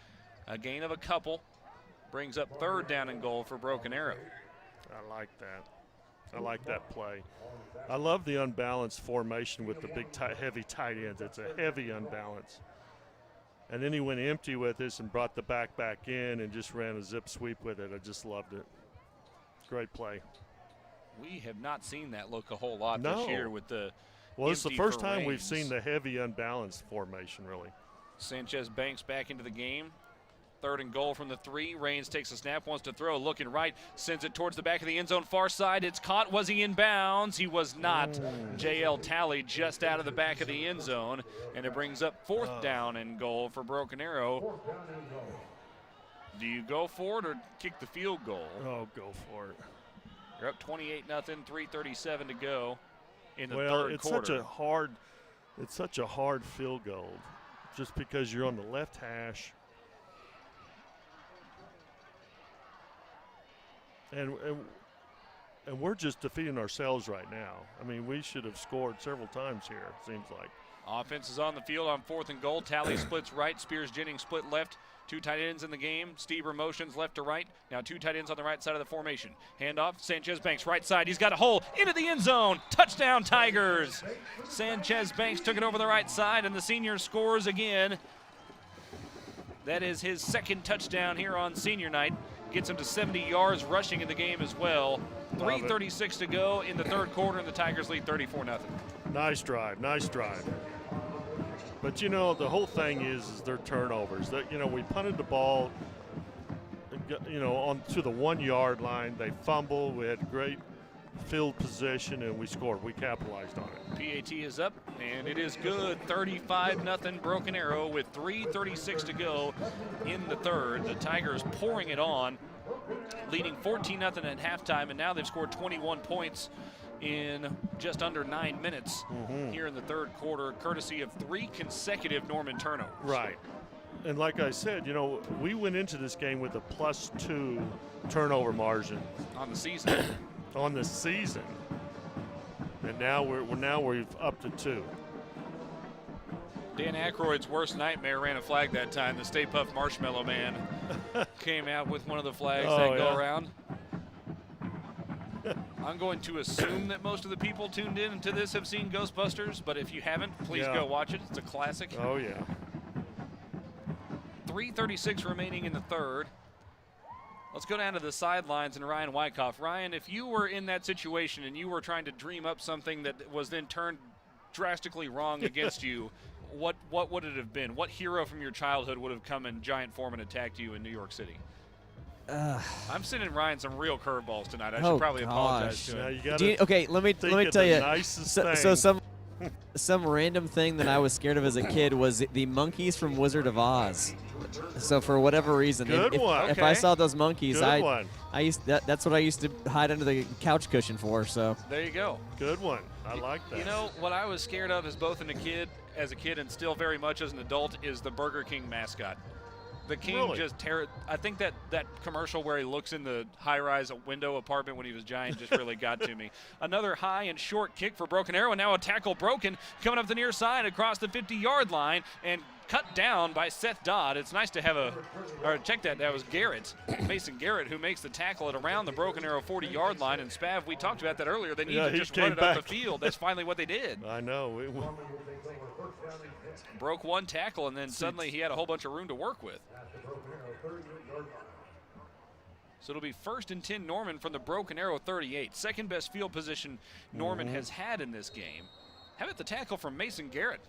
A gain of a couple brings up third down and goal for Broken Arrow. I like that. I like that play. I love the unbalanced formation with the big, heavy tight ends. It's a heavy unbalance. And then he went empty with this and brought the back in and just ran a zip sweep with it. I just loved it. Great play. We have not seen that look a whole lot this year with the Well, it's the first time Raines. we've seen the heavy unbalanced formation, really. Sanchez Banks back into the game. Third and goal from the 3. Raines takes a snap, wants to throw, looking right, sends it towards the back of the end zone, far side. It's caught. Was he in bounds? He was not. J.L. Talley just out of the back of the end zone, and it brings up fourth down and goal for Broken Arrow. Do you go for it or kick the field goal? Oh, go for it. You're up 28-0, 3:37 to go in the third quarter. It's such a hard field goal, just because you're on the left hash. And we're just defeating ourselves right now. I mean, we should have scored several times here, it seems like. Offense is on the field on 4th and goal. Talley splits right. Spears Jennings split left. 2 tight ends in the game. Stieber motions left to right. Now 2 tight ends on the right side of the formation. Handoff. Sanchez Banks right side. He's got a hole into the end zone. Touchdown Tigers. Sanchez Banks took it over the right side, and the senior scores again. That is his second touchdown here on senior night. Gets him to 70 yards rushing in the game as well. 3:36 to go in the third quarter, and the Tigers lead 34-0. Nice drive, nice drive. But, you know, the whole thing is their turnovers. That, you know, we punted the ball, you know, on to the 1 yard line. They fumbled. We had great field position, and we scored. We capitalized on it. PAT is up, and it is good. 35-0 Broken Arrow with 3:36 to go in the third. The Tigers pouring it on, leading 14-0 at halftime, and now they've scored 21 points in just under 9 minutes here in the third quarter, courtesy of 3 consecutive Norman turnovers. Right. And like I said, you know, we went into this game with a +2 turnover margin on the season. On the season, and now we've up to 2. Dan Aykroyd's worst nightmare ran a flag that time. The Stay Puft Marshmallow Man came out with one of the flags that go around. I'm going to assume that most of the people tuned in to this have seen Ghostbusters, but if you haven't, please go watch it. It's a classic. Oh, yeah. 3:36 remaining in the third. Let's go down to the sidelines and Ryan Wyckoff. Ryan, if you were in that situation and you were trying to dream up something that was then turned drastically wrong against you, what would it have been? What hero from your childhood would have come in giant form and attacked you in New York City? I'm sending Ryan some real curveballs tonight. I should probably apologize to him. Okay, let me tell you. So some random thing that I was scared of as a kid was the monkeys from Wizard of Oz. So for whatever reason, if I saw those monkeys, that's what I used to hide under the couch cushion for. So there you go. Good one. I like that. You know what I was scared of as both as a kid and still very much as an adult is the Burger King mascot. The King just I think that commercial where he looks in the high-rise window apartment when he was giant just really got to me. Another high and short kick for Broken Arrow, and now a tackle broken coming up the near side across the 50-yard line and cut down by Seth Dodd. It's nice to have check that. That was Garrett, Mason Garrett, who makes the tackle at around the Broken Arrow 40-yard line. And Spav, we talked about that earlier. They need to just run it up the field. That's finally what they did. I know. Broke one tackle, and then suddenly he had a whole bunch of room to work with. So it'll be 1st and 10 Norman from the Broken Arrow 38. Second best field position Norman has had in this game. How about the tackle from Mason Garrett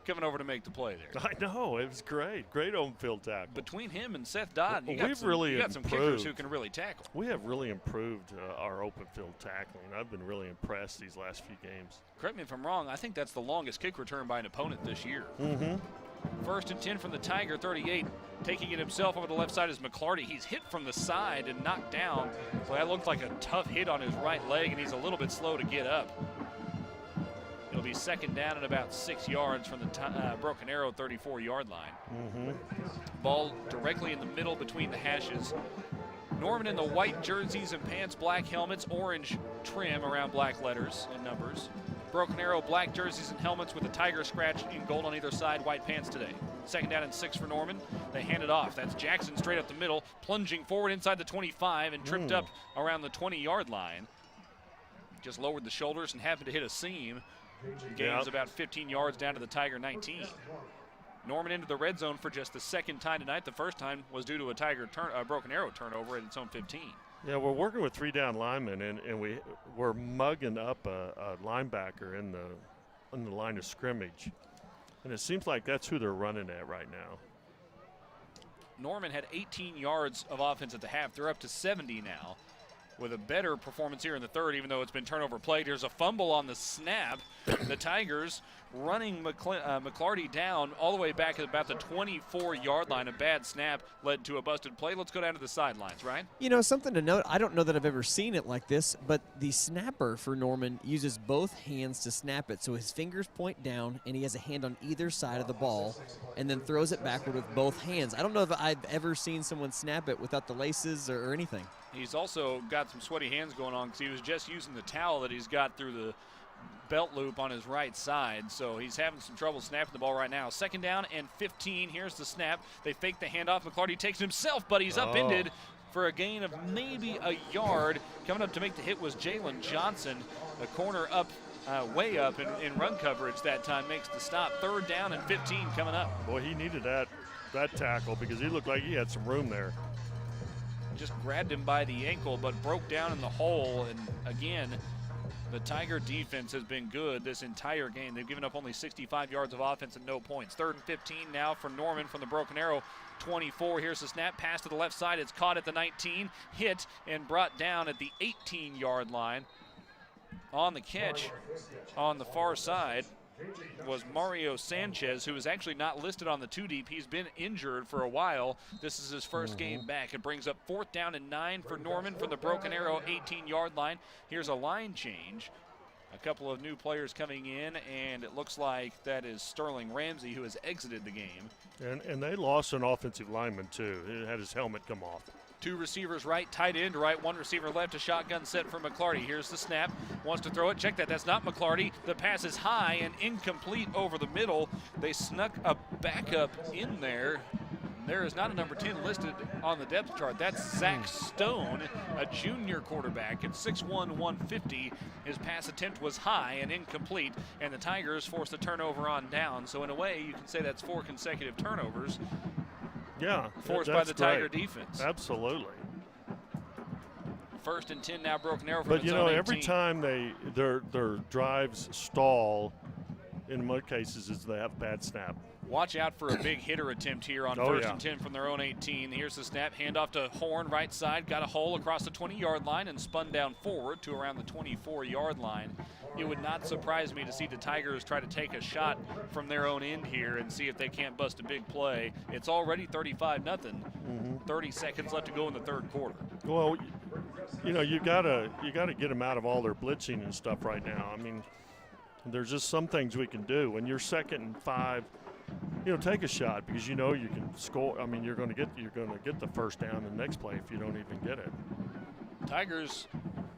coming over to make the play there? I know. It was great. Great on-field tackle. Between him and Seth Dodd, you got some kickers who can really tackle. We have really improved our open field tackling. I've been really impressed these last few games. Correct me if I'm wrong. I think that's the longest kick return by an opponent this year. 1st and 10 from the Tiger 38. Taking it himself over the left side is McClarty. He's hit from the side and knocked down. So that looked like a tough hit on his right leg, and he's a little bit slow to get up. It'll be 2nd down and about 6 yards from the Broken Arrow 34-yard line. Ball directly in the middle between the hashes. Norman in the white jerseys and pants, black helmets, orange trim around black letters and numbers. Broken Arrow, black jerseys and helmets with a tiger scratch in gold on either side, white pants today. 2nd down and 6 for Norman. They hand it off. That's Jackson straight up the middle, plunging forward inside the 25 and tripped up around the 20-yard line. Just lowered the shoulders and happened to hit a seam. Gains about 15 yards down to the Tiger 19. Norman into the red zone for just the 2nd time tonight. The first time was due to a Broken Arrow turnover at its own 15. Yeah, we're working with 3 down linemen, and we're mugging up a linebacker in the line of scrimmage. And it seems like that's who they're running at right now. Norman had 18 yards of offense at the half. They're up to 70 now with a better performance here in the third, even though it's been turnover played. There's a fumble on the snap. The Tigers running McClarty down all the way back at about the 24-yard line. A bad snap led to a busted play. Let's go down to the sidelines, Ryan. You know, something to note, I don't know that I've ever seen it like this, but the snapper for Norman uses both hands to snap it. So his fingers point down, and he has a hand on either side of the ball, and then throws it backward with both hands. I don't know if I've ever seen someone snap it without the laces or anything. He's also got some sweaty hands going on because he was just using the towel that he's got through the belt loop on his right side, so he's having some trouble snapping the ball right now. 2nd down and 15. Here's the snap. They fake the handoff. McClarty takes it himself, but he's upended for a gain of maybe a yard. Coming up to make the hit was Jalen Johnson. The corner up, way up in run coverage that time makes the stop. 3rd down and 15 coming up. Boy, he needed that that tackle because he looked like he had some room there. Just grabbed him by the ankle, but broke down in the hole. And again, the Tiger defense has been good this entire game. They've given up only 65 yards of offense and no points. 3rd and 15 now for Norman from the Broken Arrow 24. Here's the snap, pass to the left side. It's caught at the 19, hit and brought down at the 18-yard line. On the catch on the far side was Mario Sanchez, who is actually not listed on the 2-deep. He's been injured for a while. This is his first game back. It brings up 4th down and 9 for Norman from the Broken Arrow 18-yard line. Here's a line change. A couple of new players coming in, and it looks like that is Sterling Ramsey, who has exited the game. And they lost an offensive lineman, too. He had his helmet come off. 2 receivers right, tight end right, 1 receiver left, a shotgun set for McClarty. Here's the snap, wants to throw it, check that, that's not McClarty. The pass is high and incomplete over the middle. They snuck a backup in there. There is not a number 10 listed on the depth chart. That's Zach Stone, a junior quarterback at 6'1", 150. His pass attempt was high and incomplete, and the Tigers forced a turnover on down. So in a way, you can say that's 4 consecutive turnovers. Yeah, forced by the Tiger defense. Absolutely. 1st and 10 now, Broken Arrow from But its you know, own every 18. time their drives stall, in most cases, is they have bad snap. Watch out for a big hitter attempt here on 1st and 10 from their own 18. Here's the snap, handoff to Horn, right side, got a hole across the 20-yard line and spun down forward to around the 24-yard line. It would not surprise me to see the Tigers try to take a shot from their own end here and see if they can't bust a big play. It's already 35-0. 30 seconds left to go in the 3rd quarter. Well, you know, you gotta get them out of all their blitzing and stuff right now. I mean, there's just some things we can do. When you're 2nd and 5, you know, take a shot because you know you can score. I mean, you're going to get the first down the next play if you don't even get it. Tigers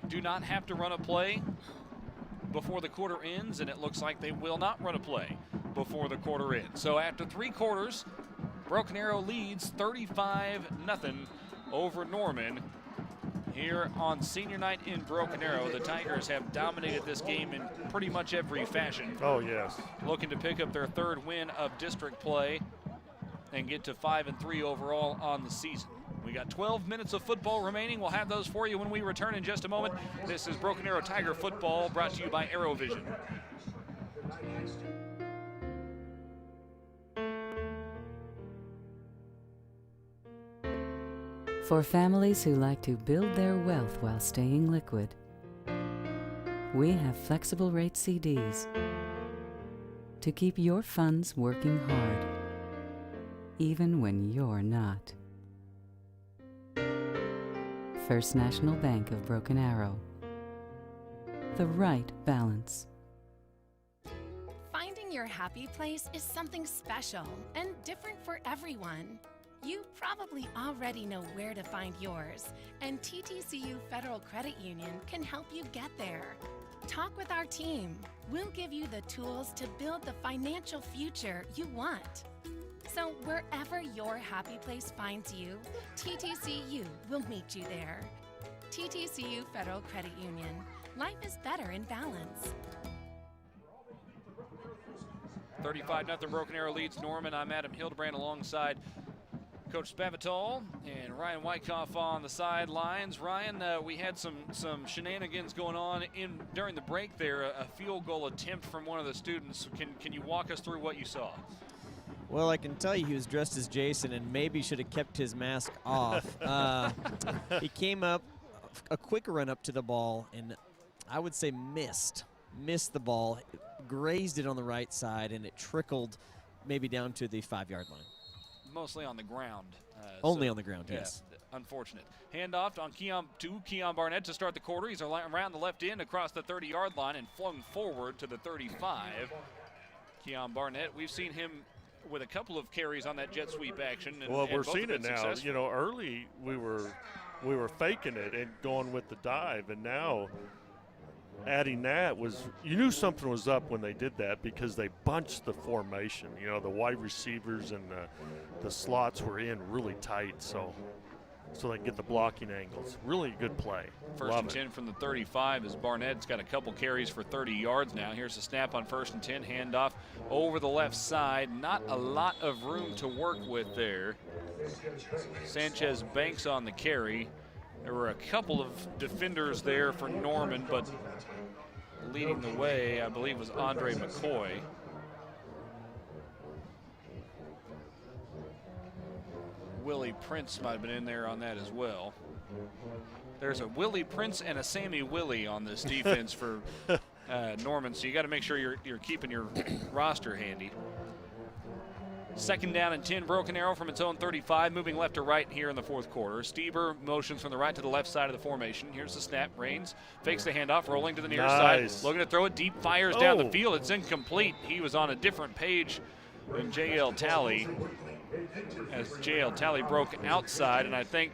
do not have to run a play before the quarter ends, and it looks like they will not run a play before the quarter ends. So after 3 quarters, Broken Arrow leads 35-0 over Norman. Here on senior night in Broken Arrow, the Tigers have dominated this game in pretty much every fashion. Oh, yes. Looking to pick up their 3rd win of district play and get to 5-3 overall on the season. We got 12 minutes of football remaining. We'll have those for you when we return in just a moment. This is Broken Arrow Tiger Football, brought to you by Arrow Vision. For families who like to build their wealth while staying liquid, we have flexible rate CDs to keep your funds working hard, even when you're not. First National Bank of Broken Arrow. The right balance. Finding your happy place is something special and different for everyone. You probably already know where to find yours, and TTCU Federal Credit Union can help you get there. Talk with our team. We'll give you the tools to build the financial future you want. So wherever your happy place finds you, TTCU will meet you there. TTCU Federal Credit Union. Life is better in balance. 35-0 Broken Arrow leads Norman. I'm Adam Hildebrand alongside Coach Spavital and Ryan Wyckoff on the sidelines. Ryan, we had some shenanigans going on during the break there. A field goal attempt from one of the students. Can you walk us through what you saw? Well, I can tell you he was dressed as Jason and maybe should have kept his mask off. He came up, a quick run up to the ball, and I would say missed the ball, grazed it on the right side, and it trickled maybe down to the 5-yard line. Mostly on the ground. Only on the ground, yes. Unfortunate. Handoff on Keon Barnett to start the quarter. He's around the left end across the 30-yard line and flung forward to the 35. Keon Barnett, we've seen him with a couple of carries on that jet sweep action. Well, we're seeing it now. Successful. You know, early we were faking it and going with the dive, and now adding that you knew something was up when they did that because they bunched the formation. You know, the wide receivers and the slots were in really tight, so they can get the blocking angles. Really good play. First and 10 from the 35 as Barnett's got a couple carries for 30 yards now. Here's the snap on 1st and 10, handoff over the left side. Not a lot of room to work with there. Sanchez Banks on the carry. There were a couple of defenders there for Norman, but leading the way, I believe, was Andre McCoy. Willie Prince might have been in there on that as well. There's a Willie Prince and a Sammy Willie on this defense for Norman, so you got to make sure you're keeping your roster handy. 2nd down and 10, Broken Arrow from its own 35, moving left to right here in the 4th quarter. Stieber motions from the right to the left side of the formation. Here's the snap. Raines fakes the handoff, rolling to the near side. Looking to throw it deep, fires down the field. It's incomplete. He was on a different page than J.L. Talley, as J.L. Talley broke outside, and I think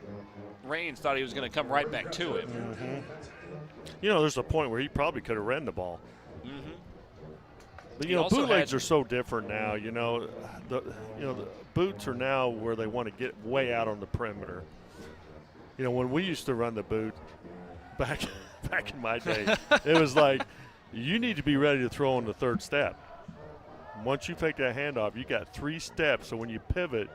Raines thought he was going to come right back to him. You know, there's a point where he probably could have ran the ball. But, you know, also bootlegs are so different now. You know, the boots are now where they want to get way out on the perimeter. You know, when we used to run the boot back in my day, it was like you need to be ready to throw on the 3rd step. Once you fake that handoff, you got 3 steps. So when you pivot,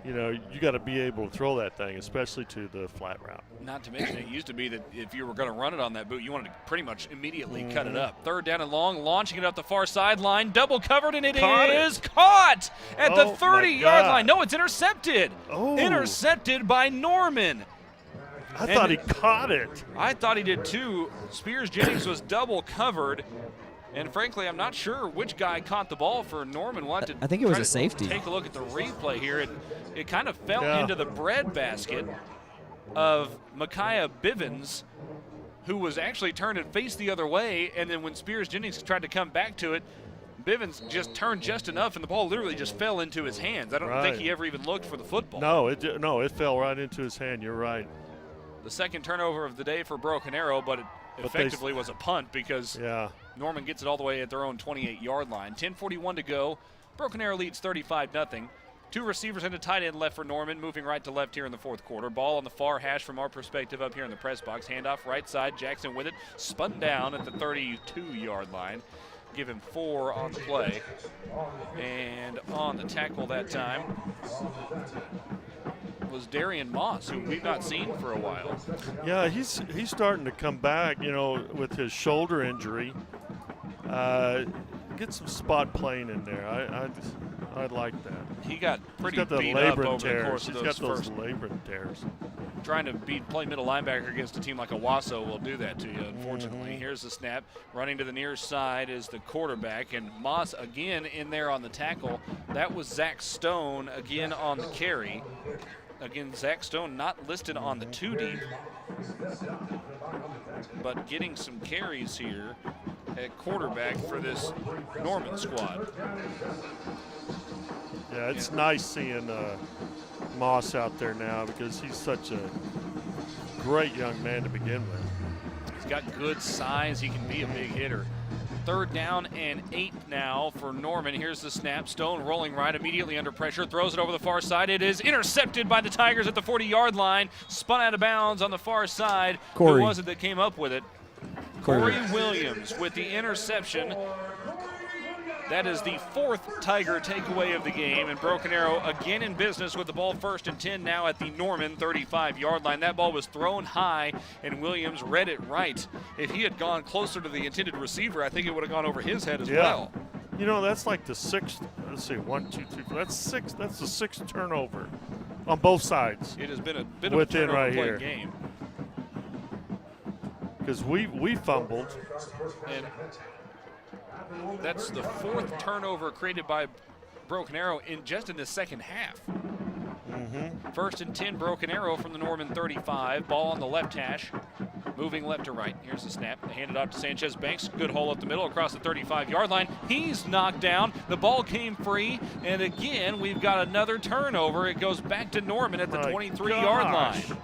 you know, you got to be able to throw that thing, especially to the flat route. Not to mention, it used to be that if you were going to run it on that boot, you wanted to pretty much immediately cut it up. 3rd down and long, launching it up the far sideline, double covered, and it is caught at the 30-yard line. No, it's intercepted. Intercepted by Norman. I thought he caught it. I thought he did too. Spears Jennings was double covered. And frankly, I'm not sure which guy caught the ball for Norman. We'll have to I think it was a safety. Take a look at the replay here. It kind of fell into the breadbasket of Micaiah Bivens, who was actually turned and faced the other way. And then when Spears Jennings tried to come back to it, Bivens just turned just enough, and the ball literally just fell into his hands. I don't think he ever even looked for the football. No, it fell right into his hand. You're right. The 2nd turnover of the day for Broken Arrow, but it effectively was a punt because Norman gets it all the way at their own 28-yard line. 10:41 to go. Broken Arrow leads 35-0. 2 receivers and a tight end left for Norman, moving right to left here in the 4th quarter. Ball on the far hash from our perspective up here in the press box. Handoff right side. Jackson with it. Spun down at the 32-yard line. Give him 4 on the play. And on the tackle that time was Darian Moss, who we've not seen for a while. Yeah, he's starting to come back, you know, with his shoulder injury. Get some spot playing in there. I like that. He got pretty beat up over the course of those those labrum tears. Trying to play middle linebacker against a team like Owasso will do that to you, unfortunately. Here's the snap. Running to the near side is the quarterback, and Moss again in there on the tackle. That was Zach Stone again on the carry. Again, Zach Stone not listed on the 2 deep, but getting some carries here at quarterback for this Norman squad. Yeah, it's nice seeing Moss out there now because he's such a great young man to begin with. He's got good size. He can be a big hitter. 3rd down and 8 now for Norman. Here's the snap. Stone rolling right, immediately under pressure. Throws it over the far side. It is intercepted by the Tigers at the 40-yard line. Spun out of bounds on the far side. Corey. Who was it that came up with it? Corey Williams with the interception. That is the 4th Tiger takeaway of the game, and Broken Arrow again in business with the ball 1st and 10 now at the Norman 35-yard line. That ball was thrown high, and Williams read it right. If he had gone closer to the intended receiver, I think it would have gone over his head as well. You know, that's like the 6th, let's see, 1, 2, 3, 4, that's the 6th turnover on both sides. It has been a bit of a turnover game. Because we fumbled. And that's the 4th turnover created by Broken Arrow in the 2nd half. 1st and 10, Broken Arrow from the Norman 35. Ball on the left hash, moving left to right. Here's the snap. They hand it off to Sanchez Banks. Good hole up the middle across the 35-yard line. He's knocked down. The ball came free, and again, we've got another turnover. It goes back to Norman at the 23-yard line.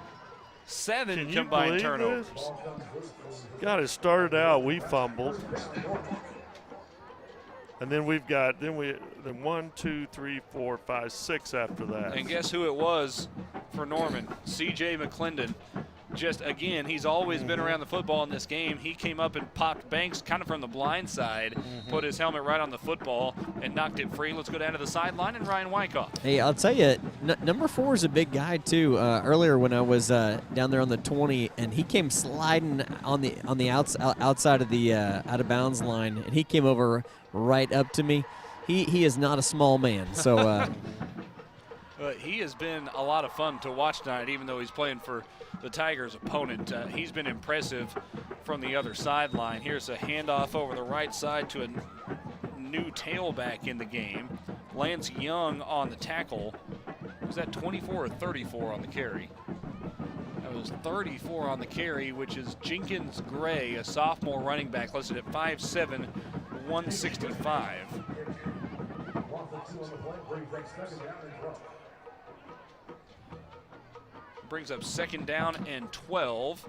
7 combined turnovers. God, it started out, we fumbled. And then we've got, then 1, 2, 3, 4, 5, 6 after that. And guess who it was for Norman? C.J. McClendon just, again, he's always been around the football in this game. He came up and popped Banks kind of from the blind side, put his helmet right on the football, and knocked it free. Let's go down to the sideline and Ryan Wyckoff. Hey, I'll tell you, number 4 is a big guy too. Earlier when I was down there on the 20, and he came sliding on the outside of the out of bounds line, and he came over right up to me. He is not a small man, so. He has been a lot of fun to watch tonight, even though he's playing for the Tigers' opponent. He's been impressive from the other sideline. Here's a handoff over the right side to a new tailback in the game. Lance Young on the tackle. Was that 24 or 34 on the carry? That was 34 on the carry, which is Jenkins Gray, a sophomore running back, listed at 5'7", 165. Brings up 2nd down and 12.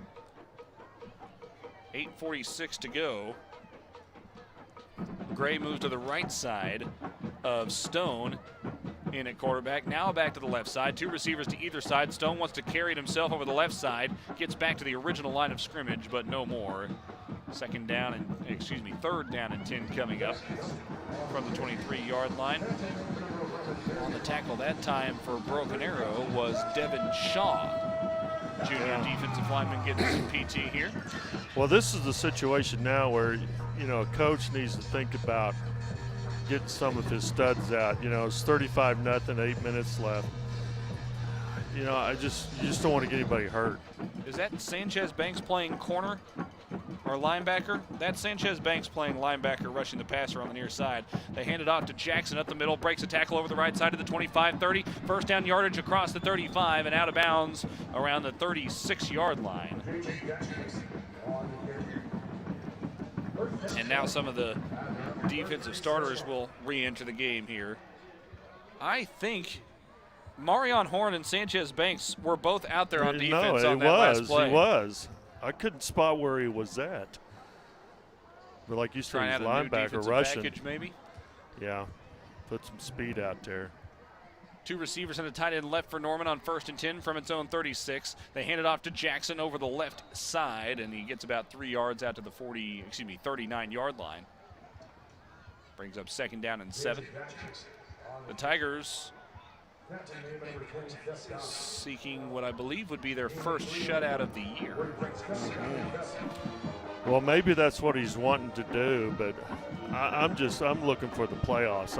8:46 to go. Gray moves to the right side of Stone in at quarterback. Now back to the left side. 2 receivers to either side. Stone wants to carry it himself over the left side. Gets back to the original line of scrimmage, but no more. 3rd down and 10 coming up from the 23-yard line. On the tackle that time for Broken Arrow was Devin Shaw. Junior defensive lineman getting some PT here. Well, this is the situation now where, a coach needs to think about getting some of his studs out. It's 35-0, 8 minutes left. You just don't want to get anybody hurt. Is that Sanchez Banks playing corner or linebacker? That's Sanchez Banks playing linebacker, rushing the passer on the near side. They hand it off to Jackson up the middle, breaks a tackle over the right side of the 25-30. 1st down yardage across the 35 and out of bounds around the 36-yard line. And now some of the defensive starters will re-enter the game here. I think Marion Horn and Sanchez Banks were both out there on defense on that last play. He was. I couldn't spot where he was at. But like you said, he's linebacker rushing. Package maybe? Yeah, put some speed out there. 2 receivers and a tight end left for Norman on 1st and 10 from its own 36. They hand it off to Jackson over the left side, and he gets about 3 yards out to the 39-yard line. Brings up 2nd down and 7. The Tigers seeking what I believe would be their first shutout of the year. Well, maybe that's what he's wanting to do, but I'm looking for the playoffs.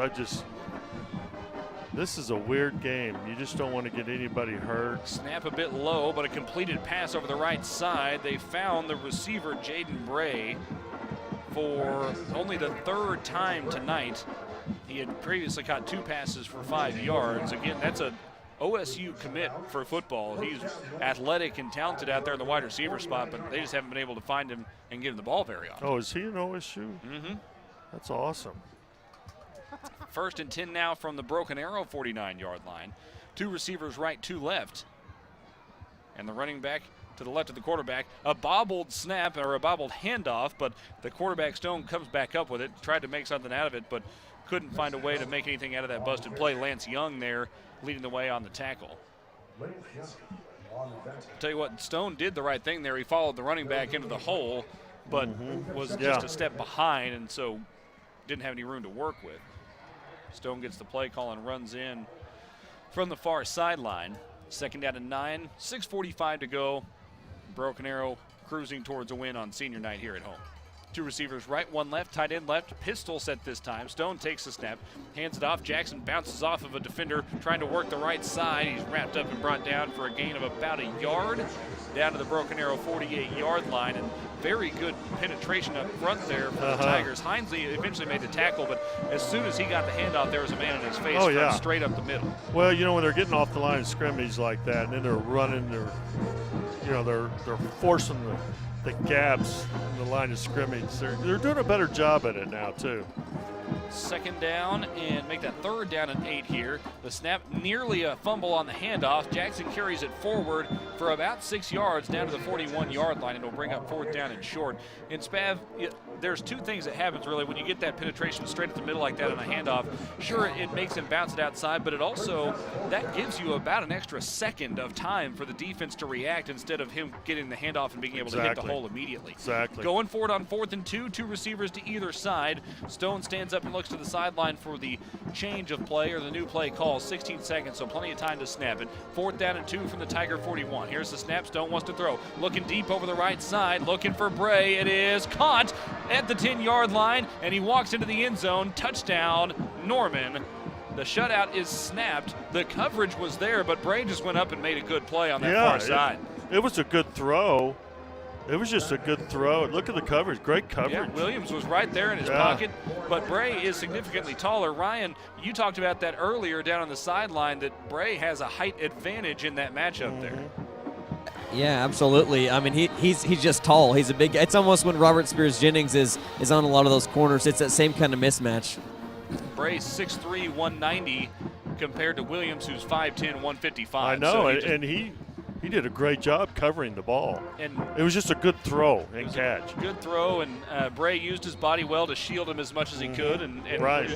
This is a weird game. You just don't want to get anybody hurt. Snap a bit low, but a completed pass over the right side. They found the receiver, Jaden Bray, for only the 3rd time tonight. He had previously caught 2 passes for 5 yards. Again, that's a OSU commit for football. He's athletic and talented out there in the wide receiver spot, but they just haven't been able to find him and give him the ball very often. Oh, is he an OSU? Mm-hmm. That's awesome. 1st and 10 now from the Broken Arrow 49-yard line. 2 receivers right, 2 left. And the running back to the left of the quarterback. A bobbled snap or a bobbled handoff, but the quarterback Stone comes back up with it, tried to make something out of it, but couldn't find a way to make anything out of that busted play. Lance Young there leading the way on the tackle. I'll tell you what, Stone did the right thing there. He followed the running back into the hole, but was just a step behind, and so didn't have any room to work with. Stone gets the play call and runs in from the far sideline. 2nd down and 9, 6:45 to go. Broken Arrow cruising towards a win on senior night here at home. 2 receivers right, 1 left, tight end left, pistol set this time. Stone takes the snap, hands it off. Jackson bounces off of a defender, trying to work the right side. He's wrapped up and brought down for a gain of about a yard, down to the Broken Arrow 48-yard line. And very good penetration up front there for the Tigers. Hinesley eventually made the tackle, but as soon as he got the handoff, there was a man in his face straight up the middle. Well, when they're getting off the line of scrimmage like that, and then they're running, they're forcing the gaps in the line of scrimmage. They're doing a better job at it now, too. 2nd down and make that 3rd down and 8 here. The snap, nearly a fumble on the handoff. Jackson carries it forward for about 6 yards down to the 41-yard line, and it'll bring up 4th down and short. And Spav, there's two things that happens really when you get that penetration straight at the middle like that on a handoff. Sure, it makes him bounce it outside, but it also, that gives you about an extra second of time for the defense to react instead of him getting the handoff and being able to hit the hole immediately. Exactly. Going for it on 4th and 2, 2 receivers to either side. Stone stands up and looks to the sideline for the change of play or the new play call. 16 seconds, so plenty of time to snap it. 4th down and 2 from the Tiger 41. Here's the snap. Stone wants to throw. Looking deep over the right side, looking for Bray. It is caught at the 10-yard line, and he walks into the end zone. Touchdown, Norman. The shutout is snapped. The coverage was there, but Bray just went up and made a good play on that far side. It was a good throw. It was just a good throw. Look at the coverage. Great coverage. Yeah, Williams was right there in his pocket, but Bray is significantly taller. Ryan, you talked about that earlier down on the sideline, that Bray has a height advantage in that matchup there. Yeah, absolutely. I mean, he's just tall. He's a big. It's almost when Robert Spears Jennings is on a lot of those corners. It's that same kind of mismatch. Bray's 6'3", 190 compared to Williams, who's 5'10", 155. I know, and he did a great job covering the ball. And it was just a good throw and catch. Good throw, and Bray used his body well to shield him as much as he could, and right.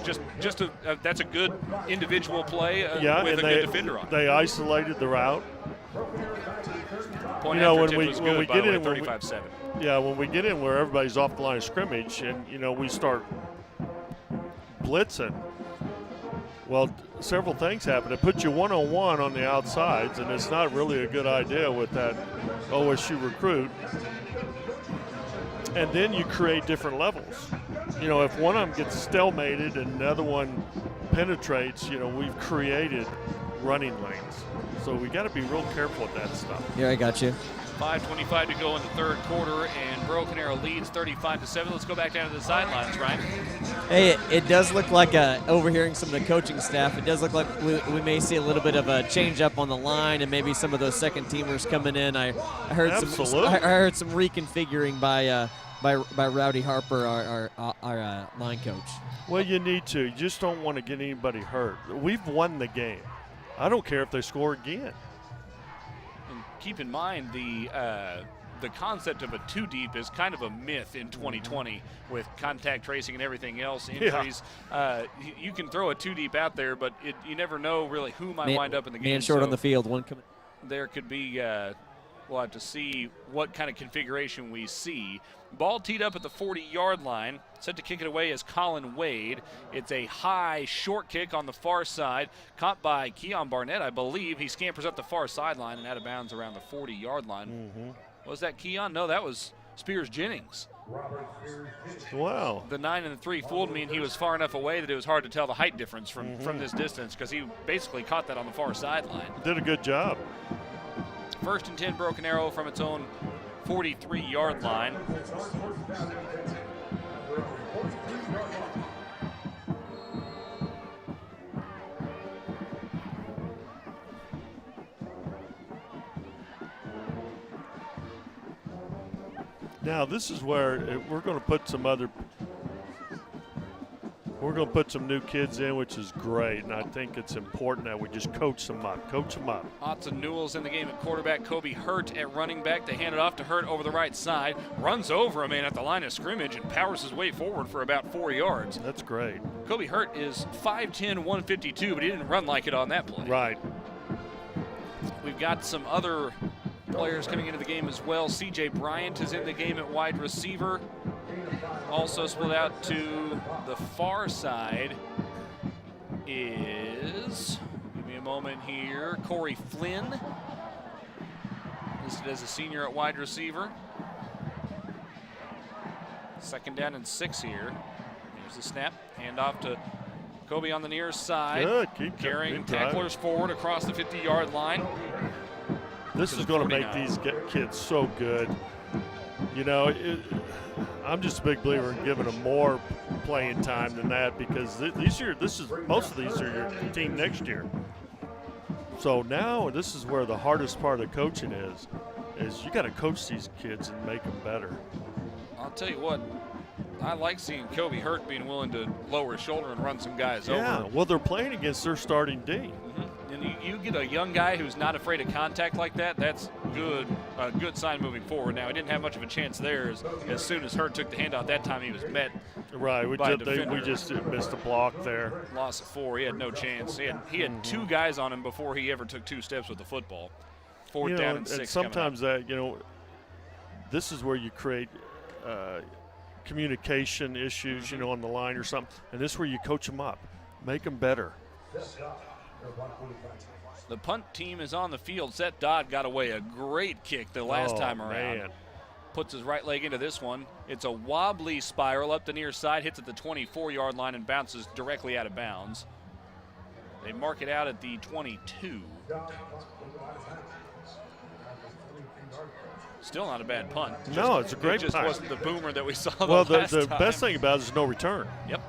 That's a good individual play with a good defender on. They isolated the route. Point after tip was good, when we by get the way, in 35-7. Yeah, when we get in where everybody's off the line of scrimmage, and we start blitzing. Well, several things happen. It puts you one-on-one on the outsides, and it's not really a good idea with that OSU recruit. And then you create different levels. If one of them gets stalemated and the other one penetrates, we've created running lanes. So we got to be real careful with that stuff. Yeah, I got you. 5:25 to go in the third quarter, and Broken Arrow leads 35-7. Let's go back down to the sidelines, Ryan. Hey, it does look like, overhearing some of the coaching staff, it does look like we may see a little bit of a change up on the line, and maybe some of those second teamers coming in. I heard I heard some reconfiguring by Rowdy Harper, our line coach. Well, you need to. You just don't want to get anybody hurt. We've won the game. I don't care if they score again. And keep in mind the concept of a two deep is kind of a myth in 2020 with contact tracing and everything else, injuries. Yeah. You can throw a two deep out there, but you never know really who might wind up in the game. Man short on the field, one coming. There could be. We'll have to see what kind of configuration we see. Ball teed up at the 40-yard line. Set to kick it away is Colin Wade. It's a high, short kick on the far side. Caught by Keon Barnett, I believe. He scampers up the far sideline and out of bounds around the 40-yard line. Was that Keon? No, that was Spears Jennings. Wow. The 9 and the 3 fooled me, and he was far enough away that it was hard to tell the height difference from this distance because he basically caught that on the far sideline. Did a good job. 1st and 10, Broken Arrow from its own 43-yard line. Now this is where we're going to put some new kids in, which is great, and I think it's important that we just coach them up. Otson Newell's in the game at quarterback. Kobe Hurt at running back. They hand it off to Hurt over the right side. Runs over a man at the line of scrimmage and powers his way forward for about 4 yards. That's great. Kobe Hurt is 5'10", 152, but he didn't run like it on that play. Right. We've got some other players coming into the game as well. C.J. Bryant is in the game at wide receiver. Also split out to the far side is, give me a moment here, Corey Flynn, listed as a senior at wide receiver. 2nd down and 6 here. Here's the snap, handoff to Kobe on the near side. Good, keep carrying tacklers forward across the 50-yard line. This is going to make these kids so good. I'm just a big believer in giving them more playing time than that because most of these are your team next year. So now this is where the hardest part of the coaching is you got to coach these kids and make them better. I'll tell you what, I like seeing Kobe Hurt being willing to lower his shoulder and run some guys Yeah, over. well, they're playing against their starting D. Mm-hmm. And you get a young guy who's not afraid of contact like that, that's good, a good sign moving forward. Now, he didn't have much of a chance there. As soon as Hurt took the handoff, that time he was met Right, by a we defender. just missed a block there. Loss of 4. He had no chance. He had 2 guys on him before he ever took 2 steps with the football. Fourth down and 6. And sometimes that, this is where you create communication issues, on the line or something. And this is where you coach them up, make them better. The punt team is on the field. Seth Dodd got away a great kick the last time around. Man. Puts his right leg into this one. It's a wobbly spiral up the near side, hits at the 24-yard line and bounces directly out of bounds. They mark it out at the 22. Still not a bad punt. No, it's a great punt. It just punt. wasn't the boomer that we saw the time. best thing about it is no return. Yep.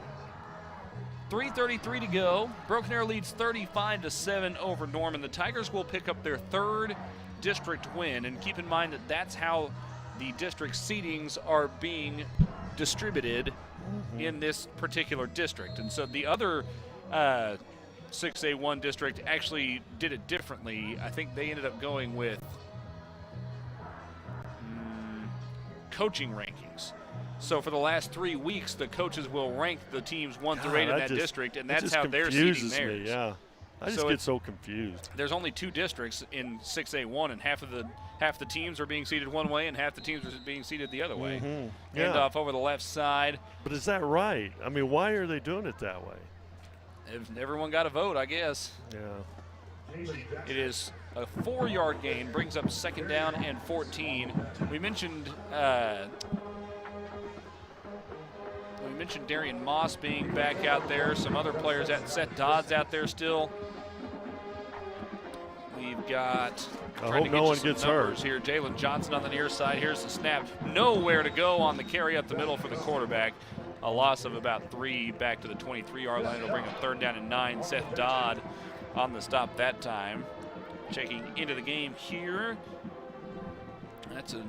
3:33 to go. Broken Arrow leads 35-7 over Norman. The Tigers will pick up their 3rd district win, and keep in mind that that's how the district seedings are being distributed in this particular district. And so the other 6A1 district actually did it differently. I think they ended up going with coaching rankings. So for the last 3 weeks, the coaches will rank the teams 1 through 8 in that district, and that's how they're seeding theirs. Me, yeah. I just get so confused. There's only 2 districts in 6A1, and half the teams are being seeded one way, and half the teams are being seeded the other way. Mm-hmm. Yeah. Handoff over the left side. But is that right? I mean, why are they doing it that way? If everyone got a vote, I guess. Yeah. It is a 4-yard gain, brings up 2nd down and 14. We mentioned Darian Moss being back out there. Some other players out. Seth Dodd's out there still. We've got. I hope no one gets hurt here. Jalen Johnson on the near side. Here's the snap. Nowhere to go on the carry up the middle for the quarterback. A loss of about 3 back to the 23-yard line. It'll bring up 3rd down and 9. Seth Dodd on the stop that time. Checking into the game here. That's a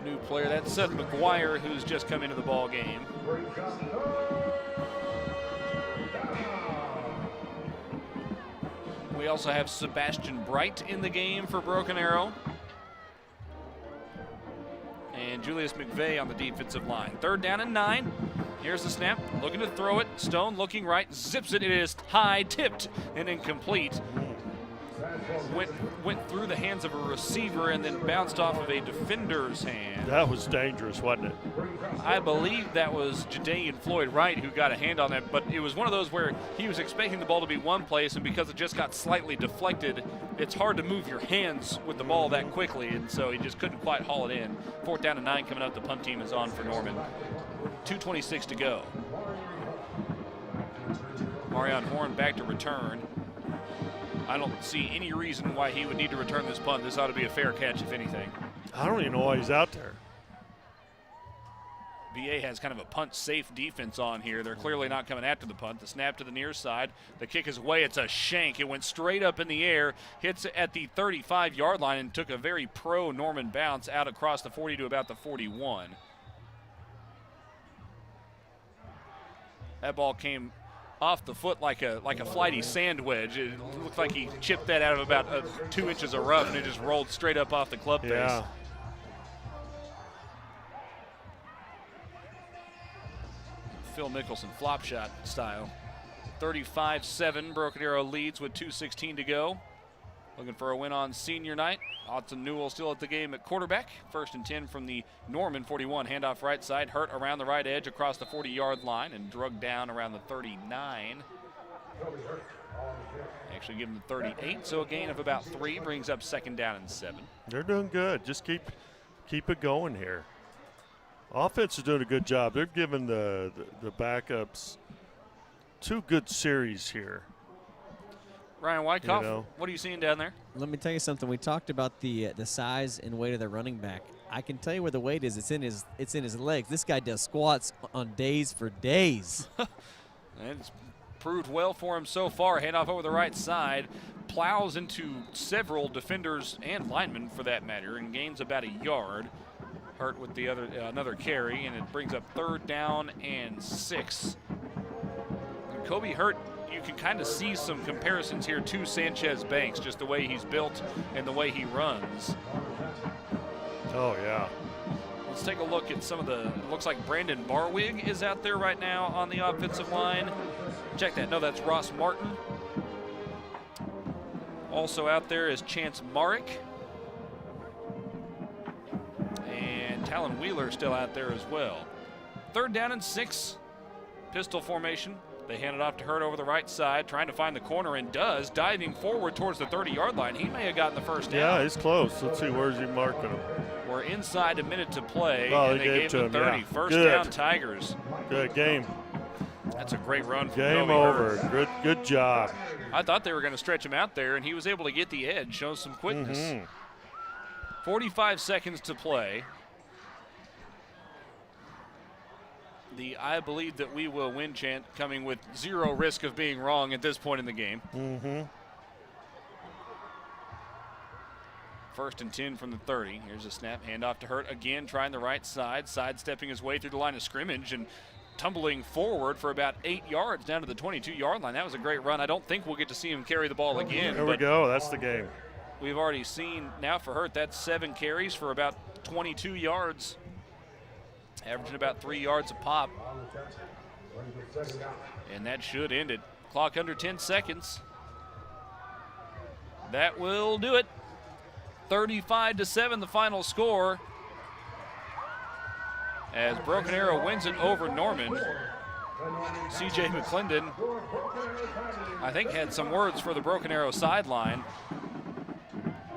new player. That's Seth McGuire, who's just come into the ball game. We also have Sebastian Bright in the game for Broken Arrow. And Julius McVeigh on the defensive line. 3rd down and 9. Here's the snap, looking to throw it. Stone looking right, zips it. It is high, tipped, and incomplete. Went through the hands of a receiver and then bounced off of a defender's hand. That was dangerous, wasn't it? I believe that was Jadaean Floyd Wright who got a hand on that, but it was one of those where he was expecting the ball to be one place, and because it just got slightly deflected, it's hard to move your hands with the ball that quickly, and so he just couldn't quite haul it in. 4th down and 9 coming up. The punt team is on for Norman. 2:26 to go. Marion Horn back to return. I don't see any reason why he would need to return this punt. This ought to be a fair catch, if anything. I don't even know why he's out there. VA has kind of a punt-safe defense on here. They're clearly not coming after the punt. The snap to the near side. The kick is away. It's a shank. It went straight up in the air, hits at the 35-yard line, and took a very pro-Norman bounce out across the 40 to about the 41. That ball came off the foot like a flighty sand wedge. It looked like he chipped that out of about 2 inches of rough, and it just rolled straight up off the club face. Yeah. Phil Mickelson flop shot style. 35-7, Broken Arrow leads with 2:16 to go. Looking for a win on senior night. Autzen Newell still at the game at quarterback. 1st and 10 from the Norman 41. Handoff right side. Hurt around the right edge across the 40-yard line and drugged down around the 39. Actually give him the 38, so a gain of about 3 brings up 2nd down and 7. They're doing good. Just keep it going here. Offense is doing a good job. They're giving the backups 2 good series here. Ryan Wyckoff, what are you seeing down there? Let me tell you something. We talked about the size and weight of the running back. I can tell you where the weight is. It's in his legs. This guy does squats on days for days. And it's proved well for him so far. Handoff over the right side. Plows into several defenders and linemen for that matter and gains about a yard. Hurt with the another carry, and it brings up 3rd down and 6. And Kobe Hurt, you can kind of see some comparisons here to Sanchez Banks, just the way he's built and the way he runs. Oh, yeah. Let's take a look at some of the, it looks like Brandon Barwig is out there right now on the offensive line. Check that. No, that's Ross Martin. Also out there is Chance Marick. And Talon Wheeler still out there as well. 3rd down and 6. Pistol formation. They hand it off to Hurt over the right side, trying to find the corner, and does, diving forward towards the 30-yard line. He may have gotten the first down. Yeah, he's close. Let's see, where's he marking him? We're inside a minute to play, Oh, and they gave him 30. Yeah. First Good. down, Tigers. Good game. That's a great run from Game Kobe over. Hurt. Good job. I thought they were going to stretch him out there, and he was able to get the edge, show some quickness. 45 seconds to play. The "I believe that we will win" chant coming with 0 risk of being wrong at this point in the game. 1st and 10 from the 30. Here's a snap, handoff to Hurt again, trying the right side, sidestepping his way through the line of scrimmage and tumbling forward for about 8 yards down to the 22-yard line. That was a great run. I don't think we'll get to see him carry the ball again. There we go. That's the game. We've already seen now for Hurt, that's 7 carries for about 22 yards, averaging about 3 yards a pop. And that should end it. Clock under 10 seconds. That will do it. 35-7 the final score, as Broken Arrow wins it over Norman. C.J. McClendon, I think, had some words for the Broken Arrow sideline.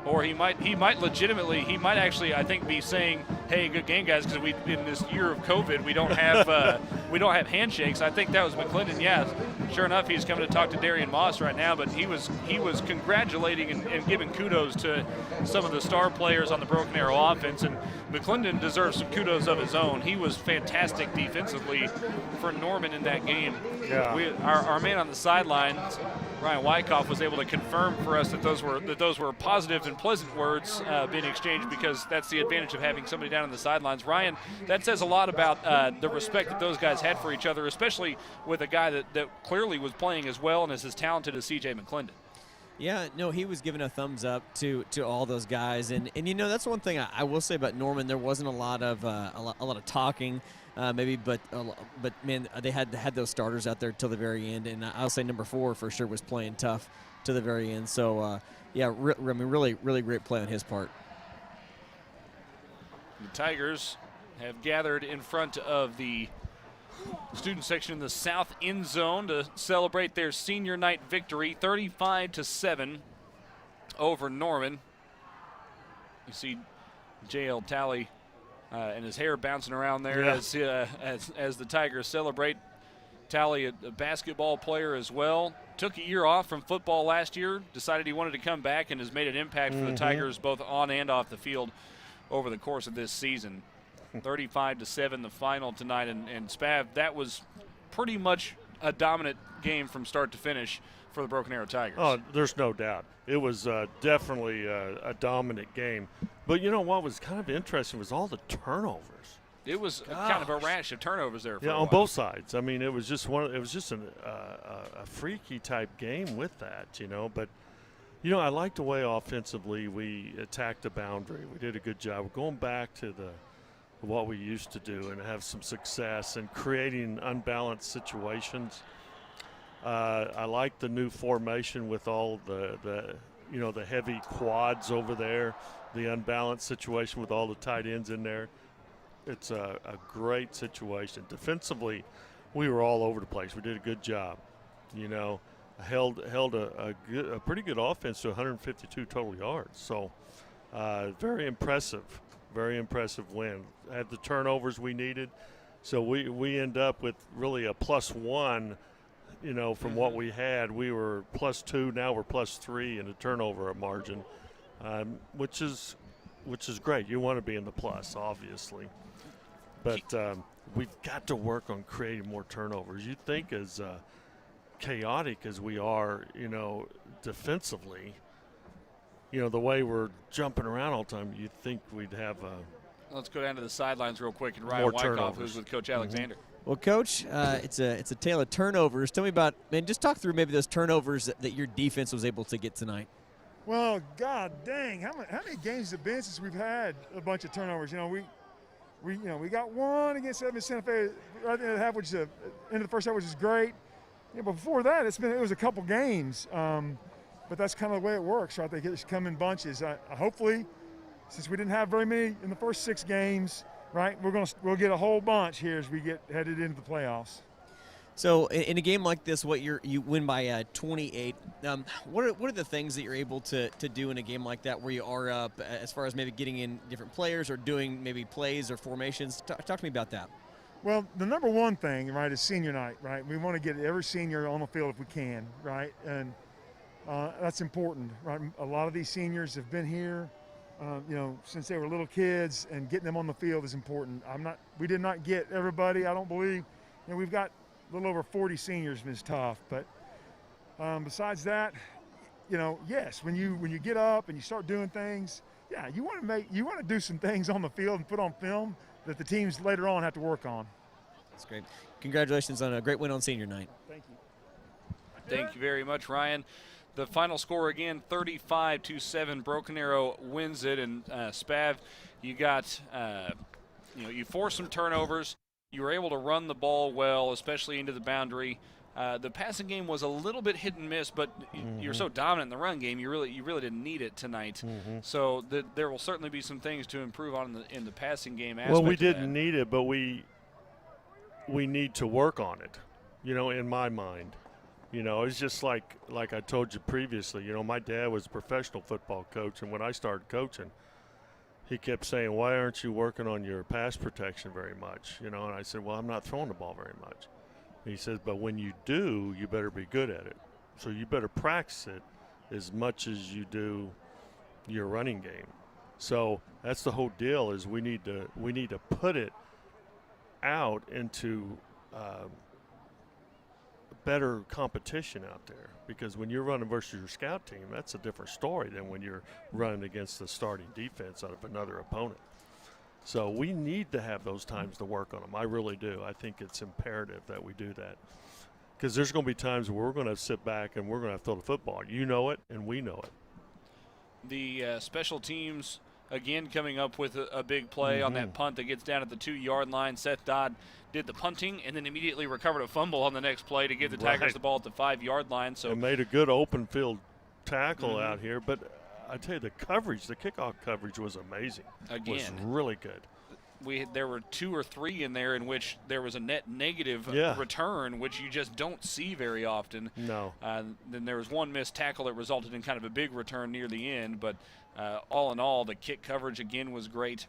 Or he might actually, I think, be saying, "Hey, good game, guys," because in this year of COVID, we don't have handshakes. I think that was McClendon. Yeah, sure enough, he's coming to talk to Darian Moss right now. But he was congratulating and giving kudos to some of the star players on the Broken Arrow offense, and McClendon deserves some kudos of his own. He was fantastic defensively for Norman in that game. Yeah. Our man on the sidelines, Ryan Wyckoff, was able to confirm for us that those were positive and pleasant words being exchanged, because that's the advantage of having somebody down on the sidelines. Ryan, that says a lot about the respect that those guys had for each other, especially with a guy that clearly was playing as well and is as talented as C.J. McClendon. Yeah, no, he was giving a thumbs up to all those guys, and that's one thing I will say about Norman. There wasn't a lot of talking, maybe, but man, they had those starters out there till the very end, and I'll say number 4 for sure was playing tough to the very end. So yeah, really great play on his part. The Tigers have gathered in front of the student section in the south end zone to celebrate their senior night victory, 35-7 over Norman. You see J.L. Talley and his hair bouncing around there as the Tigers celebrate. Talley, a basketball player as well, took a year off from football last year, decided he wanted to come back, and has made an impact for the Tigers both on and off the field over the course of this season. 35-7 the final tonight, and Spav, that was pretty much a dominant game from start to finish for the Broken Arrow Tigers. Oh, there's no doubt. It was definitely a dominant game. But you know what was kind of interesting was all the turnovers. It was kind of a rash of turnovers there. For yeah, a on while. both sides. I mean, it was just a freaky type game with that, But I like the way offensively we attacked the boundary. We did a good job. We're going back to what we used to do and have some success in creating unbalanced situations. I like the new formation with all the heavy quads over there, the unbalanced situation with all the tight ends in there. It's a great situation. Defensively, we were all over the place. We did a good job. Held a pretty good offense to 152 total yards. So very impressive win. Had the turnovers we needed. So we end up with really a +1, from what we had. We were +2, now we're +3 in the turnover margin, which is great. You want to be in the plus, obviously. But we've got to work on creating more turnovers. You'd think as chaotic as we are, defensively, the way we're jumping around all the time, you'd think we'd have Let's go down to the sidelines real quick, and Ryan More Wyckoff, turnovers. who's with Coach Alexander. Well, Coach, it's a tale of turnovers. Tell me about, man, just talk through maybe those turnovers that your defense was able to get tonight. Well, God dang, how many games have it been since we've had a bunch of turnovers? We got one against Santa Fe right at the end of the half, which is end of the first half, which is great. But before that, it was a couple games. But that's kind of the way it works, right? They just come in bunches. Hopefully, since we didn't have very many in the first 6 games, right, we'll get a whole bunch here as we get headed into the playoffs. So in a game like this, you win by 28. What are the things that you're able to do in a game like that where you are up, as far as maybe getting in different players or doing maybe plays or formations? Talk to me about that. Well, the number one thing, right, is senior night, right? We want to get every senior on the field if we can, right? And that's important, right? A lot of these seniors have been here, since they were little kids, and getting them on the field is important. We did not get everybody, I don't believe. We've got a little over 40 seniors, and it's tough. But besides that, yes, when you get up and you start doing things, yeah, you want to do some things on the field and put on film that the teams later on have to work on. That's great. Congratulations on a great win on senior night. Thank you. Thank you very much, Ryan. The final score again, 35-7. Broken Arrow wins it, and Spav, you got, you forced some turnovers. You were able to run the ball well, especially into the boundary. The passing game was a little bit hit and miss, but you're so dominant in the run game, you really didn't need it tonight. So there will certainly be some things to improve on in the passing game aspect. Well, we didn't need it, but we need to work on it. In my mind, it's just like I told you previously. My dad was a professional football coach, and when I started coaching, he kept saying, "Why aren't you working on your pass protection very much?" And I said, "Well, I'm not throwing the ball very much." He says, "But when you do, you better be good at it. So you better practice it as much as you do your running game." So that's the whole deal. Is we need to put it out into better competition out there, because when you're running versus your scout team, that's a different story than when you're running against the starting defense of another opponent. So we need to have those times to work on them. I really do. I think it's imperative that we do that, because there's going to be times where we're going to sit back and we're going to have to throw the football. You know it, and we know it. The special teams, again, coming up with a big play on that punt that gets down at the 2-yard line. Seth Dodd did the punting and then immediately recovered a fumble on the next play to give the Tigers the ball at the 5-yard line. So it made a good open field tackle out here, but I tell you, the kickoff coverage was amazing. Again, was really good. There were 2 or 3 in there in which there was a net negative return, which you just don't see very often. No. Then there was one missed tackle that resulted in kind of a big return near the end, but all in all, the kick coverage again was great.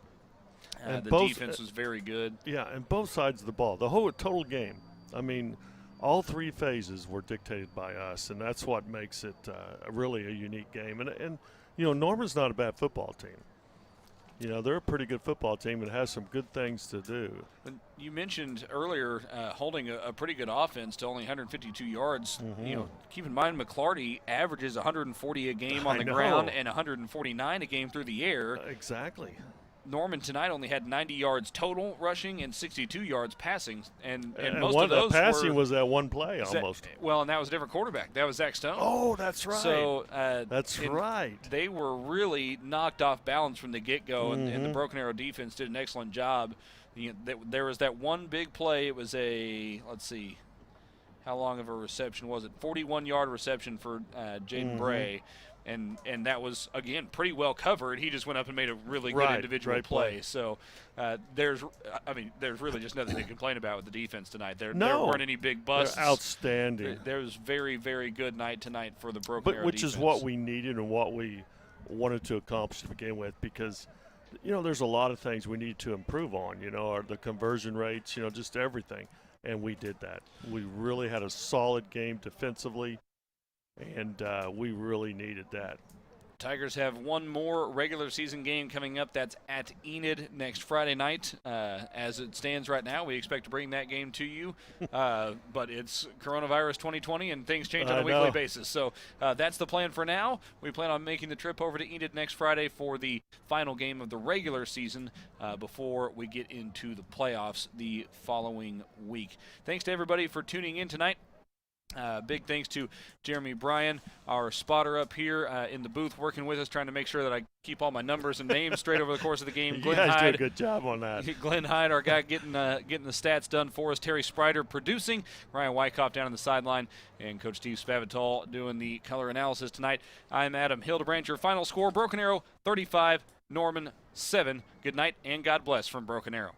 The defense was very good. Yeah, and both sides of the ball. The whole total game. I mean, all 3 phases were dictated by us, and that's what makes it really a unique game. And Norman's not a bad football team. They're a pretty good football team and has some good things to do. You mentioned earlier holding a pretty good offense to only 152 yards. Keep in mind McClarty averages 140 a game on the ground and 149 a game through the air. Exactly. Norman tonight only had 90 yards total rushing and 62 yards passing, and most one of those passing was that one play almost. Well, and that was a different quarterback. That was Zach Stone. Oh, that's right. So that's right. They were really knocked off balance from the get-go, and the Broken Arrow defense did an excellent job. There was that one big play. It was let's see, how long of a reception was it? 41-yard reception for Jaden Bray. And that was, again, pretty well covered. He just went up and made a really good individual play. So there's really just nothing to complain about with the defense tonight. There weren't any big busts. They're outstanding. There was very, very good night tonight for the Broken Arrow which defense. is what we needed and what we wanted to accomplish to begin with, because there's a lot of things we need to improve on. The conversion rates, just everything, and we did that. We really had a solid game defensively. And we really needed that. Tigers have one more regular season game coming up. That's at Enid next Friday night. As it stands right now, we expect to bring that game to you, but it's coronavirus 2020 and things change on a weekly basis. So that's the plan for now. We plan on making the trip over to Enid next Friday for the final game of the regular season before we get into the playoffs the following week. Thanks to everybody for tuning in tonight. Big thanks to Jeremy Bryan, our spotter up here in the booth, working with us, trying to make sure that I keep all my numbers and names straight over the course of the game. You guys do a good job on that. Glenn Hyde, our guy getting the stats done for us. Terry Sprider producing. Ryan Wyckoff down on the sideline. And Coach Steve Spavital doing the color analysis tonight. I'm Adam Hildebrandt. Your final score, Broken Arrow 35, Norman 7. Good night and God bless from Broken Arrow.